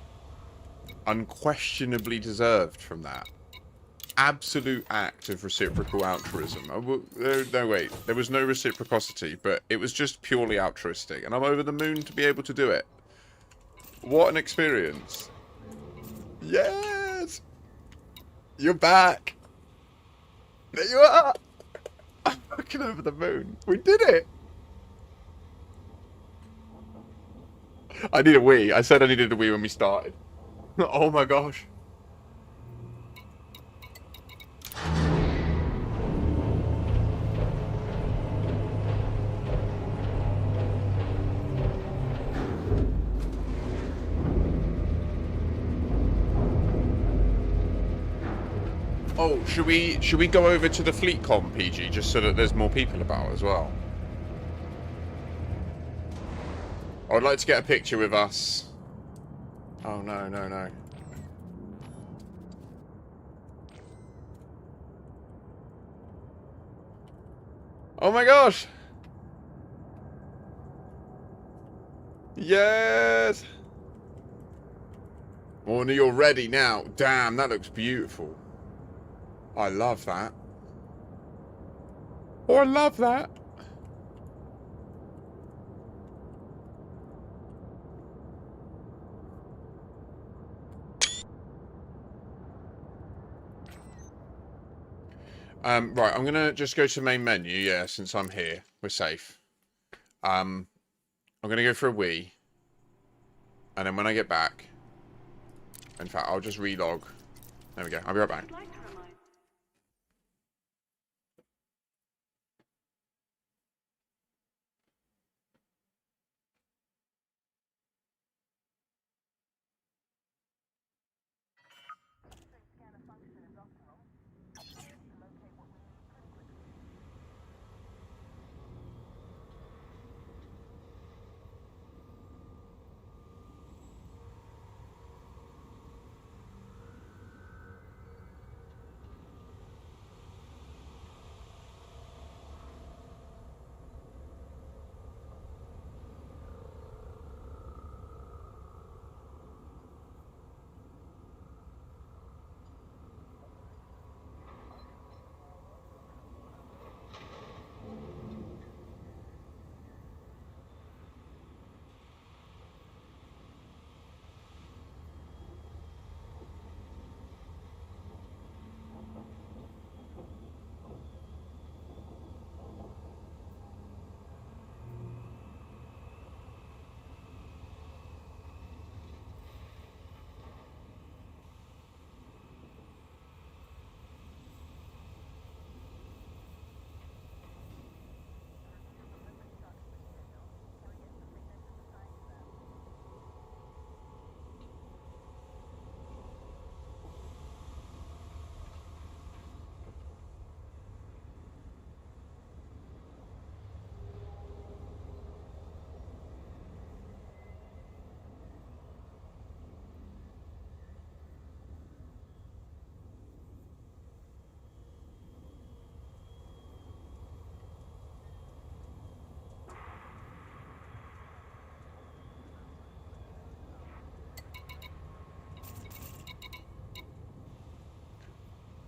unquestionably deserved from that. Absolute act of reciprocal altruism. No, wait. There was no reciprocity, but it was just purely altruistic. And I'm over the moon to be able to do it. What an experience. Yes! You're back! There you are! I'm fucking over the moon. We did it! I need a wee. I said I needed a wee when we started. Oh my gosh. Oh, should we go over to the fleet com, PG, just so that there's more people about as well? I would like to get a picture with us. Oh no, no, no. Oh my gosh! Yes! Warner, you're ready now. Damn, that looks beautiful. I love that. Oh, I love that. Right, I'm gonna just go to main menu. Yeah, since I'm here, we're safe. I'm gonna go for a wee, and then when I get back, in fact, I'll just relog. There we go. I'll be right back.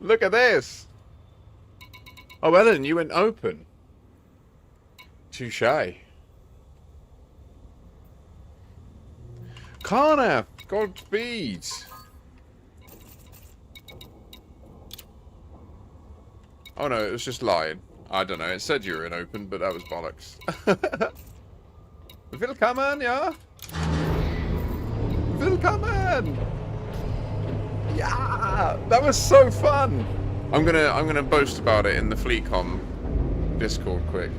Look at this. Oh, Ellen, you went open. Touche. Kana, Godspeed. Oh no, it was just lying. I don't know. It said you were in open, but that was bollocks. Willkommen, ja? Willkommen. Yeah, that was so fun. I'm gonna boast about it in the FleetCom Discord quick.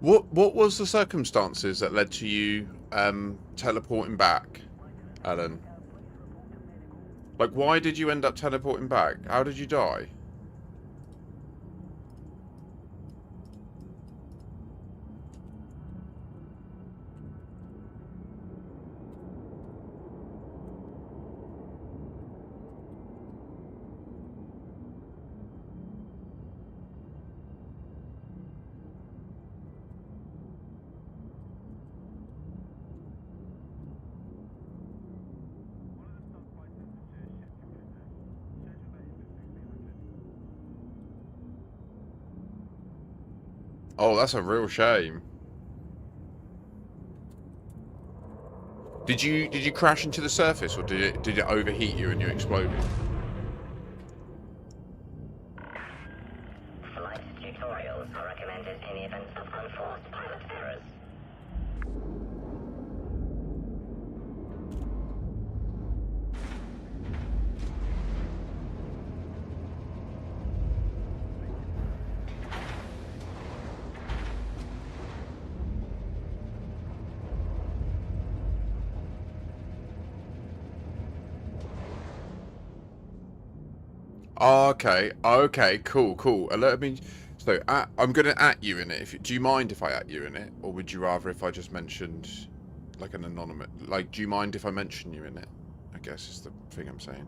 What was the circumstances that led to you teleporting back, Alan? Like, why did you end up teleporting back? How did you die? Oh, that's a real shame. Did you crash into the surface, or did it overheat you and you exploded? Flight tutorials are recommended in the event of unforced pilot errors. Oh, okay. Okay. Cool. Cool. Alert me. So I'm gonna at you in it. Do you mind if I at you in it, or would you rather if I just mentioned like an anonymous? Like, do you mind if I mention you in it? I guess is the thing I'm saying.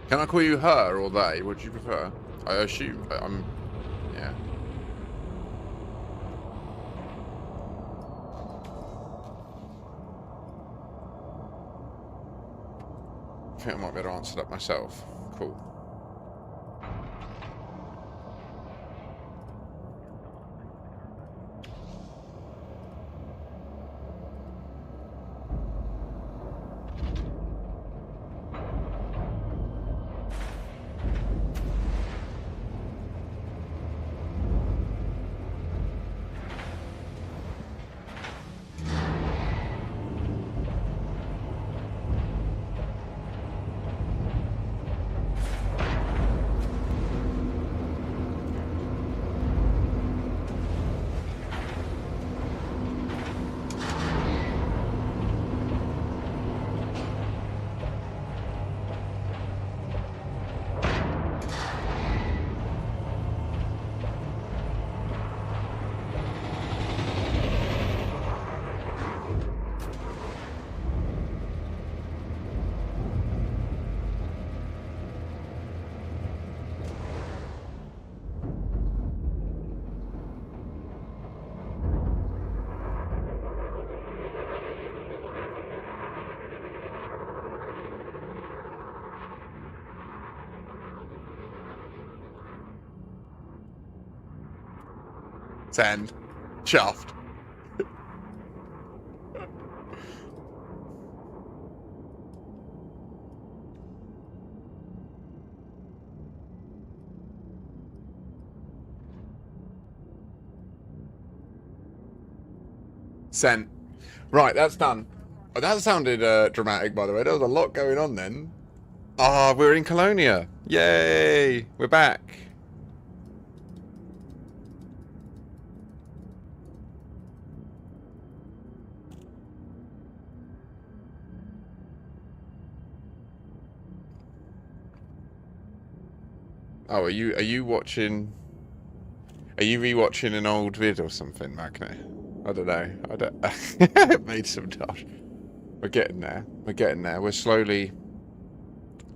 Can I call you her or they? What do you prefer? I assume I'm. Yeah. I think I might be able to answer that myself. Cool. Send. Shaft. Sent. Right, that's done. Oh, that sounded dramatic, by the way. There was a lot going on then. Ah, we're in Colonia. Yay! We're back. Oh, are you watching? Are you rewatching an old vid or something, Magna? I don't know. I don't. It made some dash. We're getting there. We're getting there. We're slowly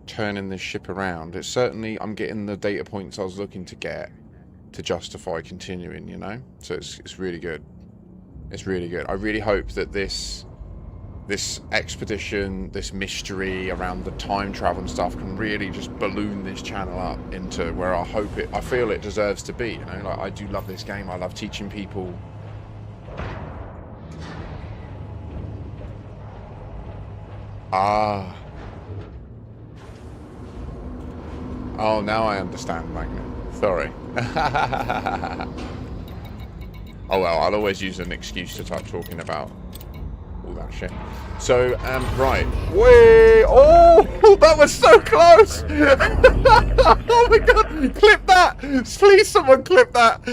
turning this ship around. It's certainly. I'm getting the data points I was looking to get to justify continuing. You know. So it's really good. It's really good. I really hope that this expedition, this mystery around the time travel and stuff can really just balloon this channel up into where I feel it deserves to be, you know. Like, I do love this game. I love teaching people. Ah. Oh, now I understand, Magna. Sorry. Oh well, I'll always use an excuse to start talking about all that shit. So, right. Whee! Oh, that was so close! Oh my god! Clip that! Please, someone clip that!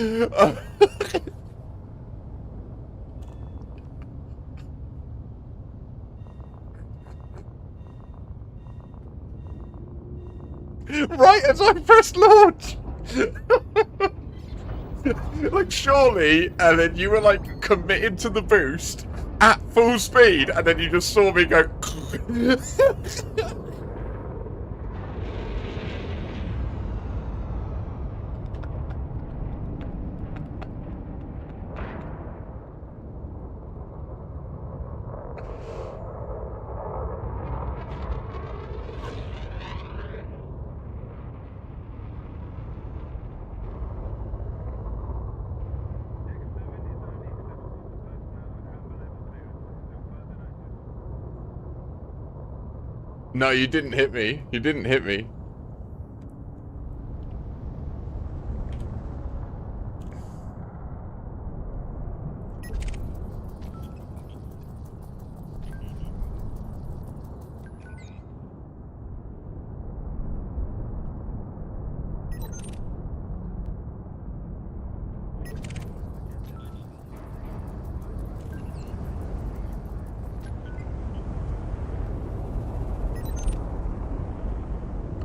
Right as I pressed launch! Like, surely, and then you were like committed to the boost at full speed, and then you just saw me go. No, you didn't hit me. You didn't hit me.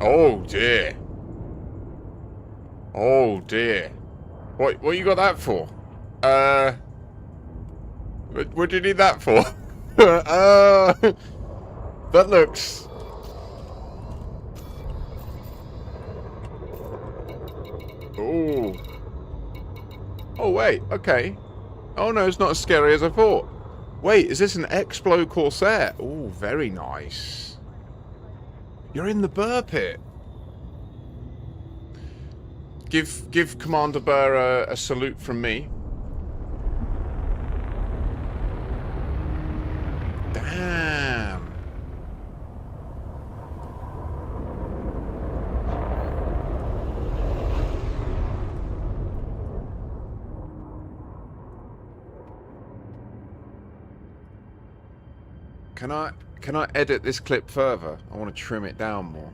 Oh dear. Oh dear. What you got that for? What do you need that for? That looks... Oh. Oh wait, okay. Oh no, it's not as scary as I thought. Wait, is this an Explo Corsair? Oh, very nice. You're in the Burr pit. Give Commander Burr a salute from me. Damn. Can I edit this clip further? I want to trim it down more.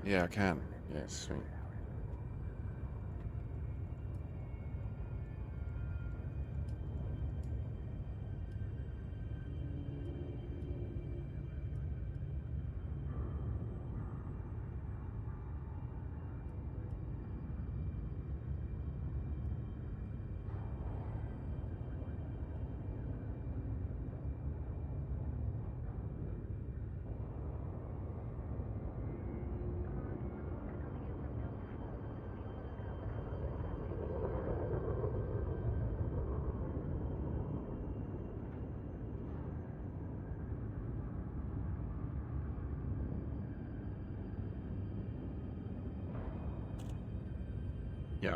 Yeah, I can. Yeah, sweet. Yeah.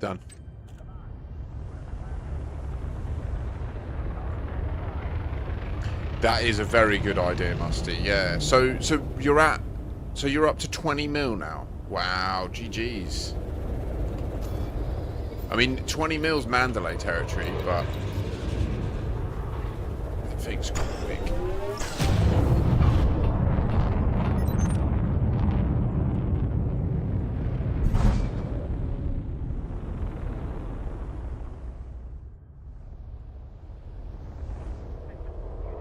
Done. That is a very good idea, Musty. Yeah. So you're up to 20 mil now. Wow, GG's. I mean, 20 mil's Mandalay territory, but the thing's quick.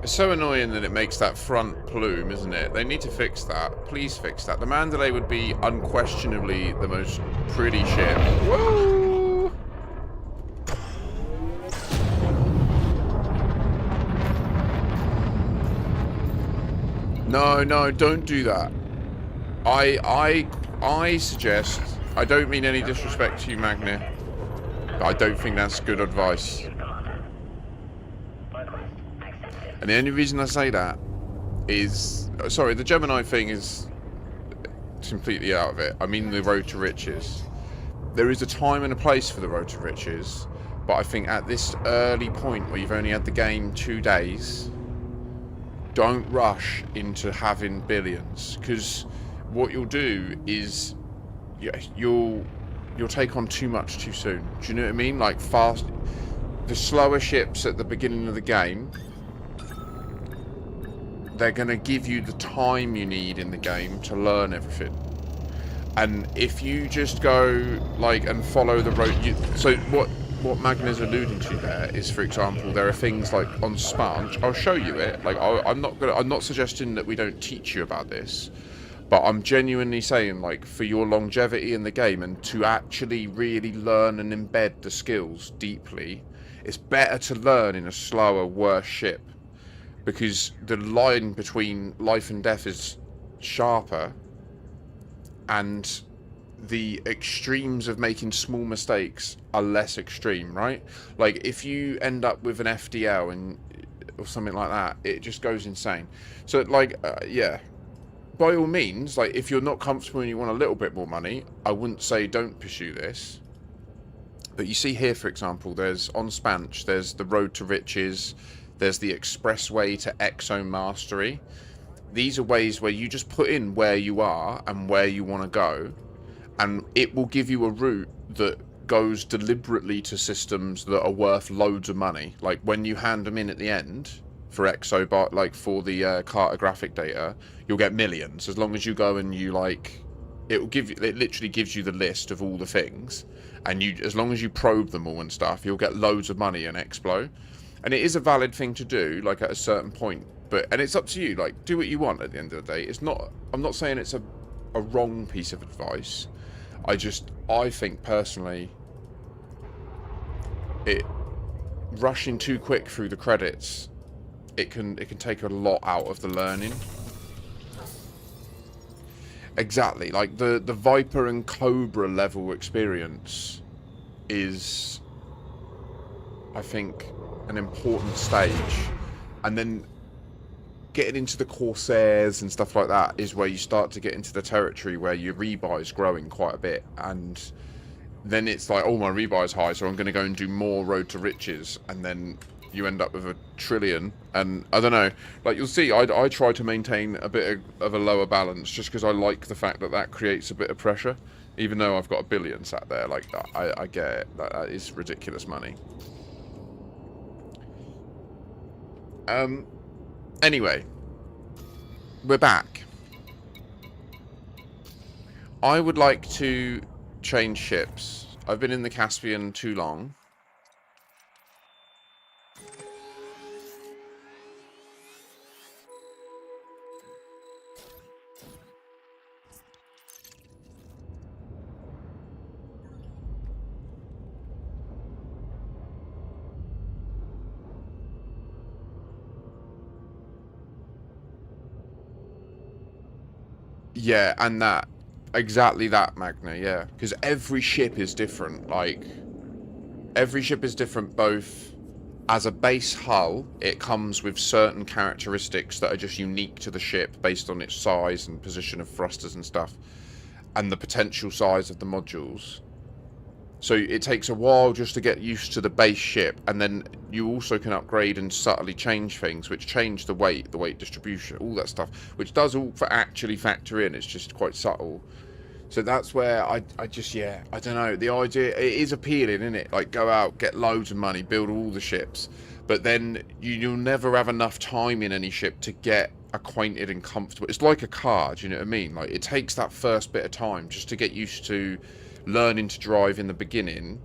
It's so annoying that it makes that front plume, isn't it? They need to fix that. Please fix that. The Mandalay would be unquestionably the most pretty ship. Woo! No, don't do that. I suggest, I don't mean any disrespect to you, Magna, but I don't think that's good advice. And the only reason I say that is... Sorry, the Gemini thing is completely out of it. I mean the road to riches. There is a time and a place for the road to riches, but I think at this early point where you've only had the game 2 days, don't rush into having billions. Because what you'll do is you'll take on too much too soon. Do you know what I mean? Like the slower ships at the beginning of the game, they're going to give you the time you need in the game to learn everything. And if you just go like and follow the road, so what Magna's alluding to there is, for example, there are things like on Sponge. I'll show you it. Like I'm not suggesting that we don't teach you about this, but I'm genuinely saying, like, for your longevity in the game and to actually really learn and embed the skills deeply, it's better to learn in a slower, worse ship, because the line between life and death is sharper, and the extremes of making small mistakes are less extreme, right? Like, if you end up with an FDL or something like that, it just goes insane. So, like, yeah, by all means, like, if you're not comfortable and you want a little bit more money, I wouldn't say don't pursue this. But you see here, for example, there's on Spanch, there's the Road to Riches, there's the Expressway to Exo Mastery. These are ways where you just put in where you are and where you want to go, and it will give you a route that goes deliberately to systems that are worth loads of money. Like when you hand them in at the end for Exo, like for the cartographic data, you'll get millions as long as you go and you like. It literally gives you the list of all the things, and as long as you probe them all and stuff, you'll get loads of money in Explo. And it is a valid thing to do, like at a certain point. And it's up to you, like, do what you want at the end of the day. I'm not saying it's a wrong piece of advice. I think personally, rushing too quick through the credits, it can take a lot out of the learning. Exactly, like the Viper and Cobra level experience is, I think, an important stage, and then getting into the Corsairs and stuff like that is where you start to get into the territory where your rebuy is growing quite a bit, and then it's like, oh, my rebuy is high, so I'm going to go and do more Road to Riches, and then you end up with 1 trillion, and I don't know, like you'll see, I try to maintain a bit of a lower balance just because I like the fact that creates a bit of pressure, even though I've got 1 billion sat there. Like, I get it, that is ridiculous money. Anyway, we're back. I would like to change ships. I've been in the Caspian too long. Yeah, and exactly that, Magna, yeah. Because every ship is different, like, every ship is different both as a base hull, it comes with certain characteristics that are just unique to the ship based on its size and position of thrusters and stuff, and the potential size of the modules. So it takes a while just to get used to the base ship, and then you also can upgrade and subtly change things, which change the weight distribution, all that stuff, which does all actually factor in. It's just quite subtle. So that's where I just, yeah, I don't know. The idea, it is appealing, isn't it? Like, go out, get loads of money, build all the ships, but then you'll never have enough time in any ship to get acquainted and comfortable. It's like a car, do you know what I mean? Like, it takes that first bit of time just to get used to learning to drive in the beginning,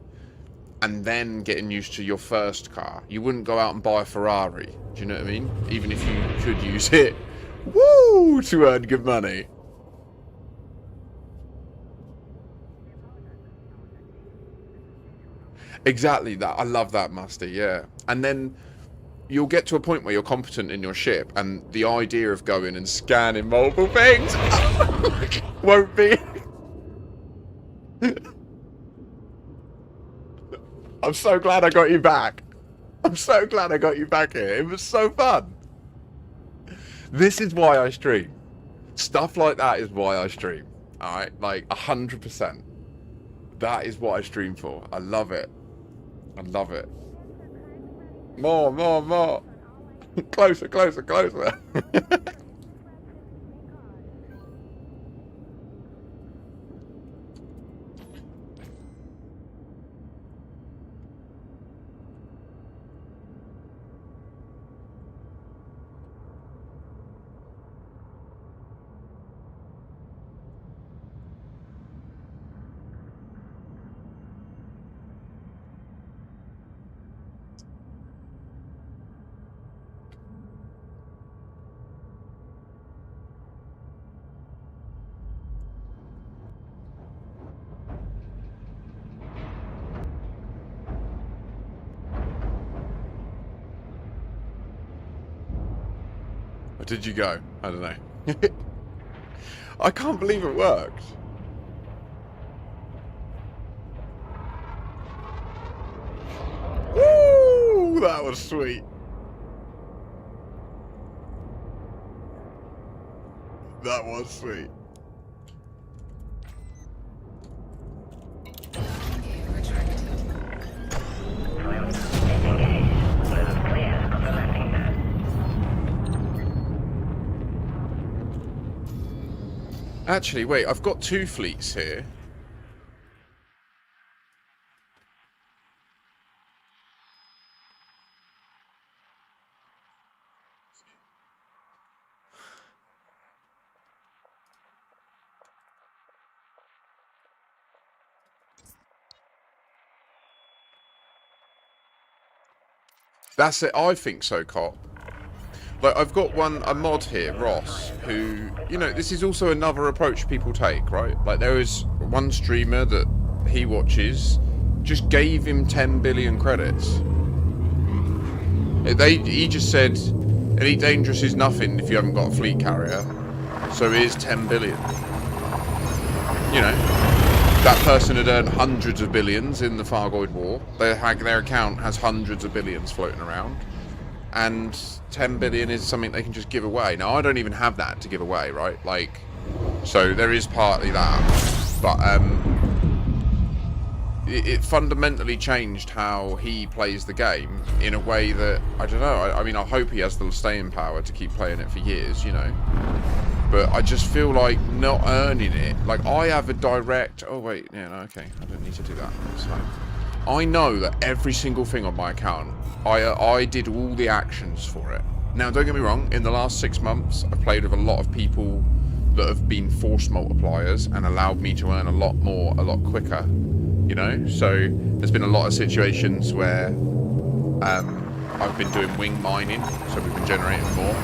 and then getting used to your first car. You wouldn't go out and buy a Ferrari, do you know what I mean? Even if you could use it, woo, to earn good money. Exactly that. I love that, Musty, yeah. And then you'll get to a point where you're competent in your ship, and the idea of going and scanning multiple things won't be... I'm so glad I got you back. I'm so glad I got you back here. It was so fun. This is why I stream. Stuff like that is why I stream. Alright? Like, 100%. That is what I stream for. I love it. I love it. More, more, more. Closer, closer, closer. Or did you go? I don't know. I can't believe it worked. Woo! That was sweet. That was sweet. Landing gear retracted. Swim. Disengage. Move clear of the landing pad. Actually, wait, I've got 2 fleets here. That's it, I think so, Cop. Like, I've got a mod here, Ross, who, you know, this is also another approach people take, right? Like, there is one streamer that he watches, just gave him 10 billion credits. He just said, Elite Dangerous is nothing if you haven't got a fleet carrier, so here's 10 billion. You know, that person had earned hundreds of billions in the Fargoid War. Their account has hundreds of billions floating around. And 10 billion is something they can just give away. Now, I don't even have that to give away, right? Like, so there is partly that. But it fundamentally changed how he plays the game in a way that, I don't know, I mean, I hope he has the staying power to keep playing it for years, you know. But I just feel like not earning it. Like, I have a direct... Oh, wait. Yeah, no, okay. I don't need to do that. It's fine. I know that every single thing on my account, I did all the actions for it. Now, don't get me wrong. In the last 6 months, I've played with a lot of people that have been force multipliers and allowed me to earn a lot more, a lot quicker. You know? So, there's been a lot of situations where I've been doing wing mining, so we've been generating more.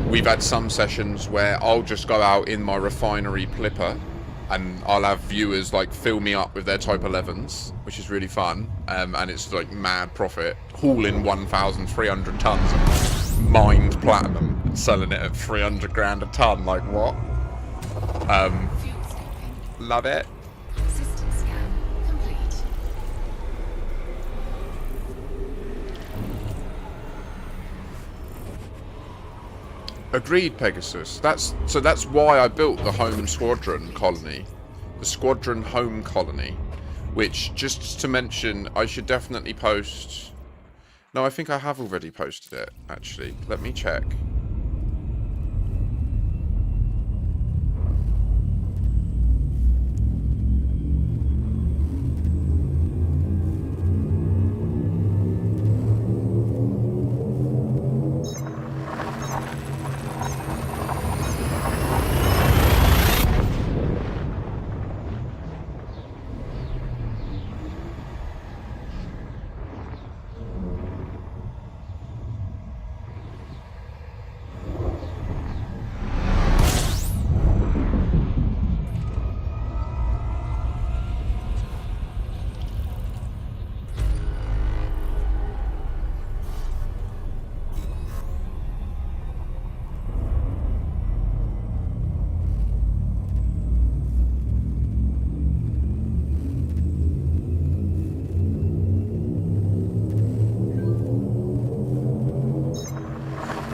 We've had some sessions where I'll just go out in my refinery plipper and I'll have viewers like fill me up with their Type 11s, which is really fun, and it's like mad profit, hauling 1,300 tons of mined platinum and selling it at 300 grand a ton. Like, what? Fuel escaping. Love it. System scan complete. Agreed, Pegasus. That's why I built the home squadron colony, the squadron home colony, which, just to mention, I should definitely post. No, I think I have already posted it. Actually, let me check.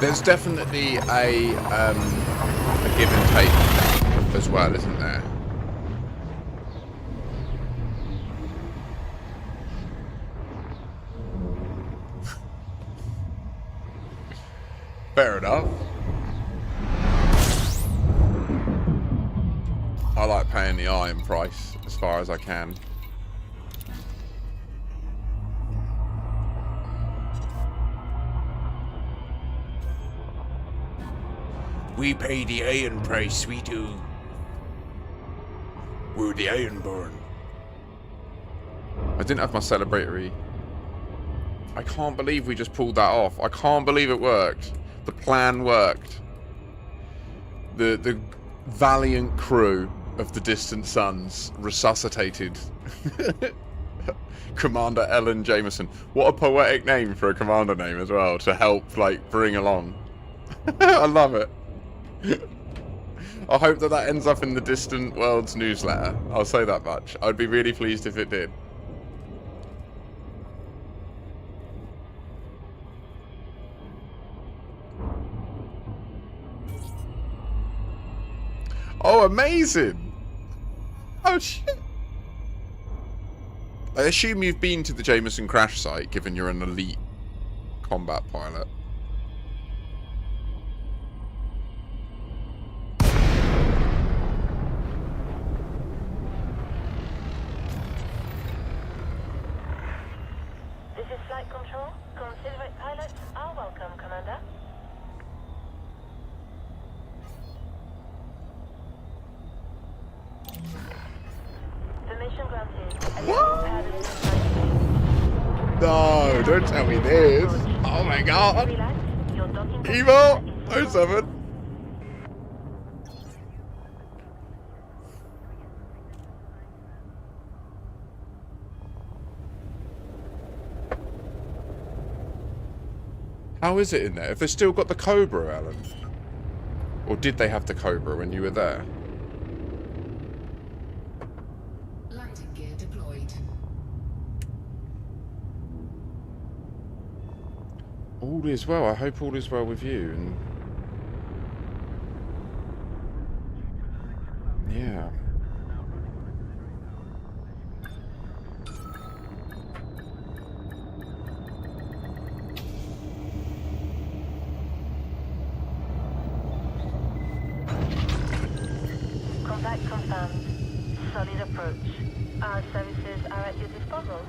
There's definitely a give and take as well, isn't there? Fair enough. I like paying the iron price as far as I can. We pay the iron price, we do. We're the Ironborn. I didn't have my celebratory. I can't believe we just pulled that off. I can't believe it worked. The plan worked. The valiant crew of the Distant Suns resuscitated Commander Ellen Jameson. What a poetic name for a commander name as well, to help, like, bring along. I love it. I hope that that ends up in the Distant Worlds newsletter. I'll say that much. I'd be really pleased if it did. Oh, amazing! Oh, shit! I assume you've been to the Jameson crash site, given you're an elite combat pilot. This is flight control. Confederate pilots are welcome, Commander. Permission granted. No, don't tell me this. Oh my god. Relax. Your docking Evo 07. How is it in there? Have they still got the Cobra, Alan? Or did they have the Cobra when you were there? Landing gear deployed. All is well. I hope all is well with you. And yeah. Contact confirmed. Solid approach. Our services are at your disposal.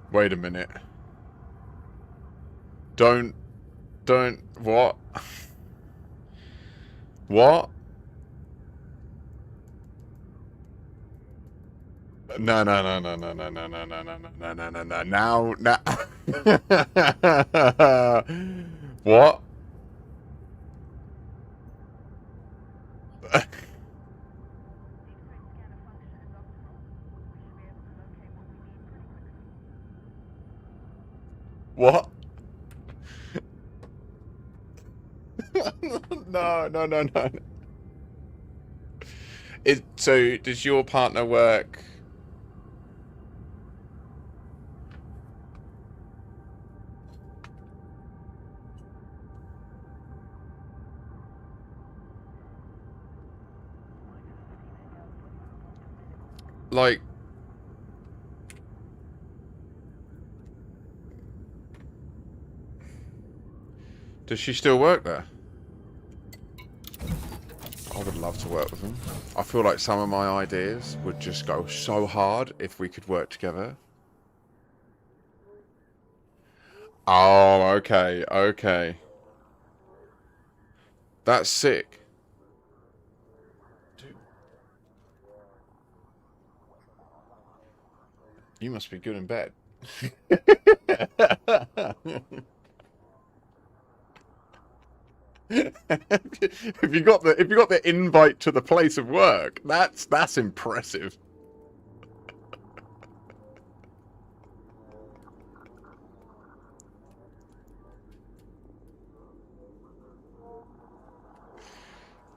Wait a minute. Don't, what? What? No. Now. What? What? No. So, does your partner work? Like, does she still work there? I would love to work with them. I feel like some of my ideas would just go so hard if we could work together. Oh, okay. That's sick. Dude. You must be good in bed. if you got the invite to the place of work, that's impressive.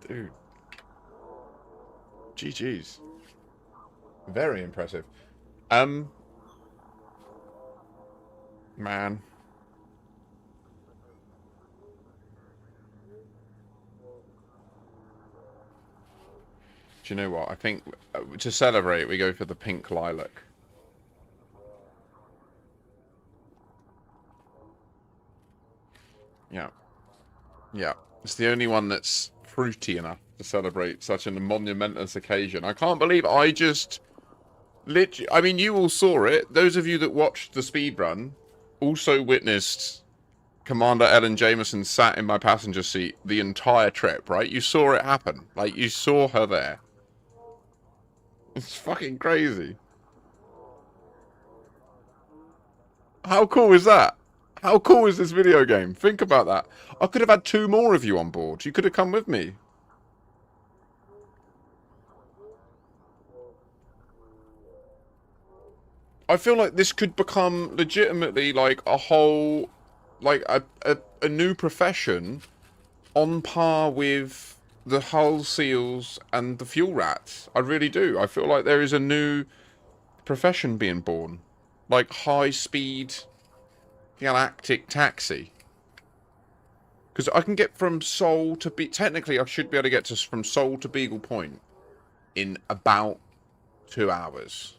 Dude. GG's. Very impressive. Man. Do you know what? I think to celebrate, we go for the pink lilac. Yeah. It's the only one that's fruity enough to celebrate such a monumentous occasion. I can't believe I just literally... I mean, you all saw it. Those of you that watched the speedrun also witnessed Commander Ellen Jameson sat in my passenger seat the entire trip, right? You saw it happen. Like, you saw her there. It's fucking crazy. How cool is that? How cool is this video game? Think about that. I could have had 2 more of you on board. You could have come with me. I feel like this could become legitimately like a whole, like a new profession on par with the hull seals and the fuel rats. I really do. I feel like there is a new profession being born. Like high speed galactic taxi. Because I can get from Seoul to technically I should be able to get from Seoul to Beagle Point in about 2 hours.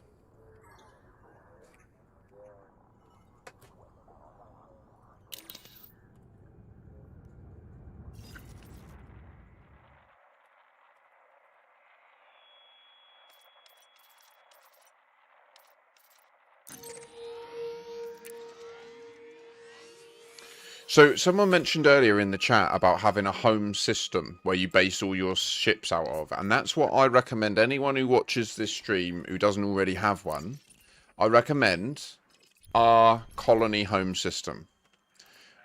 So someone mentioned earlier in the chat about having a home system where you base all your ships out of, and that's what I recommend anyone who watches this stream who doesn't already have one. I recommend our Colony home system.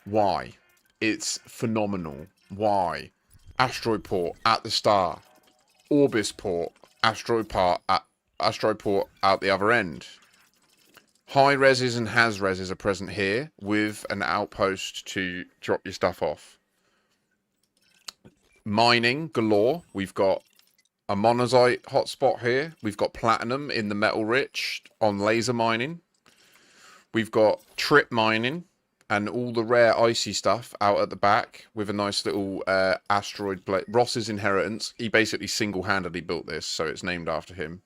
Why? It's phenomenal. Why? Asteroid port at the start, Orbis port, asteroid port out the other end. High reses and has reses are present here with an outpost to drop your stuff off. Mining galore. We've got a monazite hotspot here. We've got platinum in the metal rich on laser mining. We've got trip mining and all the rare icy stuff out at the back with a nice little asteroid blade. Ross's inheritance. He basically single-handedly built this, so it's named after him.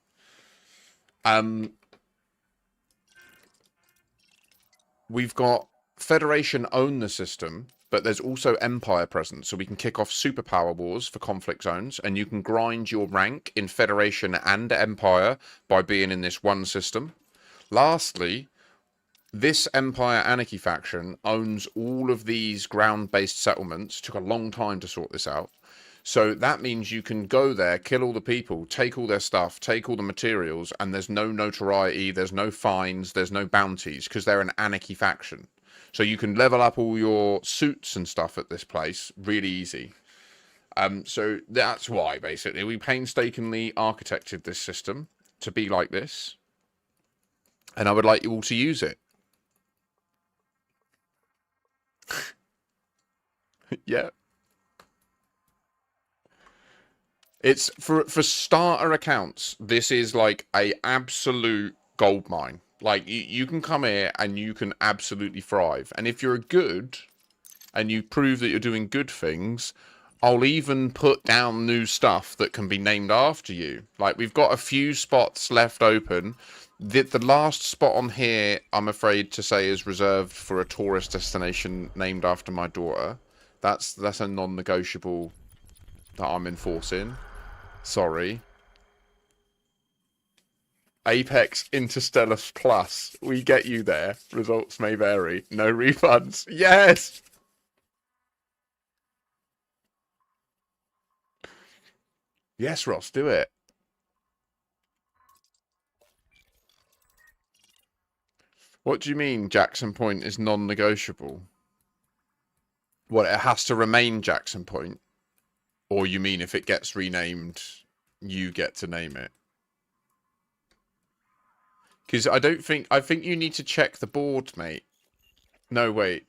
We've got Federation own the system, but there's also Empire present, so we can kick off superpower wars for conflict zones, and you can grind your rank in Federation and Empire by being in this one system. Lastly, this Empire Anarchy faction owns all of these ground-based settlements. Took a long time to sort this out. So that means you can go there, kill all the people, take all their stuff, take all the materials, and there's no notoriety, there's no fines, there's no bounties, because they're an anarchy faction. So you can level up all your suits and stuff at this place really easy. So that's why, basically, we painstakingly architected this system to be like this. And I would like you all to use it. Yeah. It's for starter accounts. This is like a absolute gold mine. Like you can come here and you can absolutely thrive. And if you're good and you prove that you're doing good things, I'll even put down new stuff that can be named after you. Like we've got a few spots left open. The last spot on here, I'm afraid to say, is reserved for a tourist destination named after my daughter. That's a non-negotiable that I'm enforcing. Sorry. Apex Interstellar Plus. We get you there. Results may vary. No refunds. Yes! Yes, Ross, do it. What do you mean Jackson Point is non-negotiable? What, it has to remain Jackson Point? Or you mean if it gets renamed, you get to name it? Because I think you need to check the board, mate. No, wait.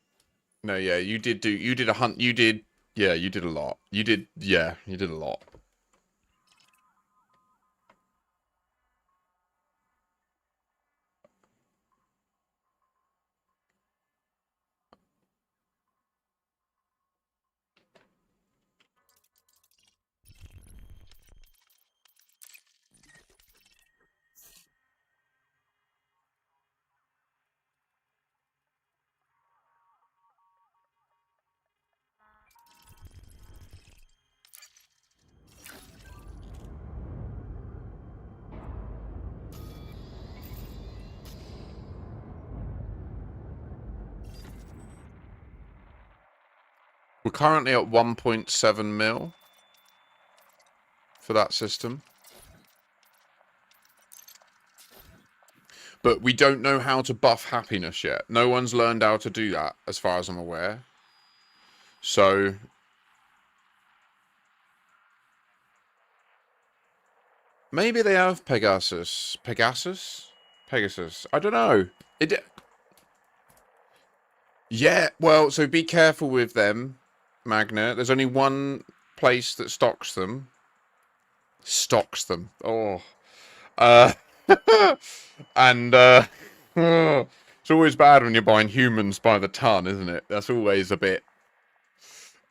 No, yeah, you did a hunt, you did a lot. You did a lot. We're currently at 1.7 mil for that system. But we don't know how to buff happiness yet. No one's learned how to do that, as far as I'm aware. So... maybe they have Pegasus. Pegasus? Pegasus. I don't know. Yeah, well, so be careful with them, Magna. There's only one place that stocks them. Stocks them. Oh. Uh, and it's always bad when you're buying humans by the ton, isn't it? That's always a bit.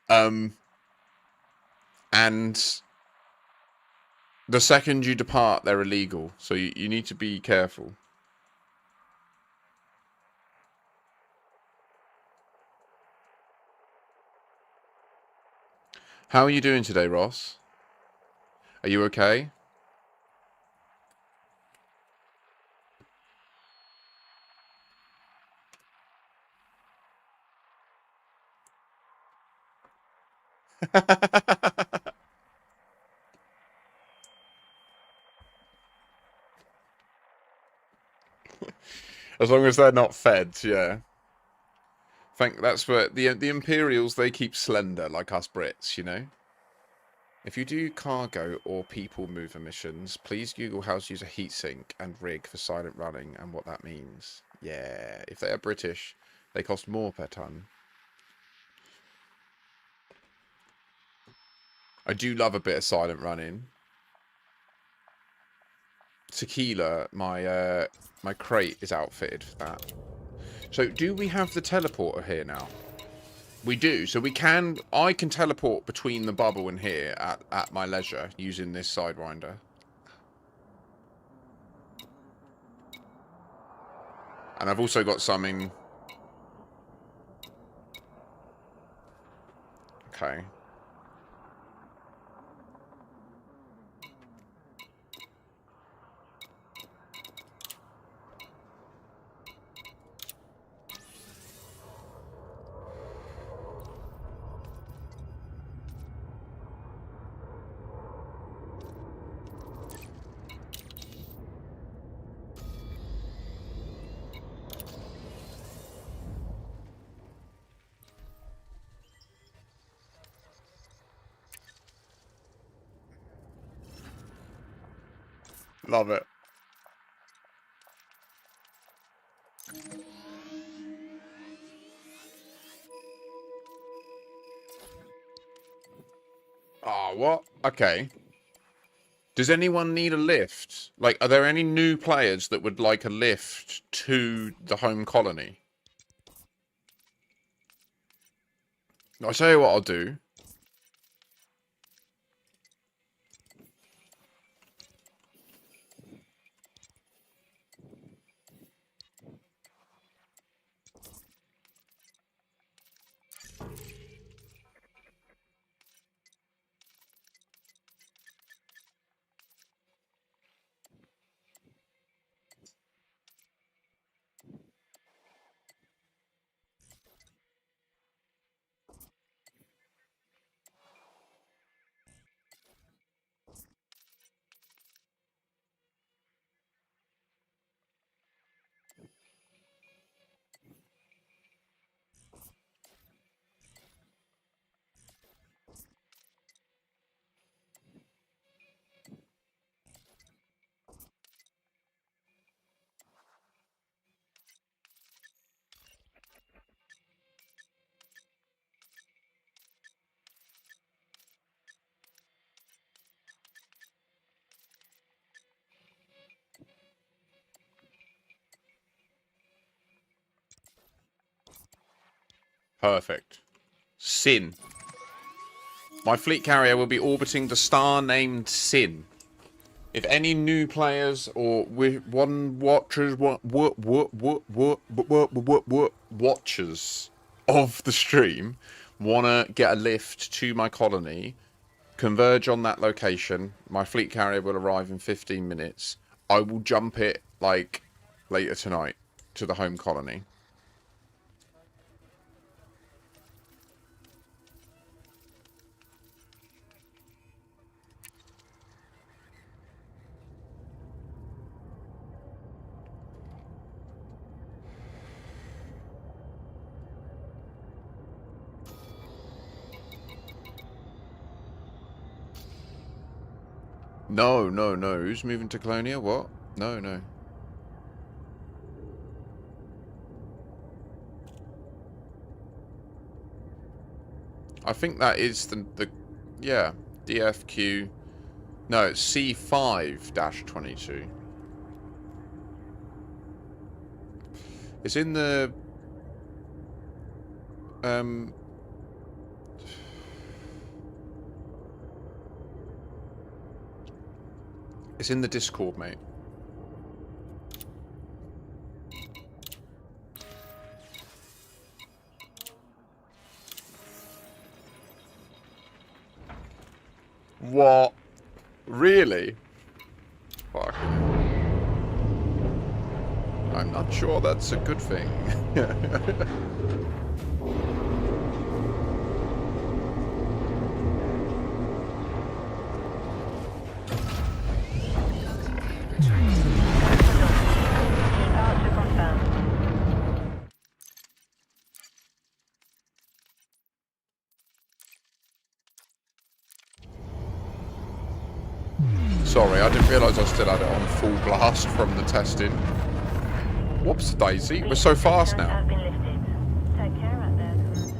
And the second you depart, they're illegal. So you need to be careful. How are you doing today, Ross? Are you okay? As long as they're not fed, yeah. Think that's where the Imperials, they keep slender like us Brits, you know. If you do cargo or people mover missions, please Google how to use a heatsink and rig for silent running and what that means. Yeah, if they are British, they cost more per ton. I do love a bit of silent running. Tequila, my crate is outfitted for that. So, do we have the teleporter here now? We do. So I can teleport between the bubble and here at my leisure using this Sidewinder. And I've also got something. Okay. Love it. Oh, what? Okay. Does anyone need a lift? Like, are there any new players that would like a lift to the home colony? I'll tell you what I'll do. Perfect. Sin. My fleet carrier will be orbiting the star named Sin. If any new players or watchers of the stream wanna get a lift to my colony, converge on that location. My fleet carrier will arrive in 15 minutes. I will jump it like later tonight to the home colony. No, no, no. Who's moving to Colonia? What? No, no. I think that is the yeah, DFQ. No, it's C5-22. It's in the it's in the Discord, mate. What? Really? Fuck. I'm not sure that's a good thing. Departure confirmed. Sorry, I didn't realise I still had it on full blast from the testing. Whoops, Daisy. We're so fast now. Have been lifted. Take care out there, Commander.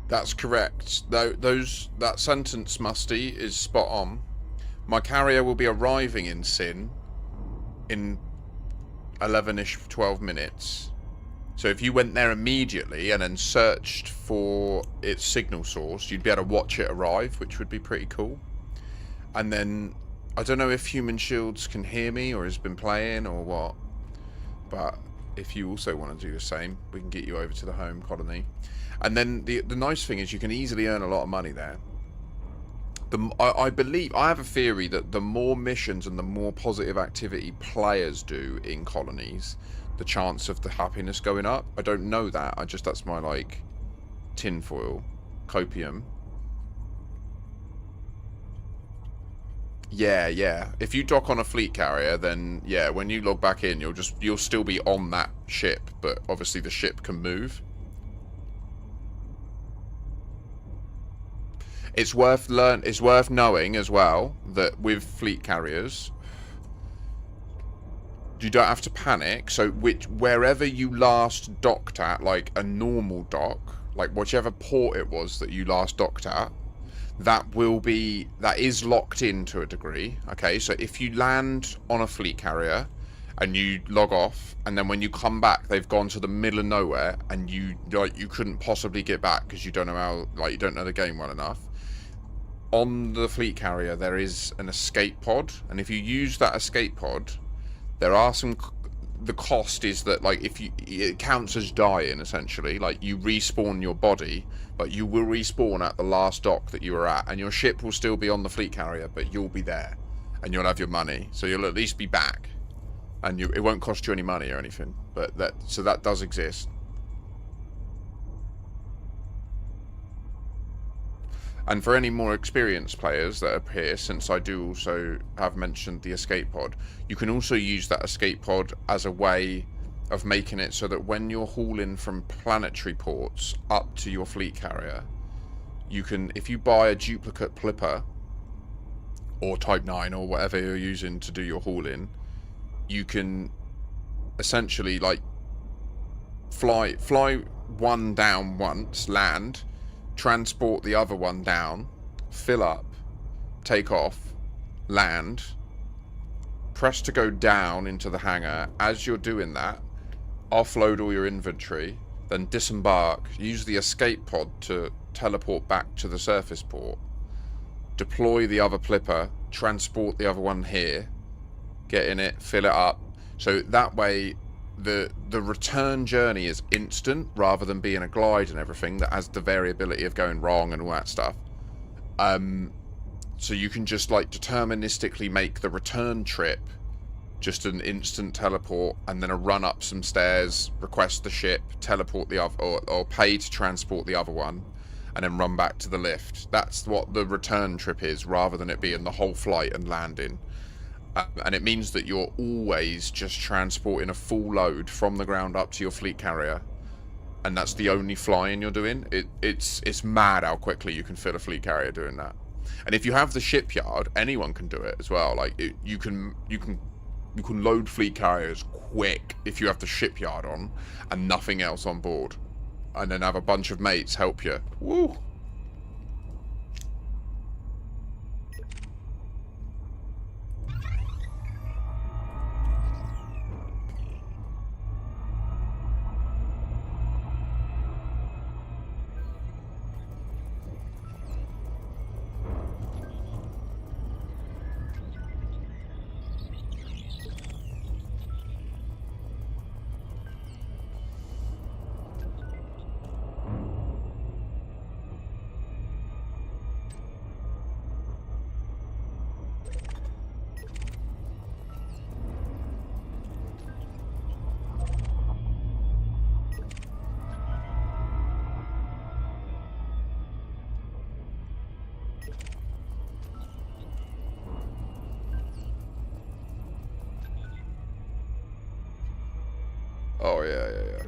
That's correct. That sentence, Musty, is spot on. My carrier will be arriving in Sin in 11-ish, 12 minutes. So if you went there immediately and then searched for its signal source, you'd be able to watch it arrive, which would be pretty cool. And then, I don't know if Human Shields can hear me or has been playing or what, but if you also want to do the same, we can get you over to the home colony. And then the nice thing is you can easily earn a lot of money there. I believe, I have a theory that the more missions and the more positive activity players do in colonies, the chance of the happiness going up. I don't know that. That's my, like, tinfoil copium. Yeah. If you dock on a fleet carrier, then yeah, when you log back in, you'll still be on that ship, but obviously the ship can move. It's worth knowing as well that with fleet carriers, you don't have to panic. So wherever you last docked at, like a normal dock, like whichever port it was that you last docked at, that is locked in to a degree. Okay, so if you land on a fleet carrier and you log off, and then when you come back, they've gone to the middle of nowhere, and you couldn't possibly get back because you don't know how, like, you don't know the game well enough. On the fleet carrier, there is an escape pod, and if you use that escape pod, the cost is that, like, it counts as dying, essentially. Like, you respawn your body, but you will respawn at the last dock that you were at, and your ship will still be on the fleet carrier, but you'll be there, and you'll have your money, so you'll at least be back, and it won't cost you any money or anything. But that does exist. And for any more experienced players that are here, since I do also have mentioned the escape pod, you can also use that escape pod as a way of making it so that when you're hauling from planetary ports up to your fleet carrier, you can, if you buy a duplicate Plipper or Type 9 or whatever you're using to do your hauling, you can essentially, like, fly one down once, land, transport the other one down, fill up, take off, land, press to go down into the hangar. As you're doing that, offload all your inventory, then disembark, use the escape pod to teleport back to the surface port, deploy the other Plipper, transport the other one here, get in it, fill it up. So that way the return journey is instant rather than being a glide and everything that has the variability of going wrong and all that stuff. So you can just, like, deterministically make the return trip just an instant teleport, and then a run up some stairs, request the ship, teleport the other, or pay to transport the other one, and then run back to the lift. That's what the return trip is, rather than it being the whole flight and landing. And it means that you're always just transporting a full load from the ground up to your fleet carrier, and that's the only flying you're doing. It's mad how quickly you can fill a fleet carrier doing that. And if you have the shipyard, anyone can do it as well. Like you can load fleet carriers quick if you have the shipyard on and nothing else on board, and then have a bunch of mates help you. Woo! Oh, yeah.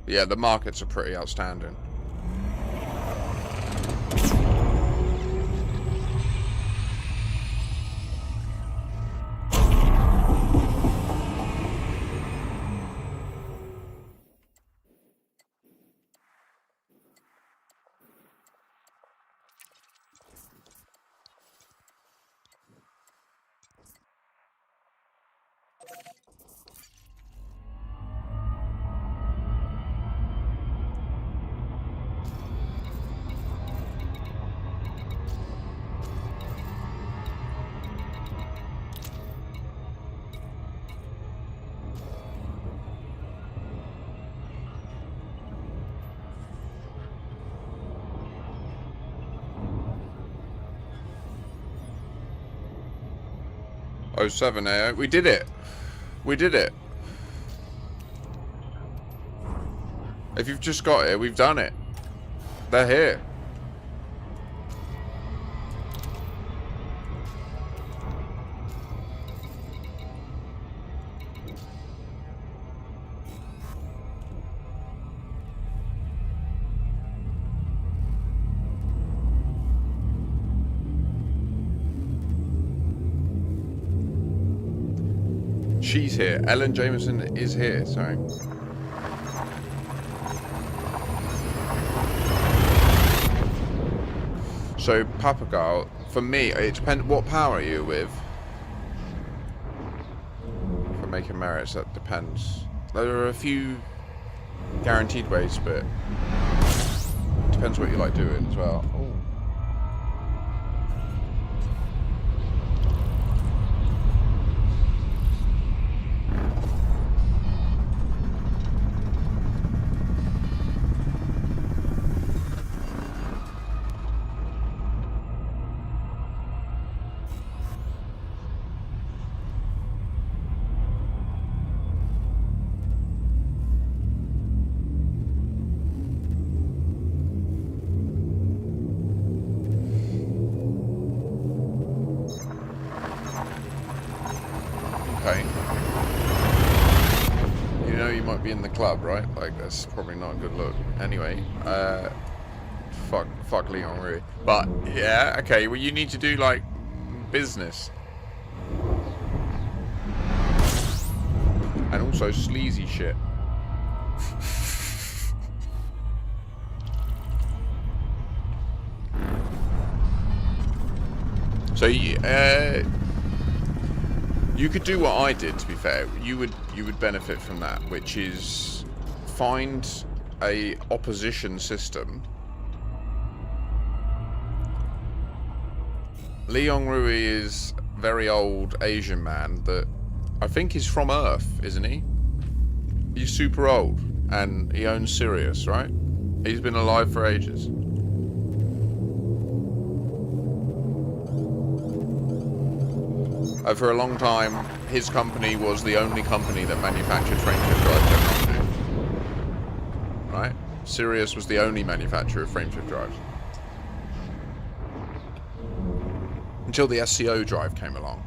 Yeah, the markets are pretty outstanding. Oh, 7 AO. We did it. We did it. If you've just got it, we've done it. They're here. She's here. Ellen Jameson is here, sorry. So, Papagal, for me, it depends. What power are you with? For making merits, that depends. There are a few guaranteed ways, but it depends what you like doing as well. Oh. In the club, right? Like, that's probably not a good look. Anyway, fuck Leon Rui. But yeah, okay. Well, you need to do like business, and also sleazy shit. So you could do what I did, to be fair. You would benefit from that, which is find a opposition system. Leon Rui is a very old Asian man that I think is from Earth, isn't he? He's super old, and he owns Sirius, right? He's been alive for ages. For a long time, his company was the only company that manufactured frameshift drive technology. Right? Sirius was the only manufacturer of frameshift drives. Until the SCO drive came along.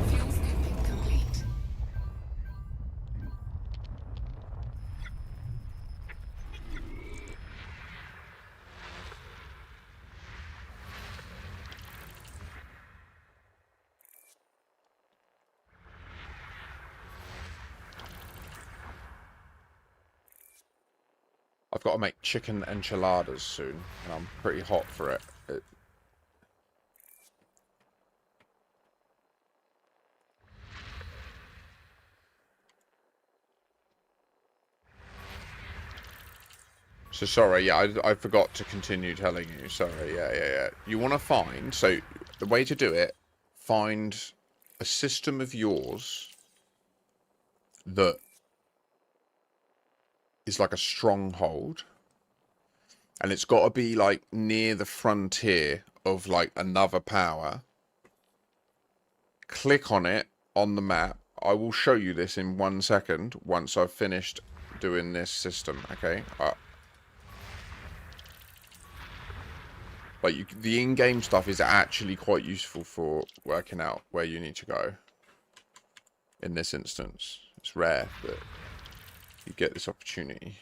Fuel scoping. Fuel scoping complete. I've got to make chicken enchiladas soon, and I'm pretty hot for it. So sorry, yeah, I forgot to continue telling you. Sorry, yeah. You want to find, so the way to do it, find a system of yours that is like a stronghold, and it's got to be like near the frontier of like another power. Click on it on the map. I will show you this in 1 second once I've finished doing this system, okay? Like the in-game stuff is actually quite useful for working out where you need to go. In this instance, it's rare that you get this opportunity.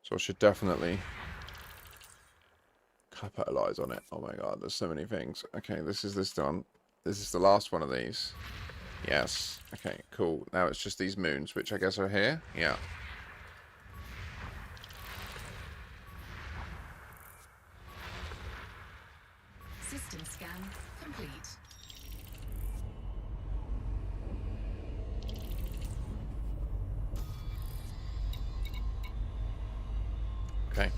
So I should definitely capitalize on it. Oh my god, there's so many things. Okay, this done. This is the last one of these. Yes. Okay, cool. Now it's just these moons, which I guess are here. Yeah. System scan complete. Okay.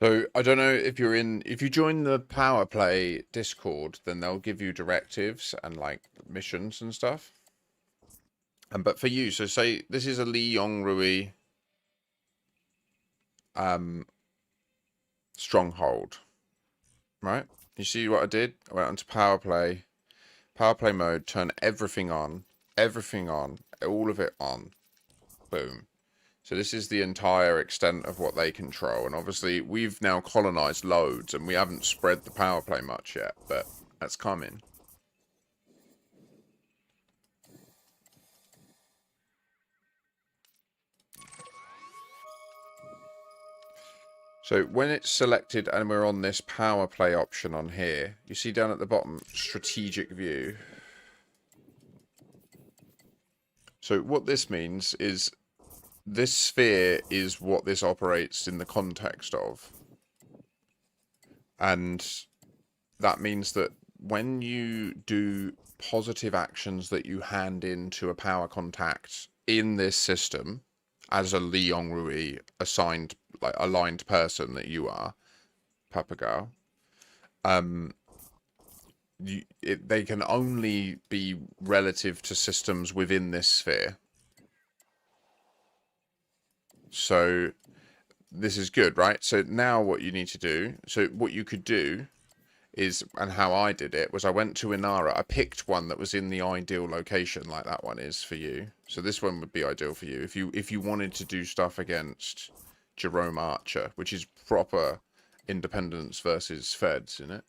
So I don't know if you're if you join the Power Play Discord, then they'll give you directives and like missions and stuff. But for you, so say this is a Li Yongrui stronghold, right? You see what I did? I went onto Power Play mode, turn everything on, all of it on, boom. So this is the entire extent of what they control. And obviously, we've now colonized loads, and we haven't spread the power play much yet, but that's coming. So when it's selected and we're on this power play option on here, you see down at the bottom, strategic view. So what this means is this sphere is what this operates in the context of. And that means that when you do positive actions that you hand in to a power contact in this system, as a Li Yongrui assigned, like aligned person that you are, Papagao, they can only be relative to systems within this sphere. So this is good, right? So now what you need to do, so what you could do is, and how I did it, was I went to Inara. I picked one that was in the ideal location, like that one is for you. So this one would be ideal for you if you wanted to do stuff against Jerome Archer, which is proper independence versus feds, isn't it?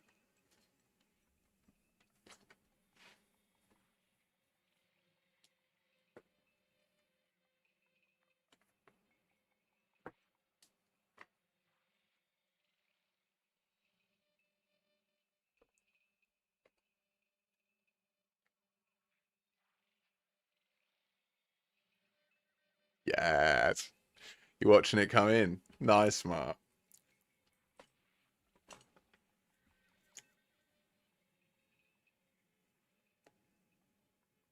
Yes. You're watching it come in. Nice, Mark.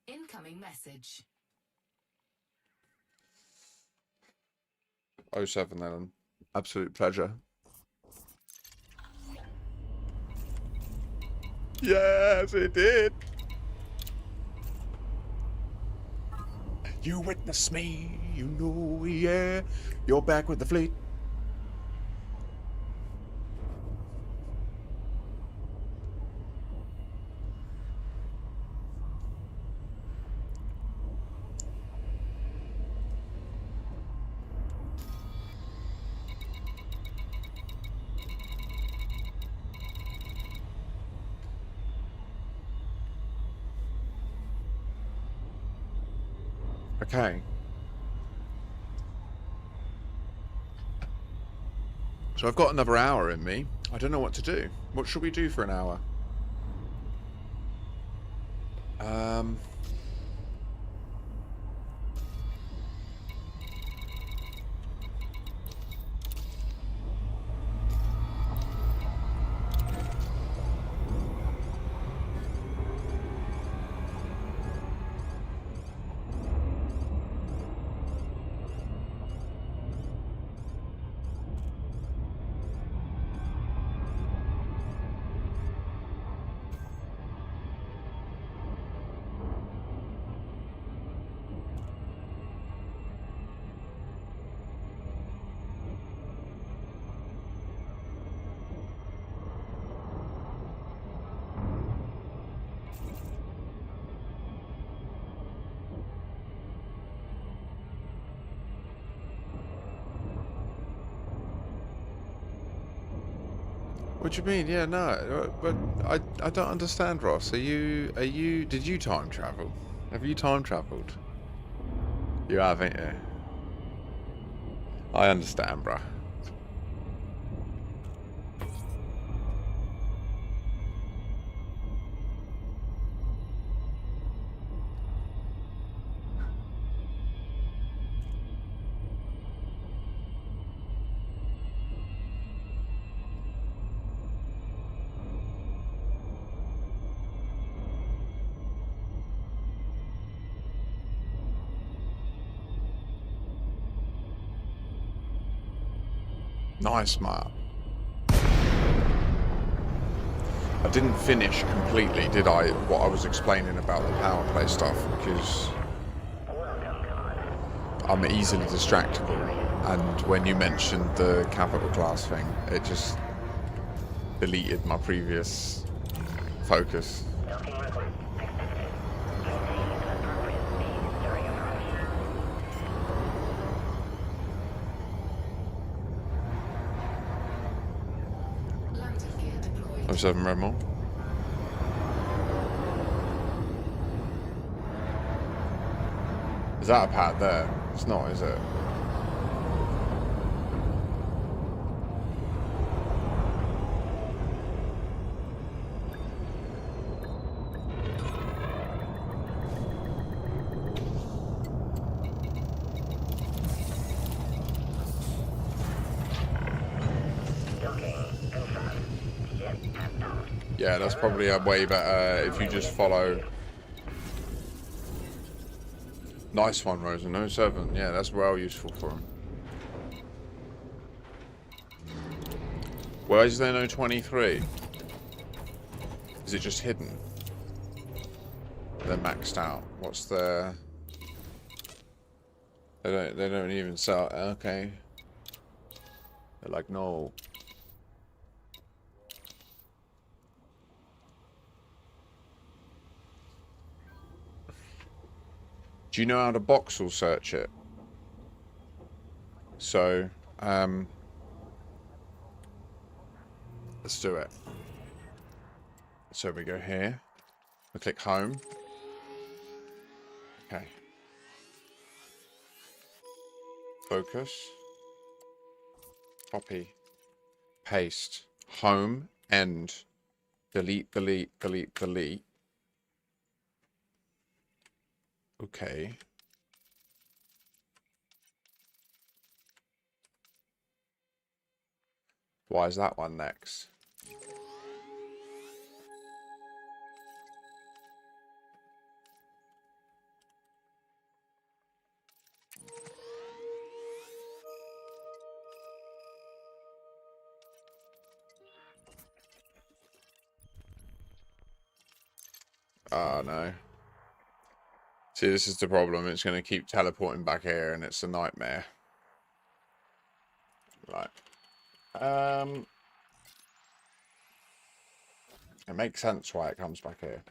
Incoming message. 07 then. Absolute pleasure. Yes, it did. You witness me, you know, yeah. You're back with the fleet. Okay. So I've got another hour in me. I don't know what to do. What should we do for an hour? What do you mean? Yeah, no, but I don't understand, Ross. Did you time travel? Have you time traveled? You haven't, you? I understand, bruh. Nice, Mark. I didn't finish completely, did I, what I was explaining about the power play stuff, because I'm easily distractible, and when you mentioned the capital class thing, it just deleted my previous focus. Oh, 7 red more. Is that a pad there? It's not, is it? Yeah, that's probably a way better if you just follow. Nice one, Rosen. 07. Yeah, that's well useful for him. Why is there no 23? Is it just hidden? They're maxed out. What's their... They don't even sell. Okay. They're like, no. Do you know how to voxel search it? So, let's do it. So we go here. We click home. Okay. Focus. Copy. Paste. Home. End. Delete, delete, delete, delete. Okay. Why is that one next? Oh no. See, this is the problem. It's going to keep teleporting back here and it's a nightmare. Right. It makes sense why it comes back here.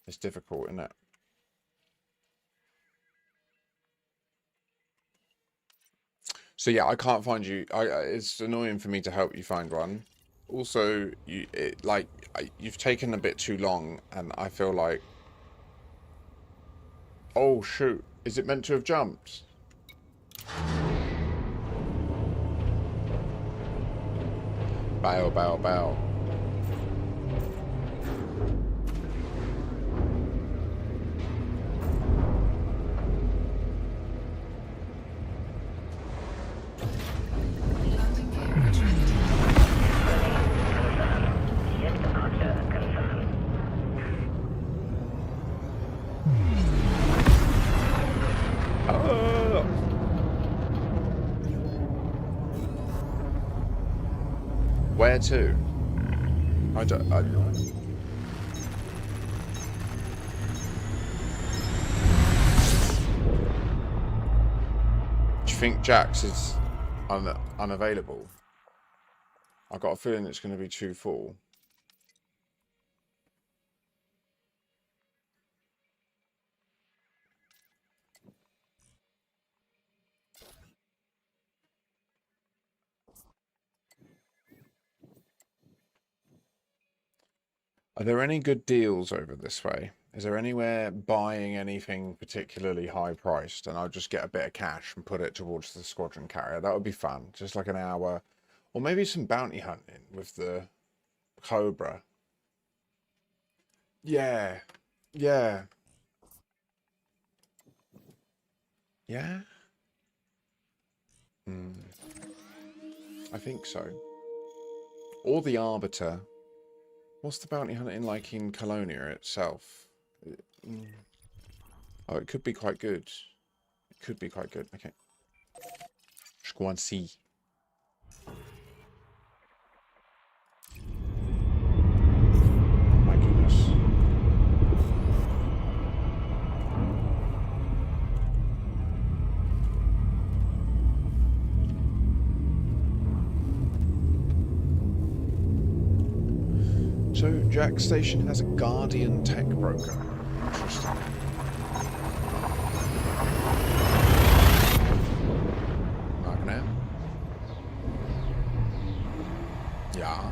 It's difficult, isn't it? So yeah, I can't find you. It's annoying for me to help you find one. Also, you've taken a bit too long, and I feel like, oh shoot, is it meant to have jumped? Bail, bail, bail. Landing gear retracted. Ship departure confirmed. Oh. Where to? I don't. Do you think Jax is unavailable? I've got a feeling it's going to be too full. Are there any good deals over this way? Is there anywhere buying anything particularly high priced and I'll just get a bit of cash and put it towards the squadron carrier? That would be fun. Just like an hour. Or maybe some bounty hunting with the Cobra. Yeah. Yeah. Yeah? I think so. Or the Arbiter. What's the bounty hunting like in Colonia itself? Oh, it could be quite good. It could be quite good. Okay. Just go and see. Oh my goodness. So, Jack Station has a Guardian tech broker. Interesting. Magnet. Yeah.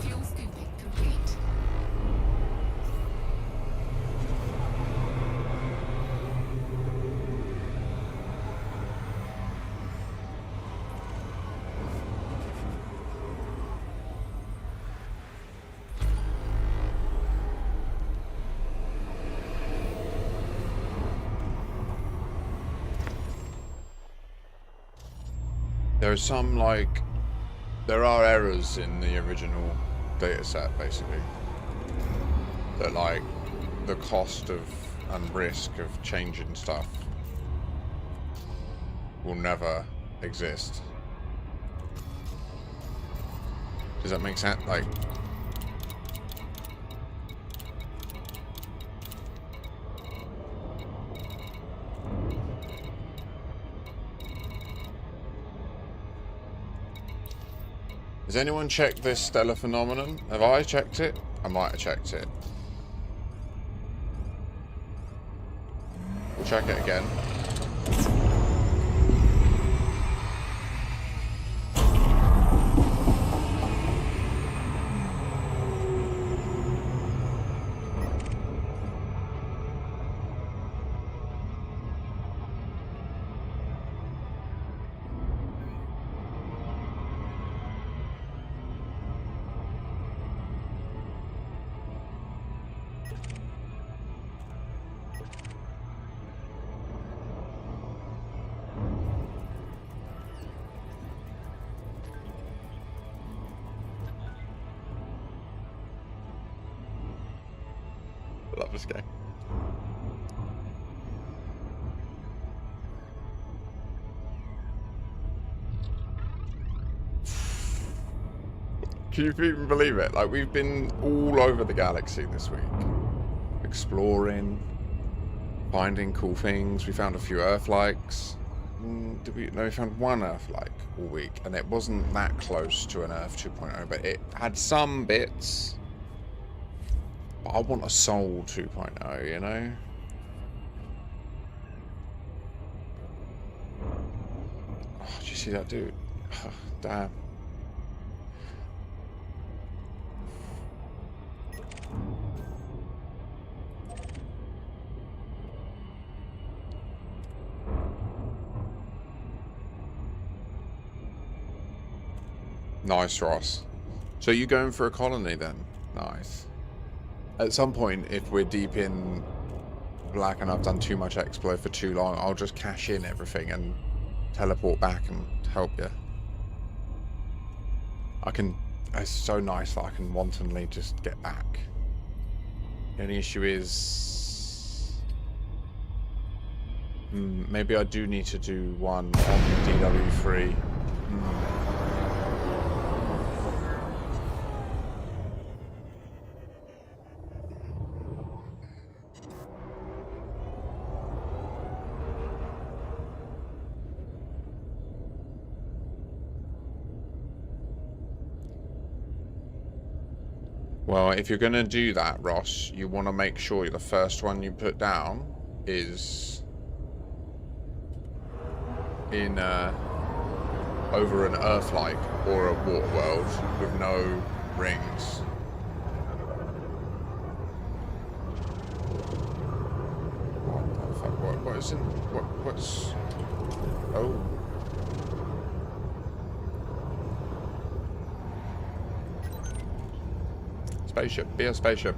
Fuel scooping complete. There's some, like, there are errors in the original dataset, basically. That, like, the cost of and risk of changing stuff will never exist. Does that make sense? Like, has anyone checked this stellar phenomenon? Have I checked it? I might have checked it. We'll check it again. I love this game. Can you even believe it? Like, we've been all over the galaxy this week. Exploring, finding cool things. We found a few Earth-likes. We found one Earth-like all week, and it wasn't that close to an Earth 2.0, but it had some bits. But I want a Soul 2.0, you know? Oh, did you see that dude? Oh, damn. Nice, Ross. So you going for a colony then? Nice. At some point, if we're deep in black and I've done too much Explo for too long, I'll just cash in everything and teleport back and help you. It's so nice that I can wantonly just get back. The only issue is... maybe I do need to do one on DW3. Well, if you're going to do that, Ross, you want to make sure the first one you put down is in over an Earth-like or a water world with no rings. What is in... What's... Oh. Spaceship. Be a spaceship.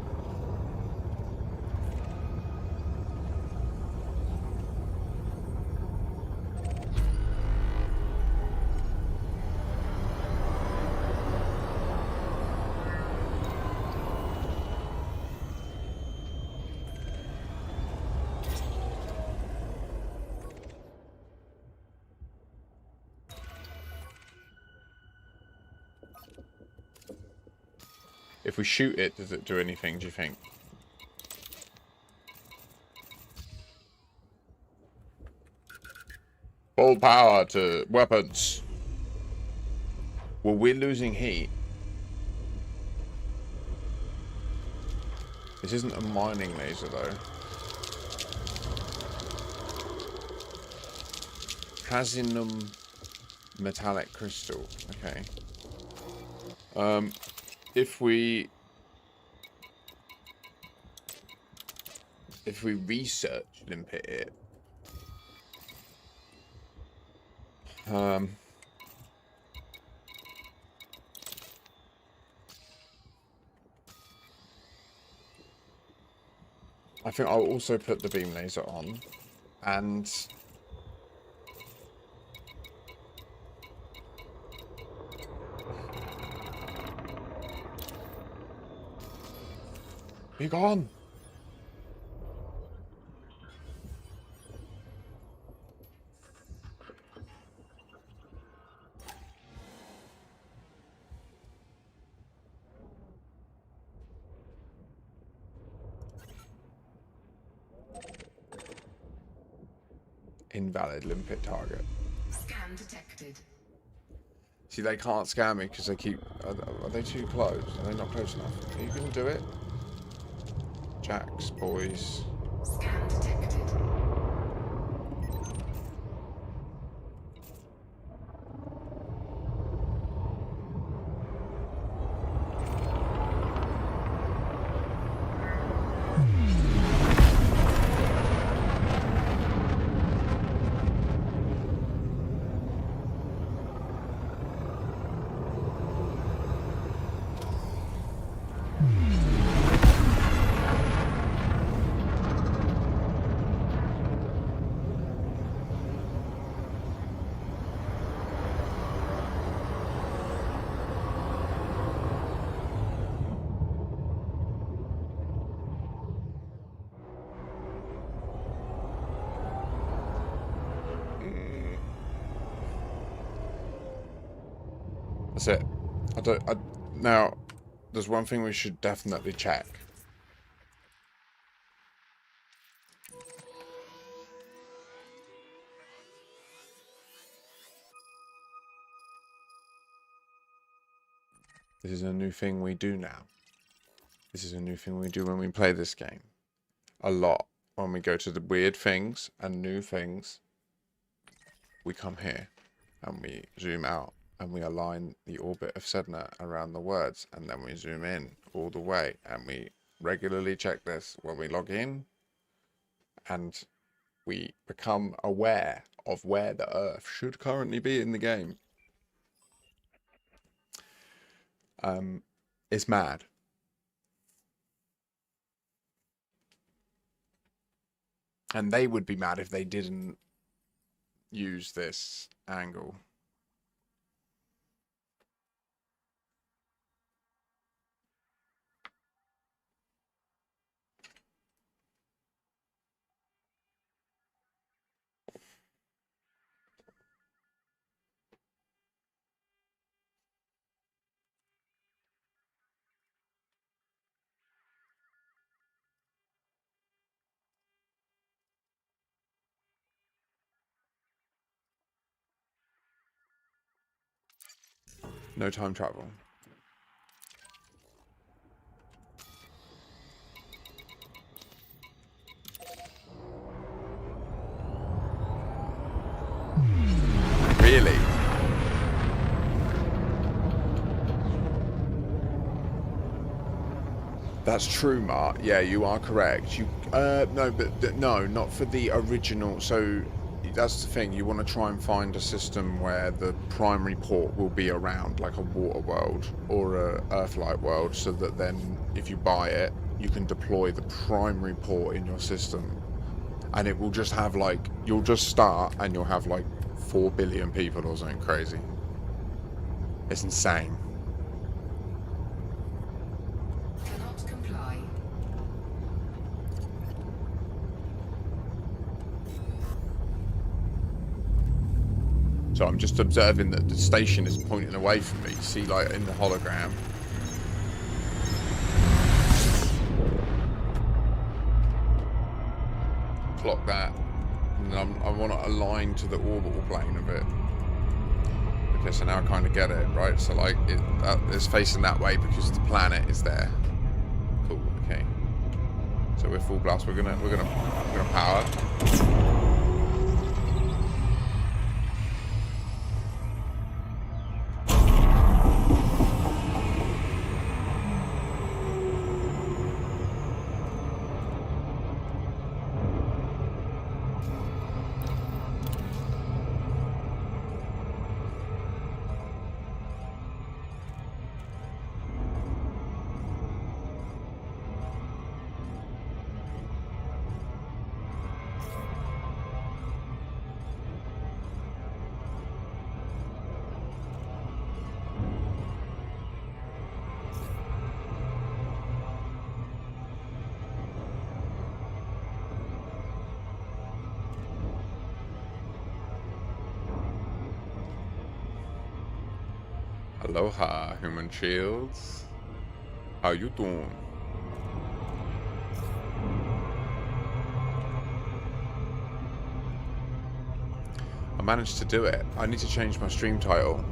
If we shoot it, does it do anything, do you think? Full power to weapons. Well, we're losing heat. This isn't a mining laser, though. Platinum metallic crystal. Okay. If we research limpet it, I think I'll also put the beam laser on, and be gone. Invalid limpet target. Scan detected. See, they can't scan me because they keep... Are they too close? Are they not close enough? Are you going to do it? Jacks, boys. Scan detected. That's it. Now, there's one thing we should definitely check. This is a new thing we do now. This is a new thing we do when we play this game. A lot. When we go to the weird things and new things, we come here and we zoom out and we align the orbit of Sedna around the words, and then we zoom in all the way, and we regularly check this when we log in, and we become aware of where the Earth should currently be in the game. It's mad. And they would be mad if they didn't use this angle. No time travel. Really? That's true, Mark. Yeah, you are correct. No, but no, not for the original. So that's the thing. You want to try and find a system where the primary port will be around, like a water world or a Earthlight world, so that then if you buy it, you can deploy the primary port in your system, and it will just have like, you'll just start and you'll have like 4 billion people or something crazy. It's insane. Cannot comply. So I'm just observing that the station is pointing away from me. See, like in the hologram. Clock that. And I want to align to the orbital plane of it. Okay, so now I kind of get it, right? So like it's facing that way because the planet is there. Cool. Okay. So we're full blast. We're gonna power. Aloha, human shields. How you doing? managed to do it. I need to change my stream title.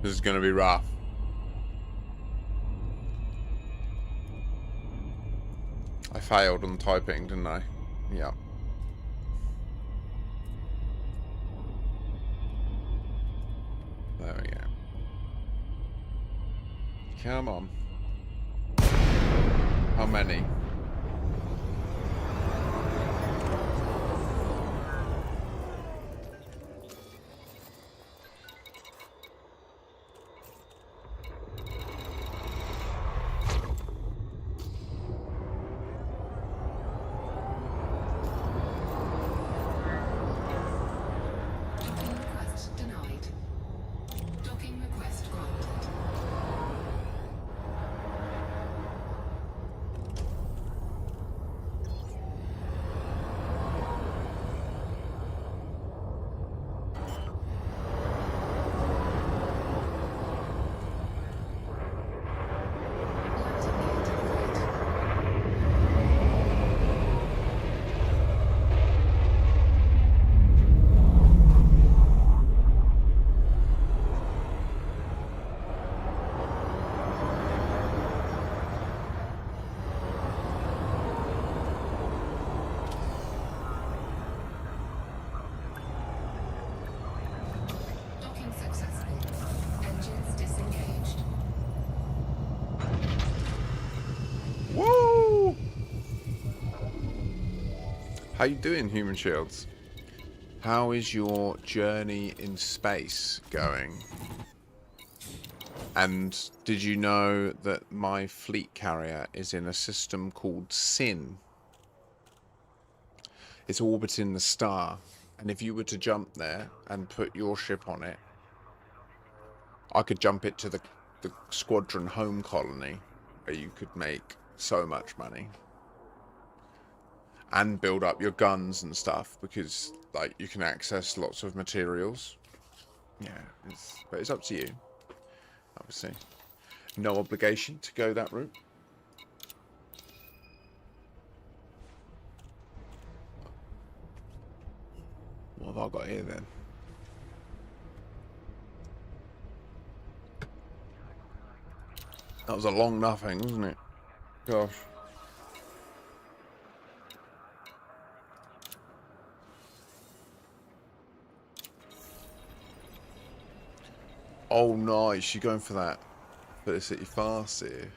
This is going to be rough. I failed on typing, didn't I? Yeah. There we go. Come on. How many? Docking request denied. Docking request granted. Landing gear deployed. Docking successful. Engines disengaged. Woo! How you doing, Human Shields? How is your journey in space going? And did you know that my fleet carrier is in a system called SIN? It's orbiting the star, and if you were to jump there and put your ship on it, I could jump it to the squadron home colony, where you could make so much money and build up your guns and stuff, because like you can access lots of materials. Yeah, but it's up to you, obviously. No obligation to go that route. What have I got here then? That was a long nothing, wasn't it? Gosh. Oh, nice. You're going for that Felicity Fast here.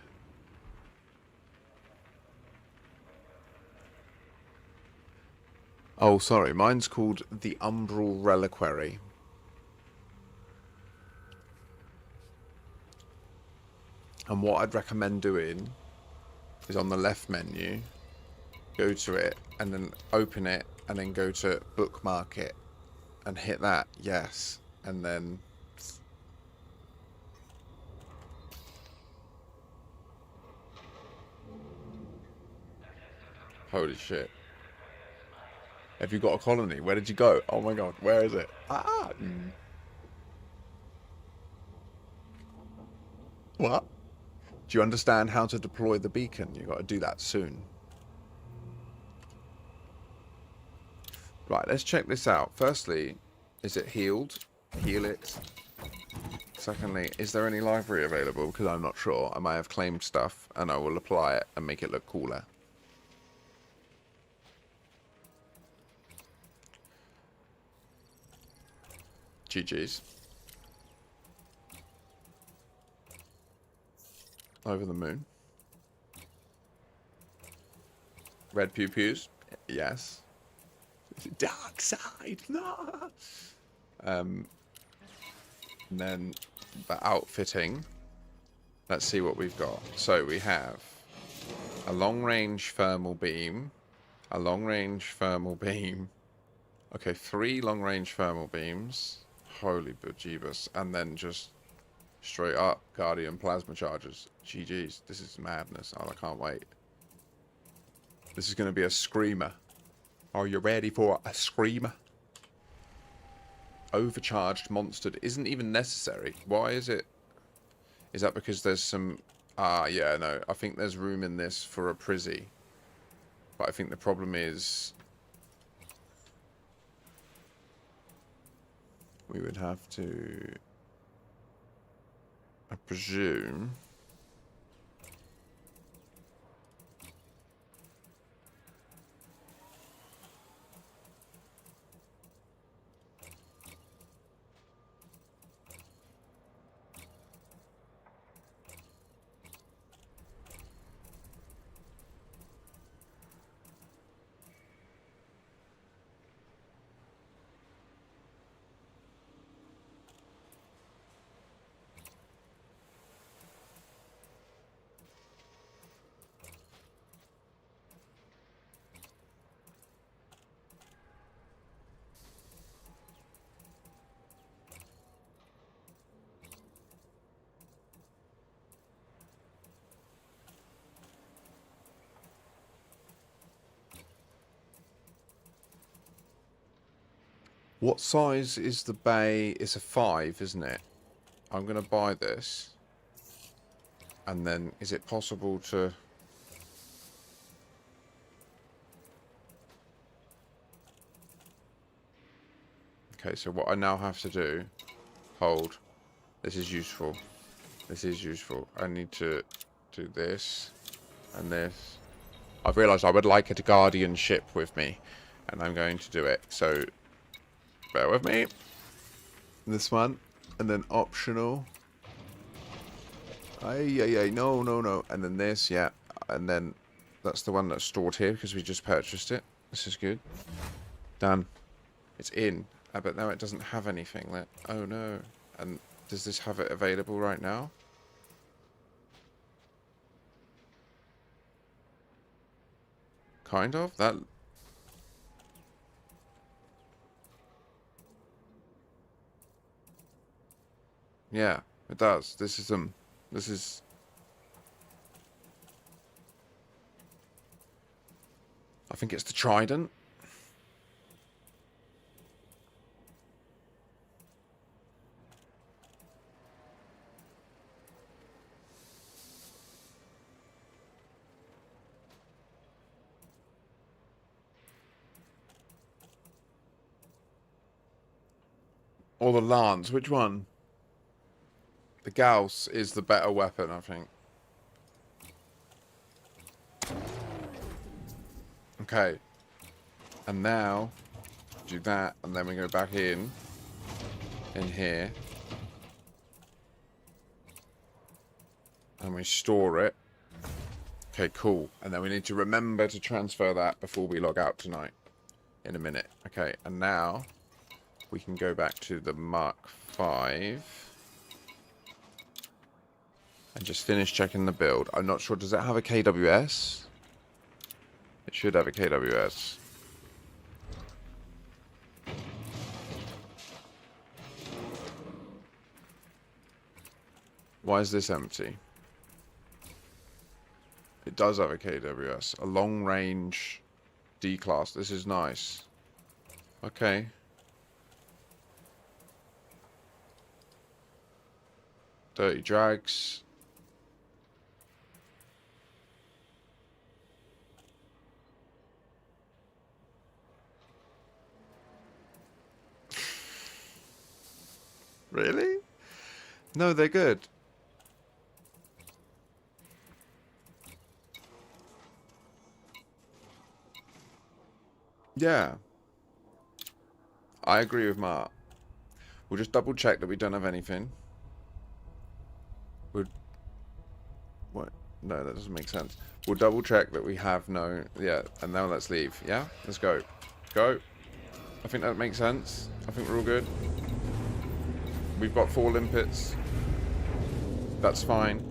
Oh, sorry. Mine's called the Umbral Reliquary. And what I'd recommend doing is on the left menu, go to it, and then open it, and then go to bookmark it, and hit that, yes, and then... Holy shit. Have you got a colony? Where did you go? Oh my god, where is it? Ah! What? Do you understand how to deploy the beacon? You've got to do that soon. Right, let's check this out. Firstly, is it healed? Heal it. Secondly, is there any library available? Because I'm not sure. I might have claimed stuff, and I will apply it and make it look cooler. GG's. over the moon. Red pew pews, yes. Dark side, no. And then the outfitting. Let's see what we've got. So we have a long-range thermal beam, a long-range thermal beam. Okay, 3 long-range thermal beams. Holy bejeebus. And then just straight up Guardian plasma charges. GG's. This is madness. Oh, I can't wait. This is going to be a screamer. Are you ready for a screamer? Overcharged monstered isn't even necessary. Why is it? Is that because there's some... Ah, yeah, no. I think there's room in this for a Prizzy. But I think the problem is... we would have to... I presume... What size is the bay? It's a 5, isn't it? I'm going to buy this. And then, is it possible to... Okay, so what I now have to do... Hold. This is useful. This is useful. I need to do this. And this. I've realised I would like a Guardian ship with me. And I'm going to do it. So... bear with me. This one. And then optional. No. And then this, yeah. And then that's the one that's stored here because we just purchased it. This is good. Done. It's in. But now it doesn't have anything. Oh no. And does this have it available right now? Kind of. That... yeah, it does. This is this is... I think it's the Trident. Or the Lance, which one? The Gauss is the better weapon, I think. Okay. And now, do that, and then we go back in here. And we store it. Okay, cool. And then we need to remember to transfer that before we log out tonight. In a minute. Okay, and now we can go back to the Mark V. And just finish checking the build. I'm not sure. Does it have a KWS? It should have a KWS. Why is this empty? It does have a KWS. A long range D-class. This is nice. Okay. Dirty drags. Really? No, they're good. Yeah. I agree with Mark. We'll just double check that we don't have anything. What? No, that doesn't make sense. We'll double check that we have no... Yeah, and now let's leave. Yeah? Let's go. Go. I think that makes sense. I think we're all good. We've got 4 limpets. That's fine.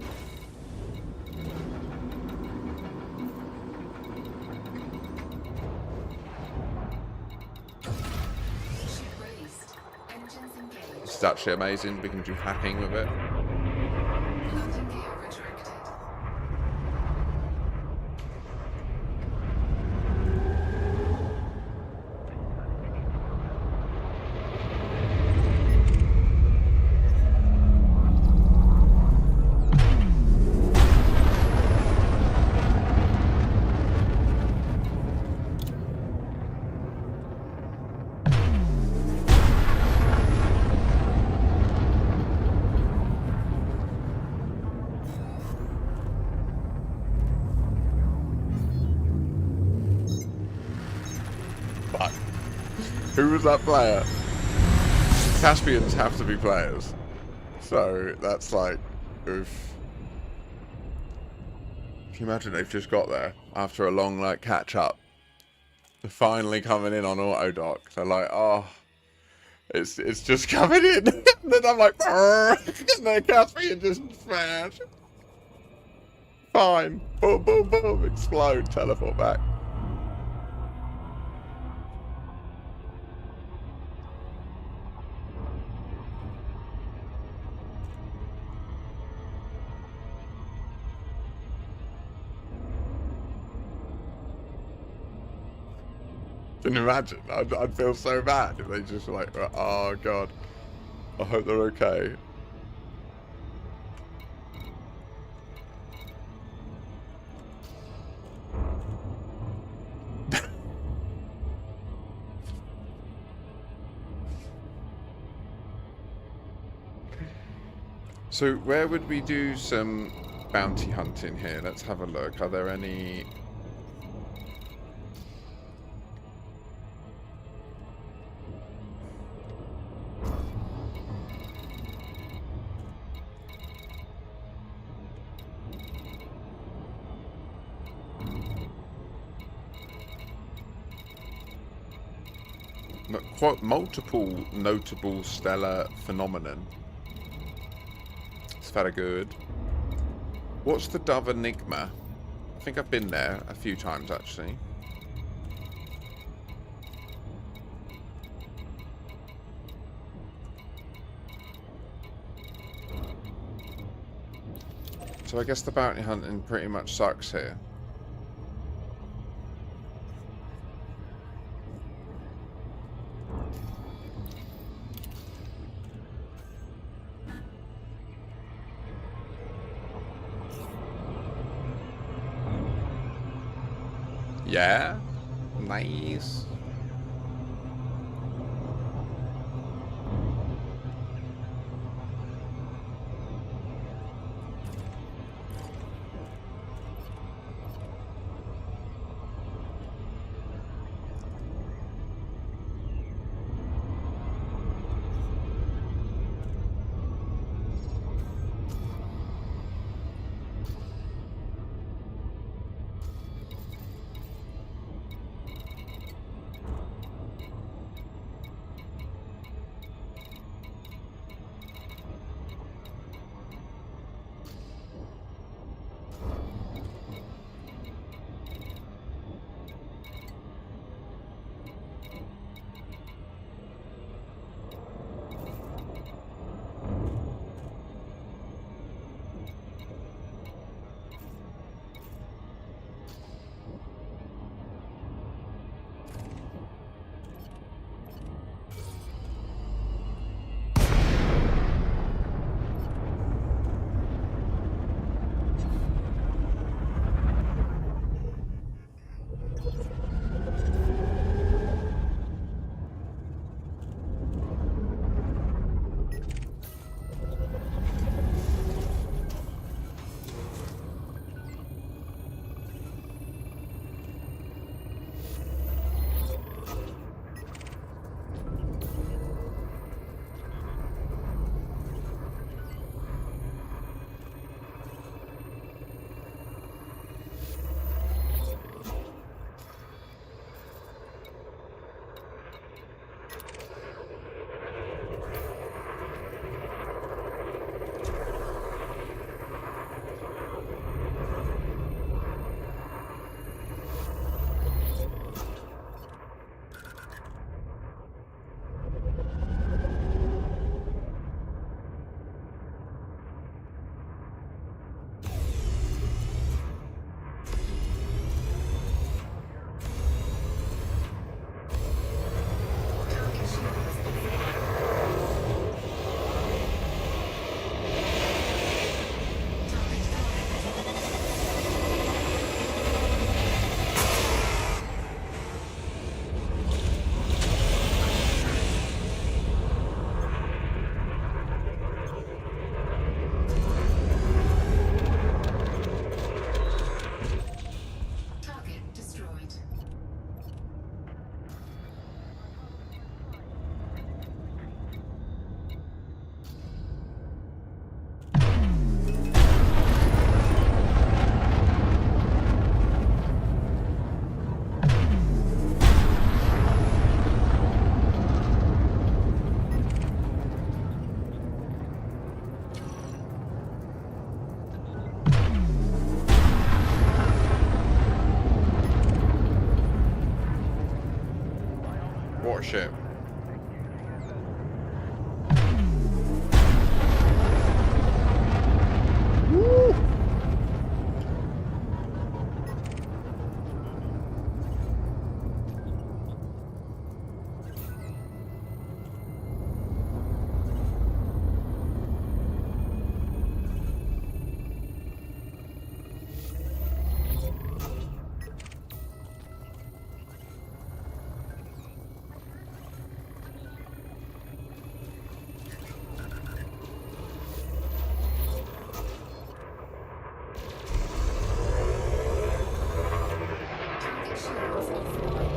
Ship released. Engines engaged. It's actually amazing. We can do hacking with it. Landing gear retracted. Fuck. Who was that player? Caspians have to be players. So that's like, oof. Can you imagine they've just got there after a long like catch up? They're finally coming in on auto dock. They're like, oh, it's just coming in. And then I'm like, and the Caspian just smash. Fine. Boom, boom, boom. Explode. Teleport back. Can you imagine? I'd feel so bad if they just were like, oh god, I hope they're okay. So where would we do some bounty hunting here? Let's have a look. Are there any... Quite multiple notable stellar phenomenon. It's very good. What's the Dove Enigma? I think I've been there a few times actually. So I guess the bounty hunting pretty much sucks here. Yeah, nice. a ship. Woo! Target shields offline.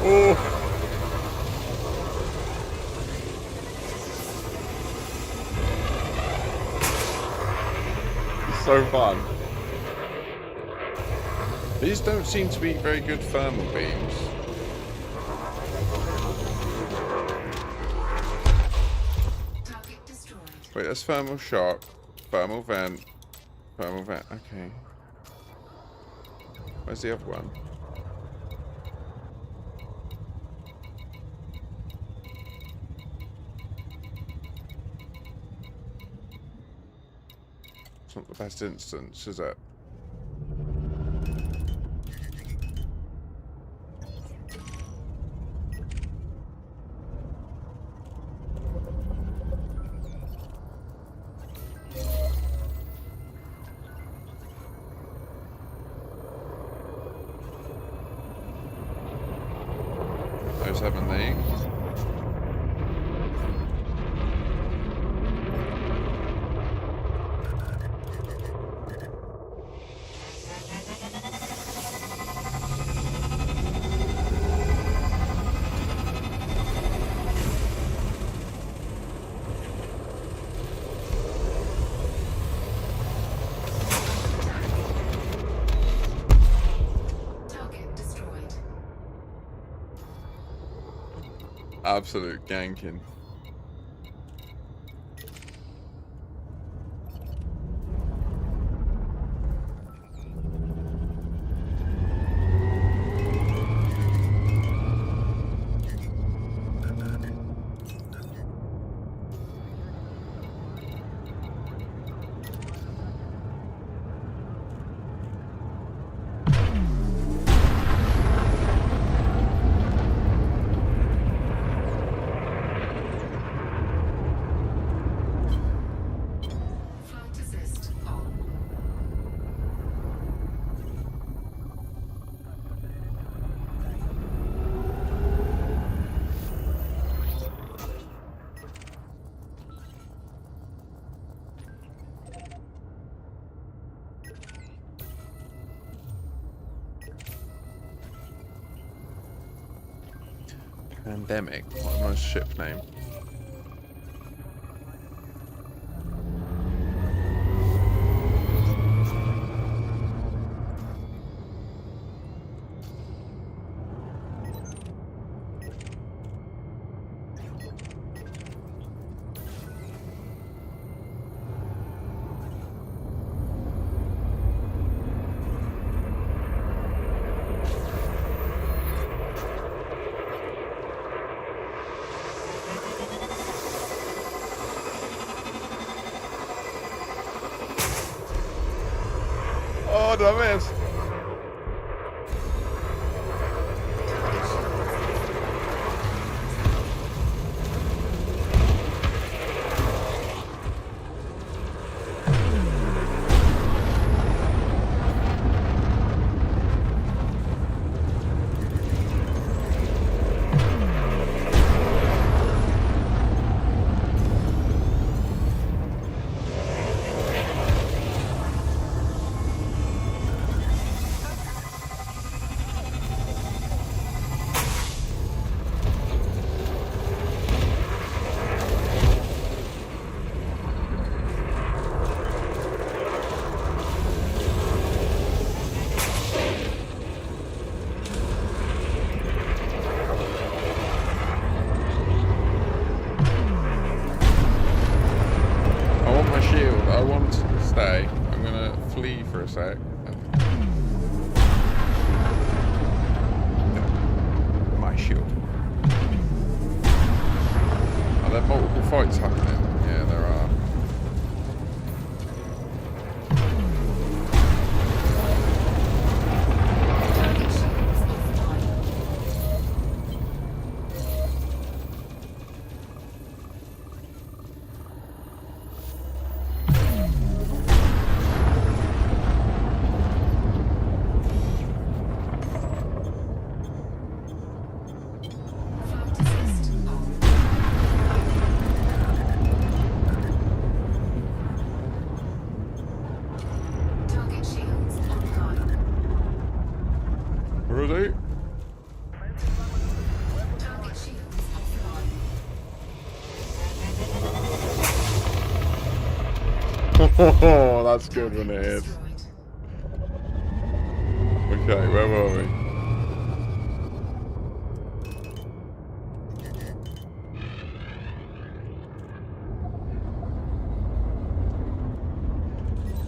Oh! It's so fun. These don't seem to be very good thermal beams. Target destroyed. Wait, that's thermal shock, thermal vent, thermal vent. Okay. Where's the other one? It's not the best instance, is it? There's 70. Target destroyed. Absolute ganking. Flight assist on. Pandemic. What a nice ship name. Oh, did I miss? stay. I'm gonna flee for a sec. My shield. Are there multiple fights happening? Yeah, there are. Target shields offline. Flight assist on. Target shields online. Where are they? Target shields offline. Oh, that's good when it is. Destroyed. Okay, where were we?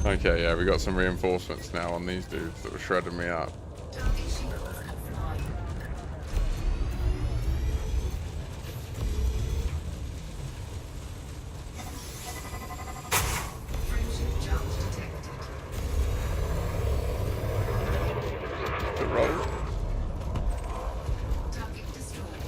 Okay, yeah, we got some reinforcements now on these dudes that were shredding me up. Target shields offline. Friendship charge detected. The roll. Target destroyed.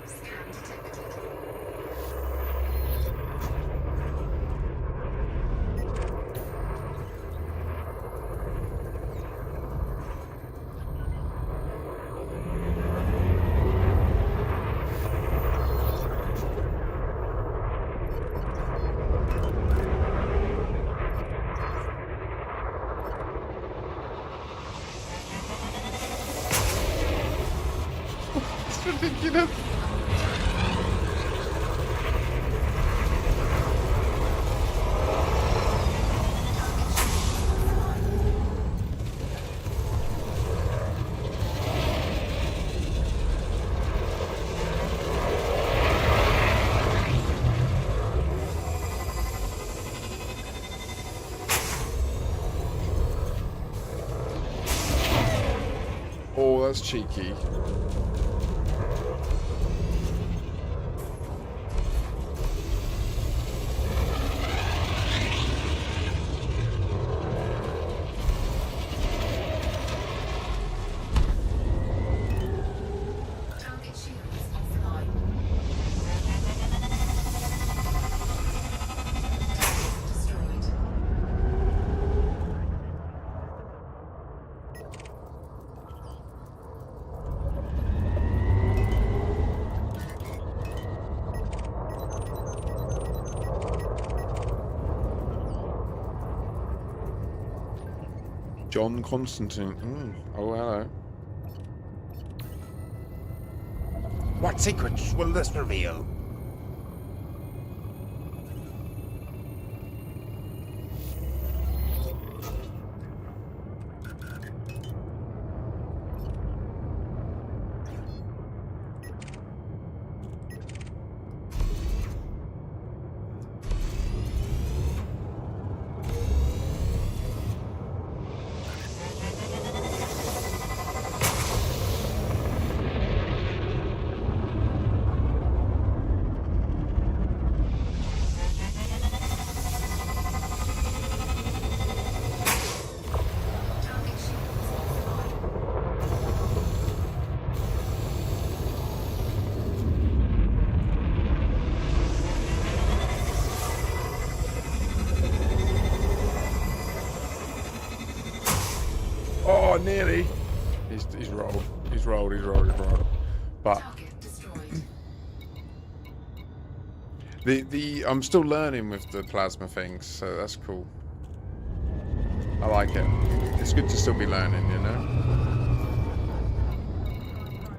Scan detected. It's ridiculous. Oh, that's cheeky. Target shields offline. Target destroyed. John Constantine. Oh, hello. What secrets will this reveal? Target shields offline. Oh, nearly. He's rolled. He's rolled. He's rolled. He's rolled. But Target destroyed. the I'm still learning with the plasma things, so that's cool. I like it. It's good to still be learning, you know.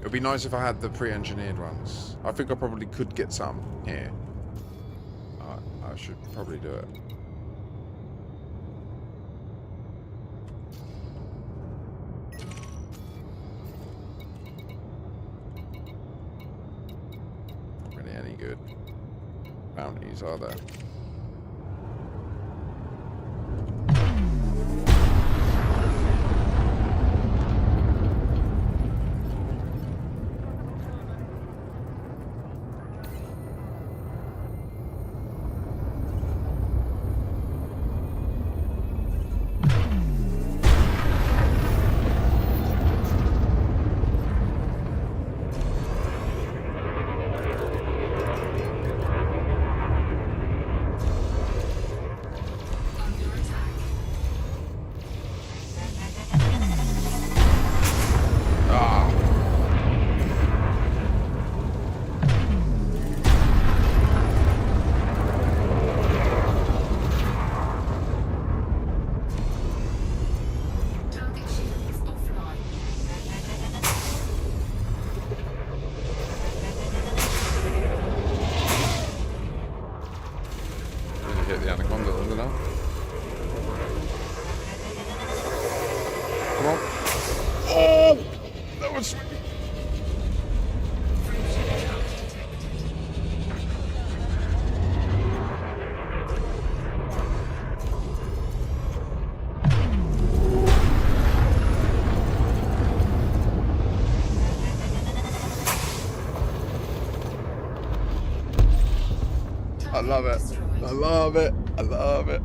It'll be nice if I had the pre-engineered ones. I think I probably could get some here. I should probably do it. Not really any good bounties, are there? I love it. I love it. I love it.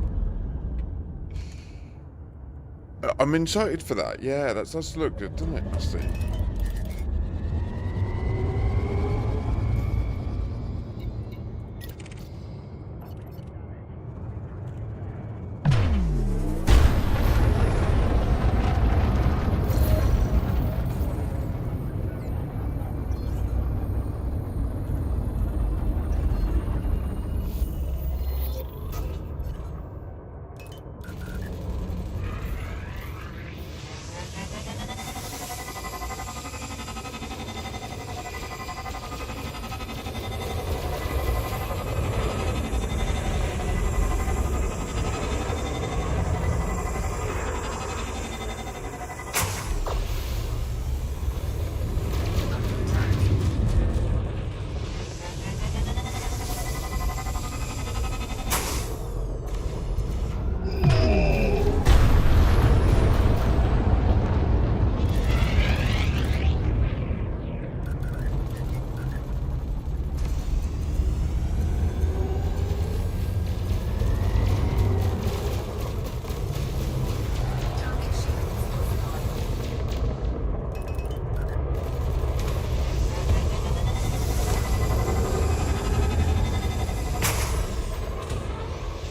I'm excited for that. Yeah, that does look good, doesn't it, Rusty?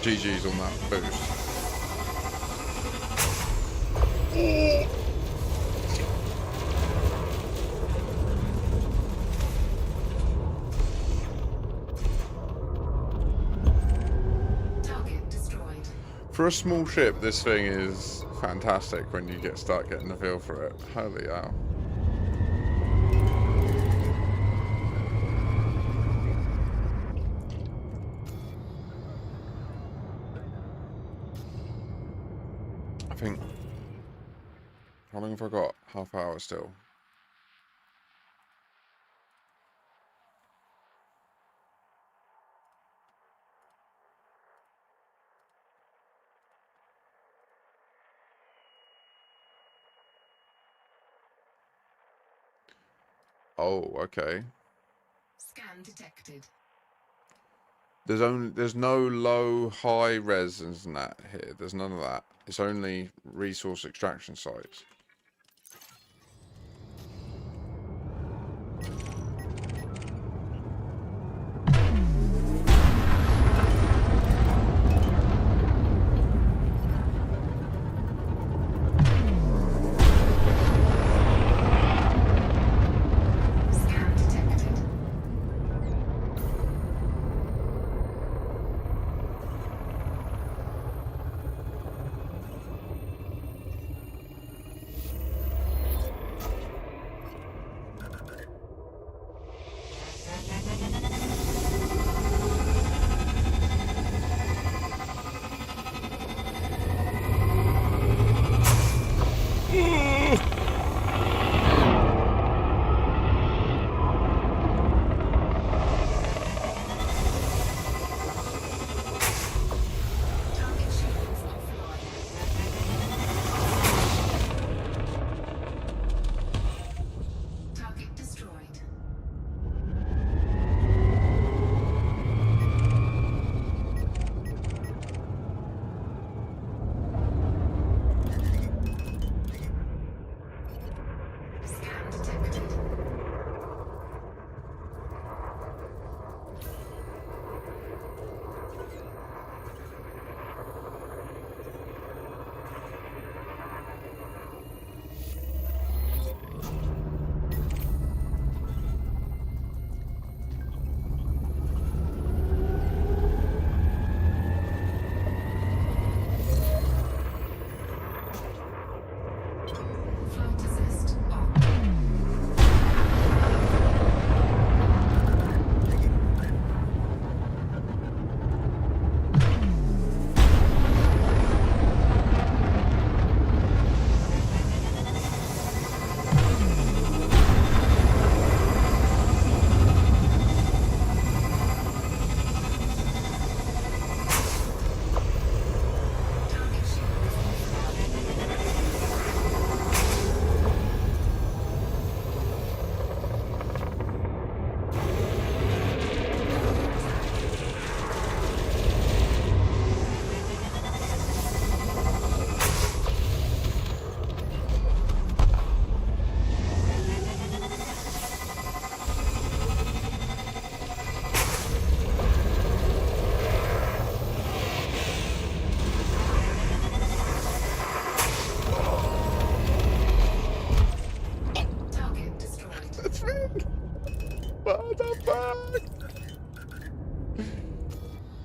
GG's on that boost. Target destroyed. For a small ship, this thing is fantastic when you start getting the feel for it. Holy hell. I think, how long have I got? Half hour still. Oh, okay. Scan detected. There's no low, high res and that here. There's none of that. It's only resource extraction sites. Scan detected.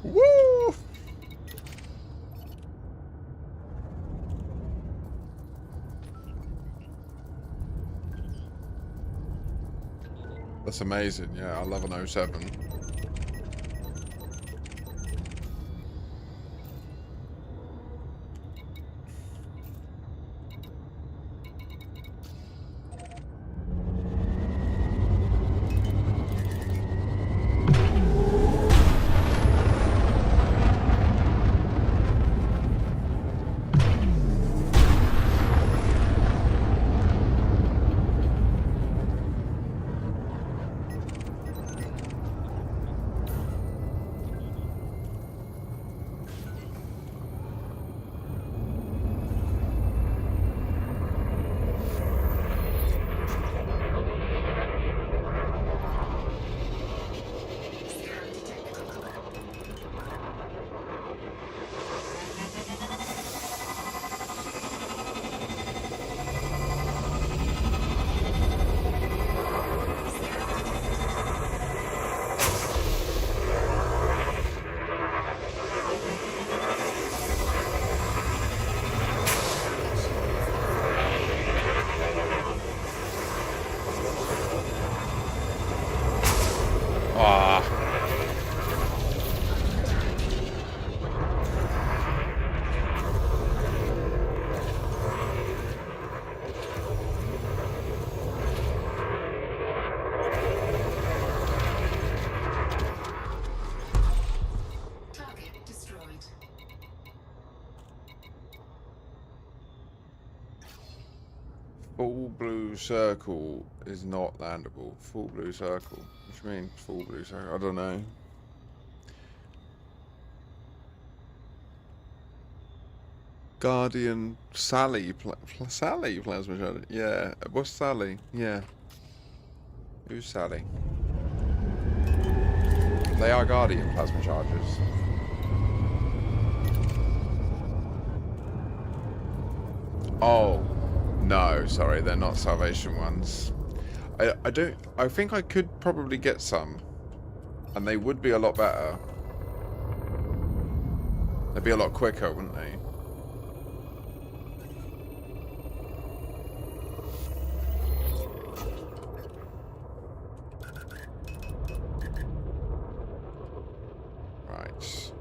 Woo! That's amazing. Yeah, I love an 07. Ah. Target destroyed. Full blue circle is not landable. Full blue circle. What do you mean, full blue circle? I don't know. Guardian Sally. Sally plasma charger. Yeah. What's Sally? Yeah. Who's Sally? They are Guardian plasma chargers. Oh. No, sorry, they're not Salvation ones. I think I could probably get some. And they would be a lot better. They'd be a lot quicker, wouldn't they? Right.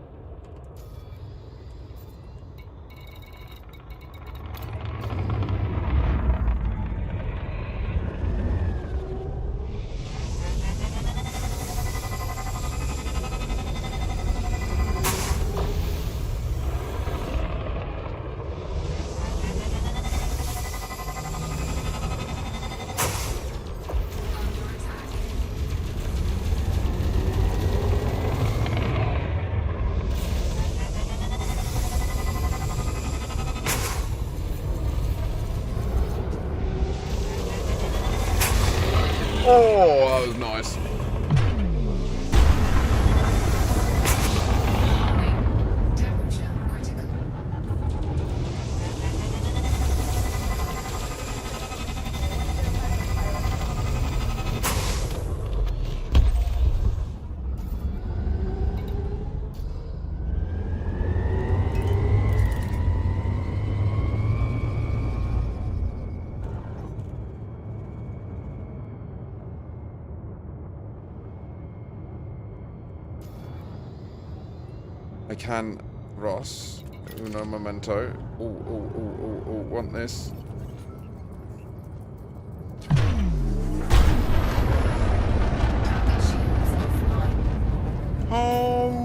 Oh, that was nice. Temperature critical. I can, Ross. Uno momento. Oh, want this. Target shields offline. Hold!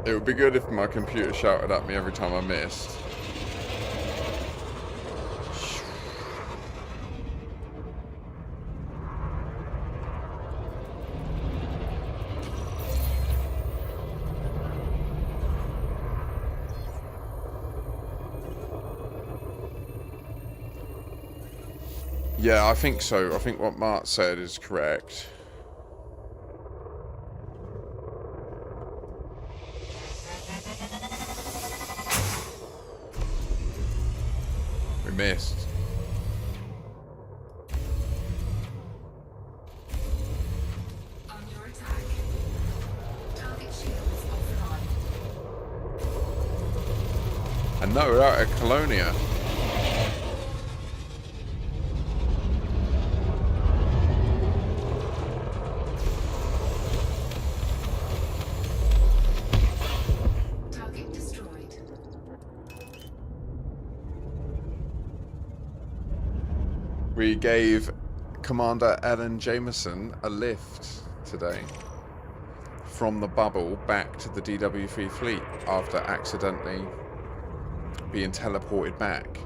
It would be good if my computer shouted at me every time I missed. Yeah, I think so. I think what Mart said is correct. We missed. Under attack. Target shields offline. And no, we're out at Colonia. Target destroyed. We gave Commander Ellen Jameson a lift today from the bubble back to the DW3 fleet after accidentally being teleported back.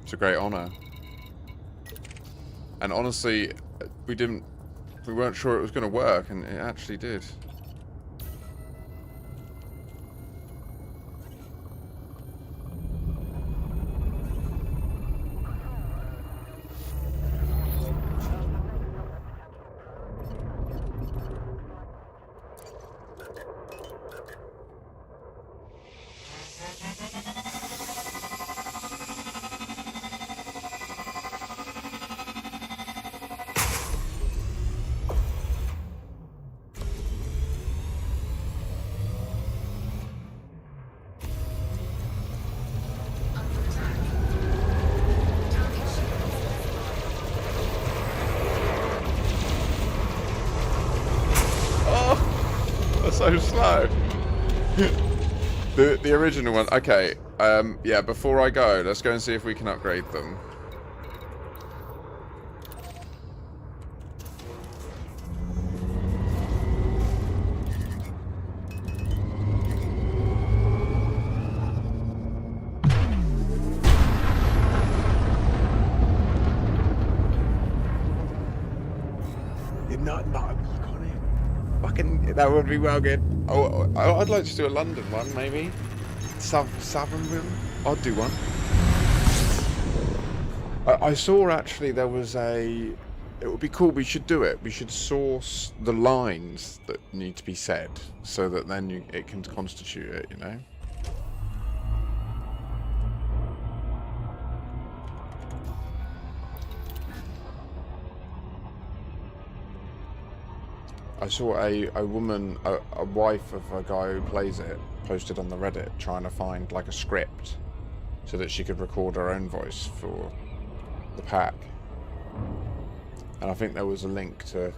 It's a great honor. And honestly, we weren't sure it was going to work, and it actually did. Under attack. Target shields Oh, that's so slow. The original one. Okay. Yeah. Before I go, let's go and see if we can upgrade them. Not, you got it. Fucking, that would be well good. Oh, I'd like to do a London one, maybe. Southernville. I'd do one. I saw actually there was a. It would be cool. We should do it. We should source the lines that need to be said, so that then it can constitute it. You know. I saw a woman, a wife of a guy who plays it, posted on the Reddit trying to find like a script so that she could record her own voice for the pack. And I think there was a link to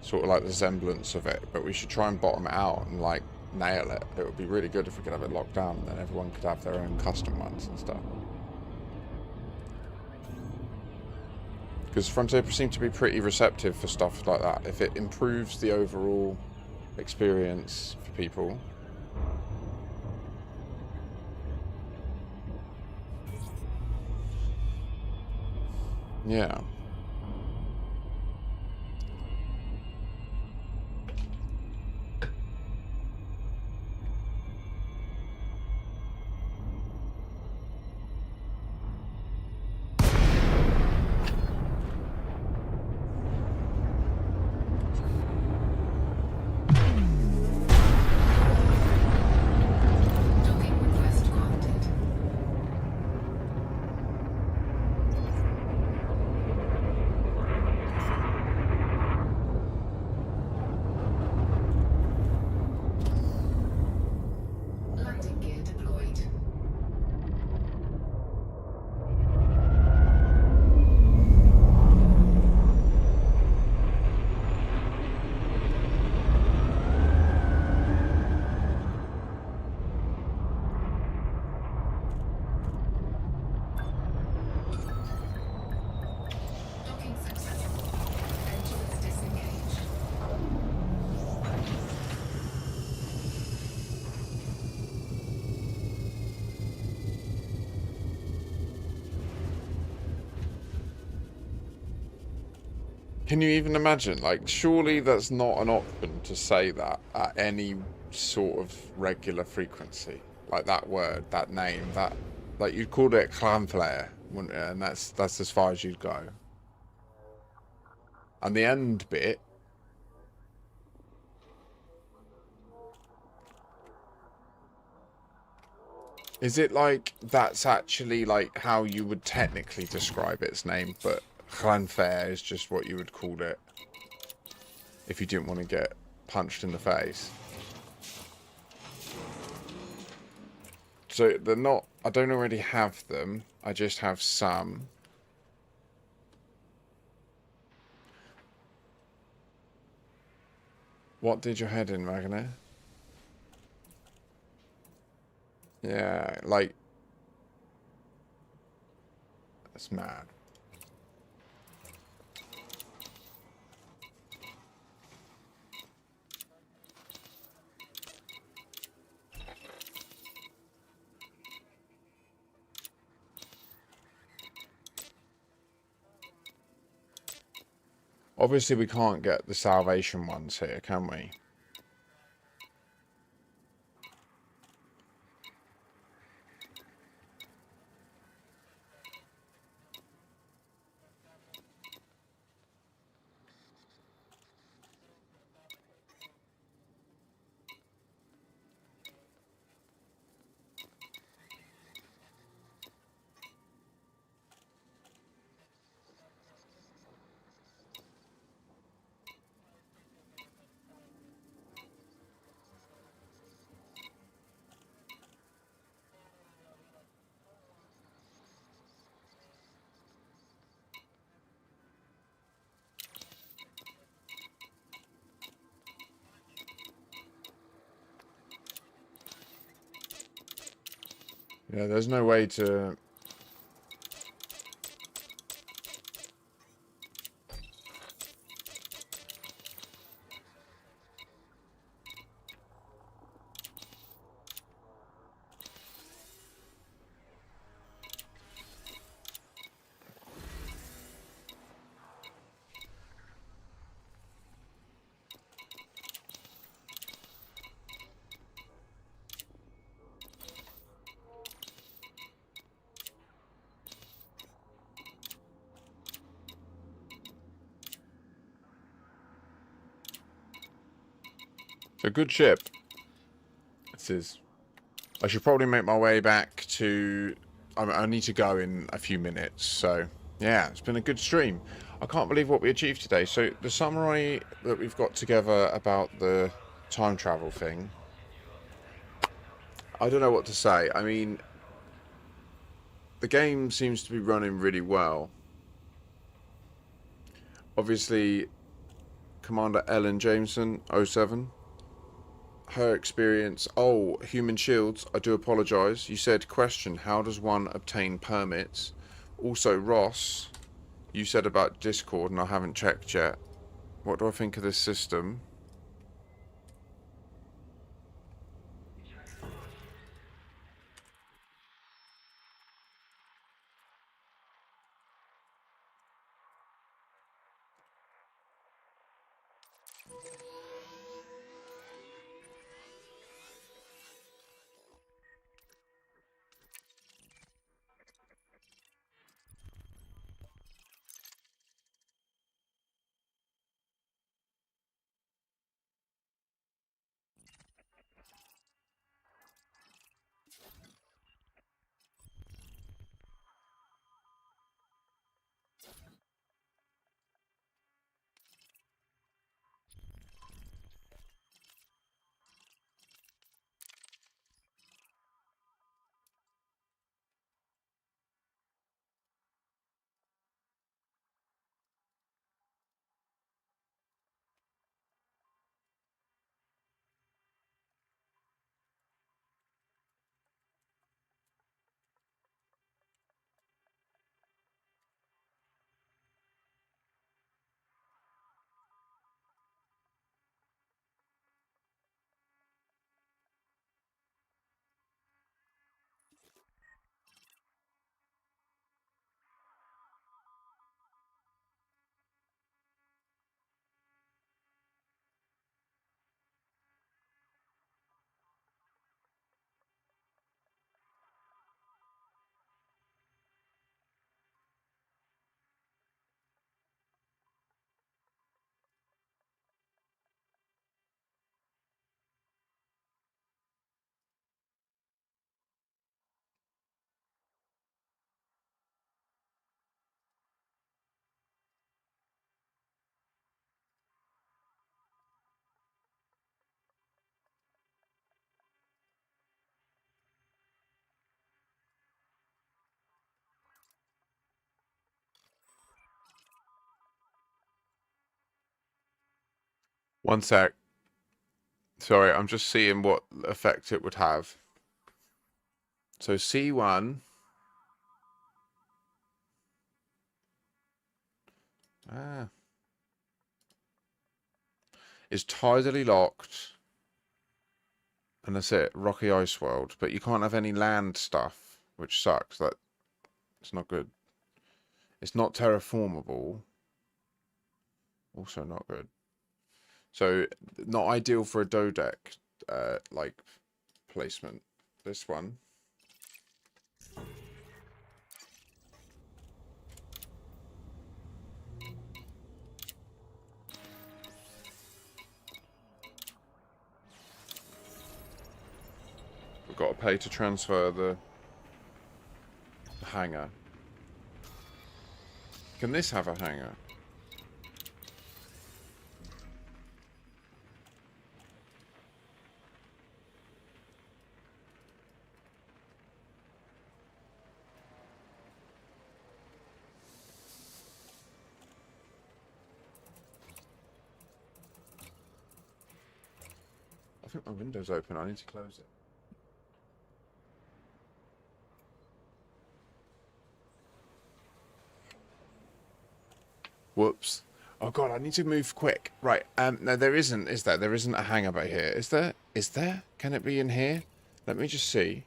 sort of like the semblance of it, but we should try and bottom it out and like nail it. It would be really good if we could have it locked down, and then everyone could have their own custom ones and stuff. Because Frontier seem to be pretty receptive for stuff like that. If it improves the overall experience for people. Yeah. docking request granted. Can you even imagine? Like, surely that's not an option to say that at any sort of regular frequency. Like that word, that name, that like you'd call it clan flare, wouldn't you? And that's as far as you'd go. And the end bit, is it like that's actually like how you would technically describe its name, but clan flare is just what you would call it if you didn't want to get punched in the face? So they're not, I don't already have them, I just have some. What did your head in, Magna? Yeah, like, that's mad. Obviously, we can't get the salvation ones here, can we? Yeah, there's no way to... It's a good ship. This is... I should probably make my way back to... I need to go in a few minutes, so... Yeah, it's been a good stream. I can't believe what we achieved today. So, the summary that we've got together about the time travel thing... I don't know what to say. I mean... The game seems to be running really well. Obviously, Commander Ellen Jameson, 07. Her experience. Oh, human shields. I do apologise. You said question. How does one obtain permits? Also, Ross, you said about Discord, and I haven't checked yet. What do I think of this system? One sec. Sorry, I'm just seeing what effect it would have. So C1. Is tidally locked. And that's it. Rocky Ice World. But you can't have any land stuff, which sucks. That it's not good. It's not terraformable. Also not good. So not ideal for a dodec like placement. This one. We've got to pay to transfer the hangar. Can this have a hangar? I think my window's open. I need to close it. Whoops. Oh god, I need to move quick. Right, no there isn't, is there? There isn't a hangar bay here. Is there? Is there? Can it be in here? Let me just see.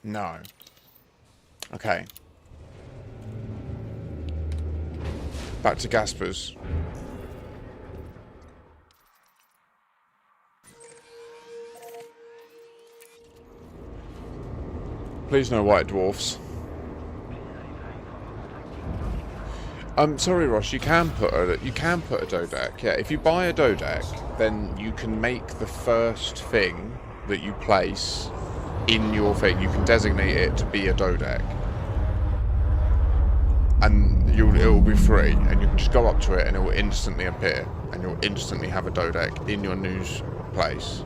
No. Okay. Back to Gasper's. Please no white dwarfs. Sorry Ross, you can put a dodec. Yeah, if you buy a dodec, then you can make the first thing that you place in your thing. You can designate it to be a dodec. And it will be free, and you can just go up to it and it will instantly appear, and you'll instantly have a dodec in your news place.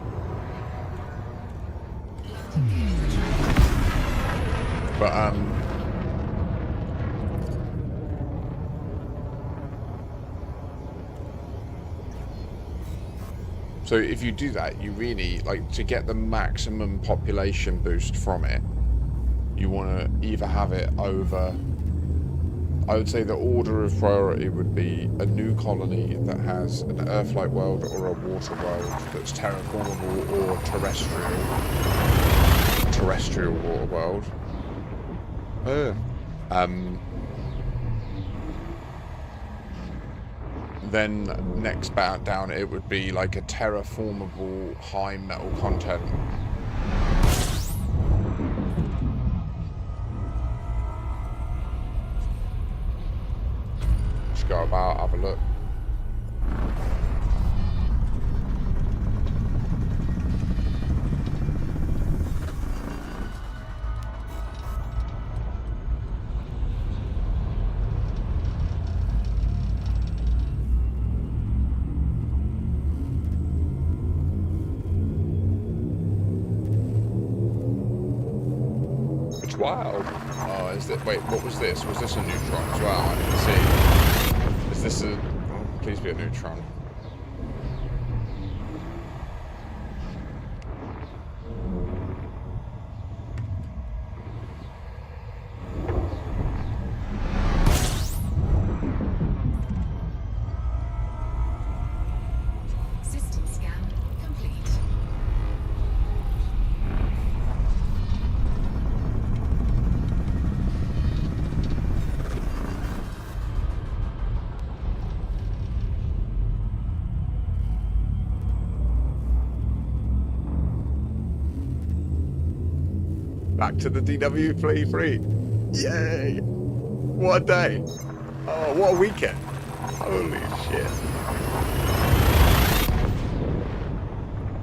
But so if you do that, you really like to get the maximum population boost from it. You want to either have it over. I would say the order of priority would be a new colony that has an Earth-like world or a water world that's terraformable or terrestrial water world. Then next down it would be like a terraformable high metal content. Just go about, have a look. Wow. Oh, is that? Wait, what was this? Was this a neutron as well? I didn't see. Is this a? Oh, please be a neutron. System scan complete. Back to the DW3. Yay! What a day! Oh, what a weekend! Holy shit!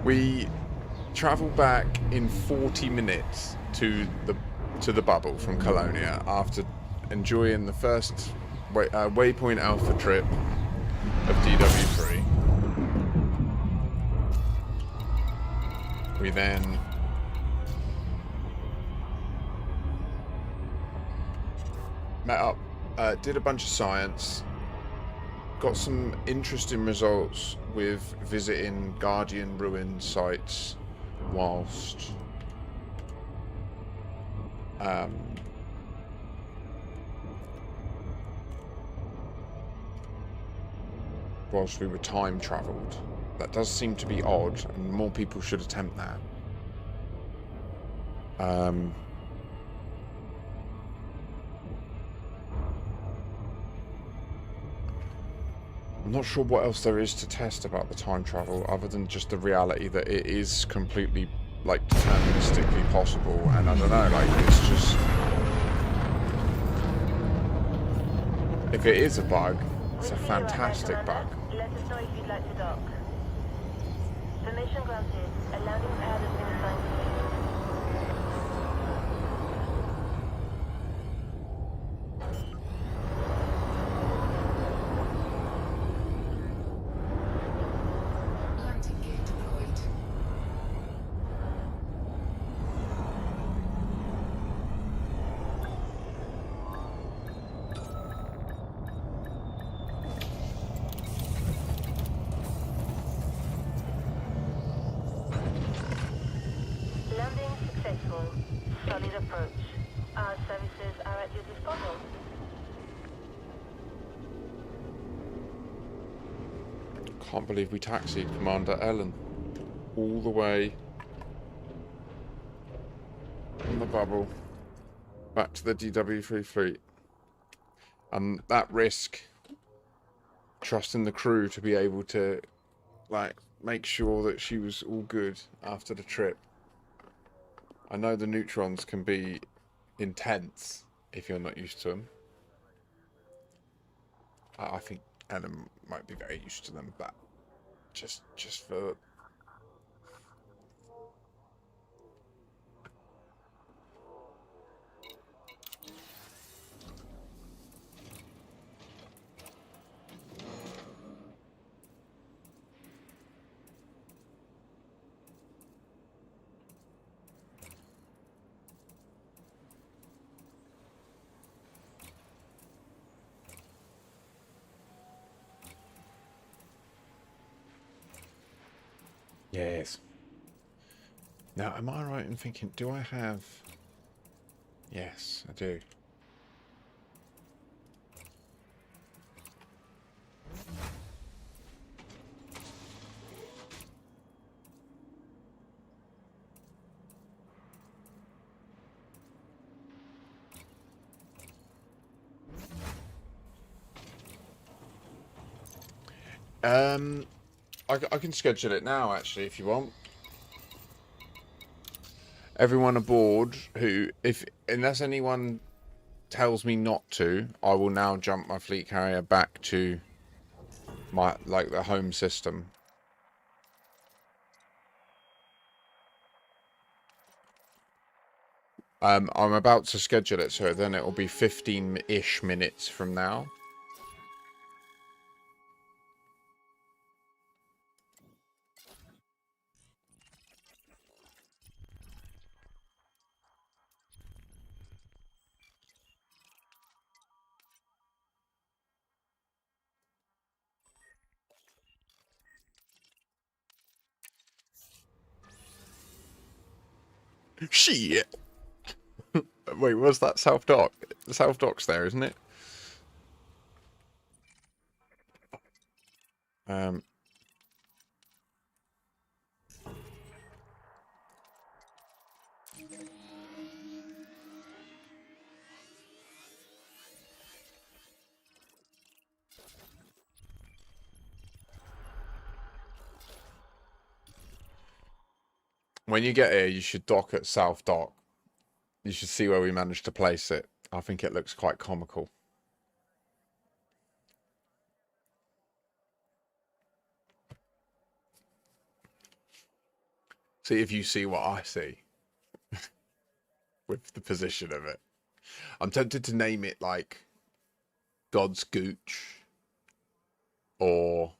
We travel back in 40 minutes to the bubble from Colonia after enjoying the first Waypoint Alpha trip of DW3. We then met up, did a bunch of science, got some interesting results with visiting Guardian ruin sites whilst whilst we were time travelled. That does seem to be odd, and more people should attempt that. I'm not sure what else there is to test about the time travel, other than just the reality that it is completely, like, deterministically possible, and I don't know, like, it's just... If it is a bug, it's a fantastic bug. Let us know if you'd like to dock. Permission granted. A landing pad has been assigned to you. Landing gear deployed. Landing successful. Solid approach. Our services are at your disposal. Can't believe we taxied Commander Ellen all the way on the bubble back to the DW3 fleet. And that risk, trusting the crew to be able to, like, make sure that she was all good after the trip. I know the neutrons can be intense if you're not used to them. I think Ellen might be very used to them, but just for... Yes. Now, am I right in thinking, do I have... Yes, I do. I can schedule it now, actually, if you want. Everyone aboard who, unless anyone tells me not to, I will now jump my fleet carrier back to my, like, the home system. I'm about to schedule it, so then it will be 15-ish minutes from now. Shit! Wait, was that South Dock? South Dock's there, isn't it? When you get here, you should dock at South Dock. You should see where we managed to place it. I think it looks quite comical. See if you see what I see with the position of it. I'm tempted to name it like God's Gooch or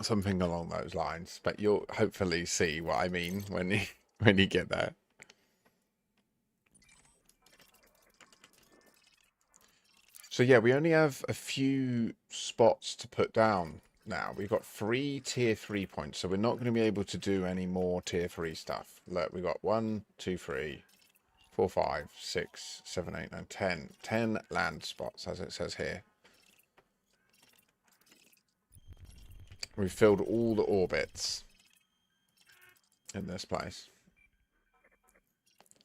something along those lines, but you'll hopefully see what I mean when you get there. So yeah, we only have a few spots to put down now. We've got 3 tier 3 points, so we're not going to be able to do any more tier 3 stuff. Look, we got 1, 2, 3, 4, 5, 6, 7, 8, 9, 10. 10 land spots, as it says here. We've filled all the orbits in this place.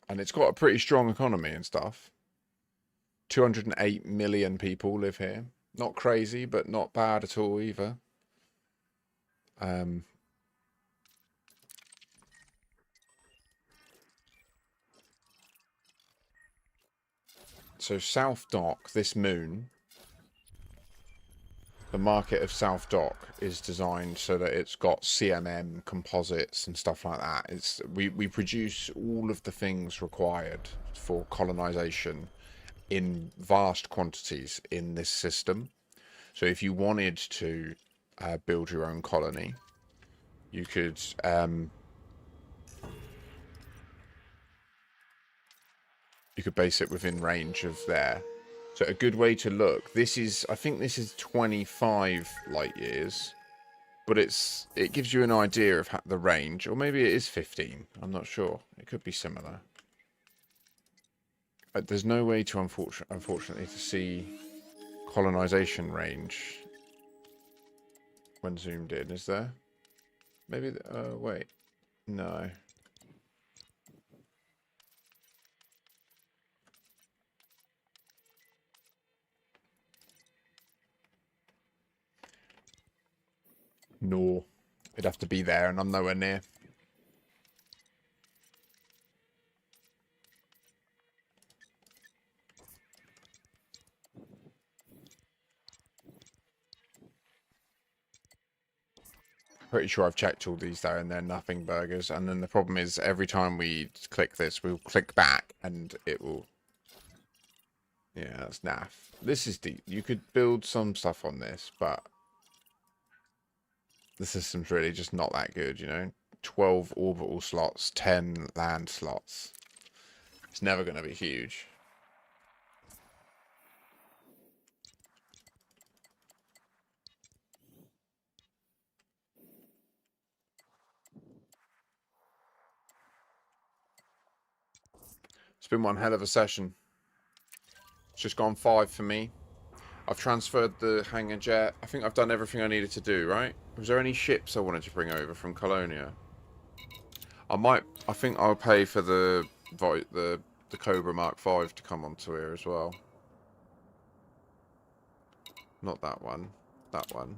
And it's got a pretty strong economy and stuff. 208 million people live here. Not crazy, but not bad at all either. So South Dock, this moon, the market of South Dock is designed so that it's got CMM composites and stuff like that. We produce all of the things required for colonization in vast quantities in this system. So if you wanted to build your own colony, you could base it within range of there. So a good way to look, this is, I think this is 25 light years, but it gives you an idea of the range, or maybe it is 15. I'm not sure. It could be similar. There's no way to, unfortunately, to see colonization range when zoomed in, is there? Maybe, wait, no. No, it'd have to be there, and I'm nowhere near. Pretty sure I've checked all these there, and they're nothing burgers. And then the problem is, every time we click this, we'll click back, and it will... Yeah, that's naff. This is deep. You could build some stuff on this, but the system's really just not that good, you know? 12 orbital slots, 10 land slots. It's never going to be huge. It's been one hell of a session. It's just gone 5 for me. I've transferred the hangar jet. I think I've done everything I needed to do, right? Was there any ships I wanted to bring over from Colonia? I think I'll pay for the Cobra Mark 5 to come onto here as well. Not that one. That one.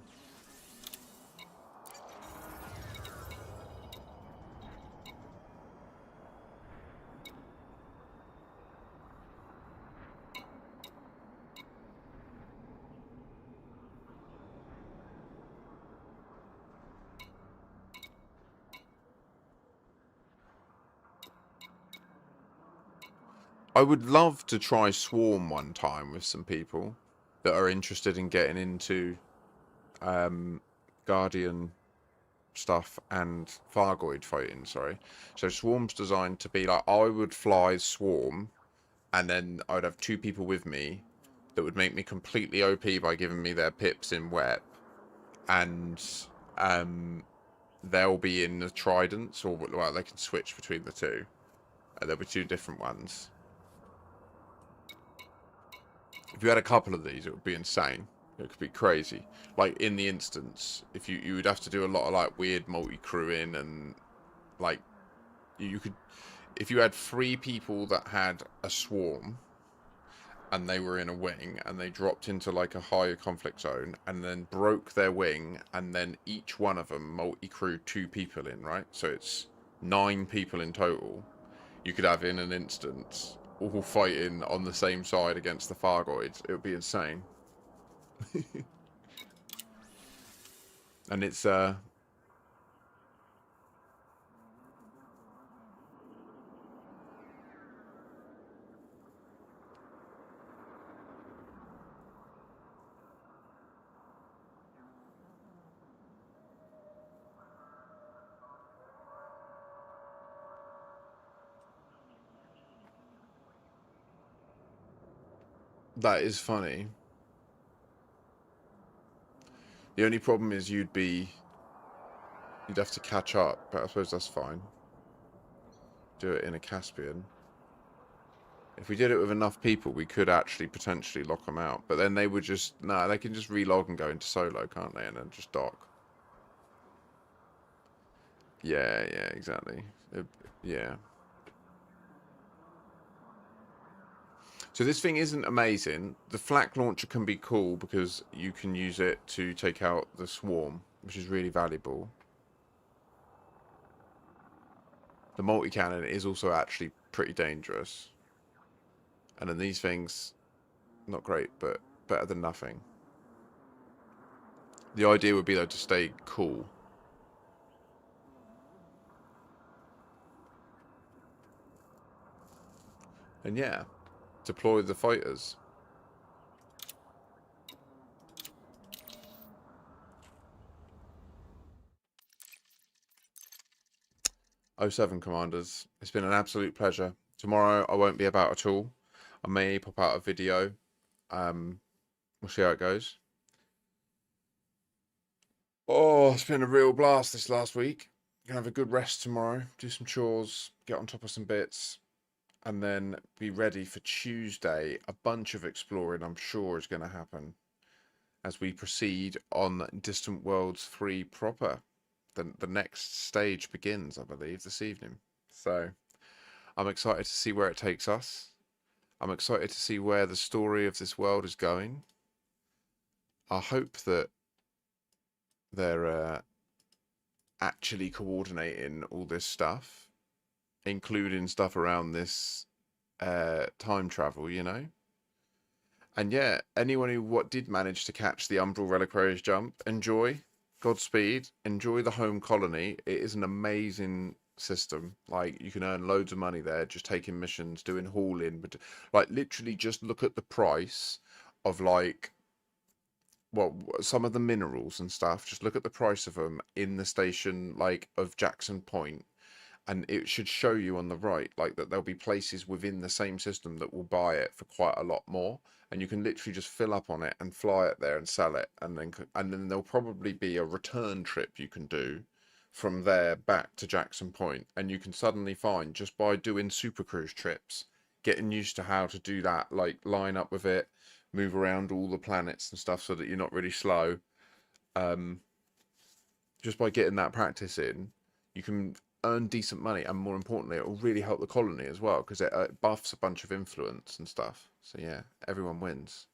I would love to try Swarm one time with some people that are interested in getting into Guardian stuff and Fargoid fighting, sorry. So Swarm's designed to be like, I would fly Swarm, and then I'd have 2 people with me that would make me completely OP by giving me their pips in web. And they'll be in the Tridents, or well, they can switch between the two. There'll be 2 different ones. If you had a couple of these, it would be insane. It could be crazy. Like, in the instance, if you would have to do a lot of, like, weird multi-crewing, and, like, you could... If you had 3 people that had a swarm, and they were in a wing, and they dropped into, like, a higher conflict zone, and then broke their wing, and then each one of them multi-crewed 2 people in, right? So it's 9 people in total. You could have, in an instance, all fighting on the same side against the Fargoids. It would be insane. And it's that is funny. The only problem is you'd have to catch up, but I suppose that's fine. Do it in a Caspian. If we did it with enough people, we could actually potentially lock them out. But then they would just... No, they can just relog and go into solo, can't they? And then just dock. Yeah, exactly. Yeah. So this thing isn't amazing. The flak launcher can be cool because you can use it to take out the swarm, which is really valuable. The multi-cannon is also actually pretty dangerous. And then these things, not great, but better than nothing. The idea would be, though, to stay cool. And yeah, deploy the fighters. '07 commanders, it's been an absolute pleasure. Tomorrow I won't be about at all. I may pop out a video. We'll see how it goes. Oh, it's been a real blast this last week. Gonna have a good rest tomorrow, do some chores, get on top of some bits, and then be ready for Tuesday. A bunch of exploring, I'm sure, is going to happen as we proceed on Distant Worlds 3 proper. The next stage begins, I believe, this evening. So I'm excited to see where it takes us. I'm excited to see where the story of this world is going. I hope that they're actually coordinating all this stuff, including stuff around this time travel, you know. And yeah, anyone who did manage to catch the Umbral Reliquaries jump, enjoy. Godspeed. Enjoy the home colony. It is an amazing system. Like, you can earn loads of money there just taking missions, doing hauling, but like literally just look at the price of like, well, some of the minerals and stuff. Just look at the price of them in the station like of Jackson Point, and it should show you on the right like that there'll be places within the same system that will buy it for quite a lot more, and you can literally just fill up on it and fly it there and sell it, and then there'll probably be a return trip you can do from there back to Jackson Point, and you can suddenly find, just by doing super cruise trips, getting used to how to do that, like line up with it, move around all the planets and stuff so that you're not really slow. Just by getting that practice in, you can earn decent money, and more importantly, it will really help the colony as well, because it buffs a bunch of influence and stuff. So yeah, everyone wins.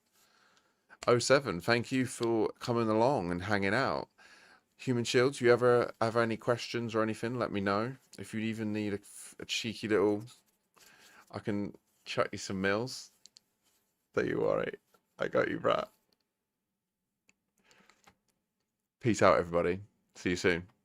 '07, thank you for coming along and hanging out. Human Shields, you ever have any questions or anything, let me know. If you even need a cheeky little, I can chuck you some mills. There you are, right? I got you, brat. Peace out, everybody. See you soon.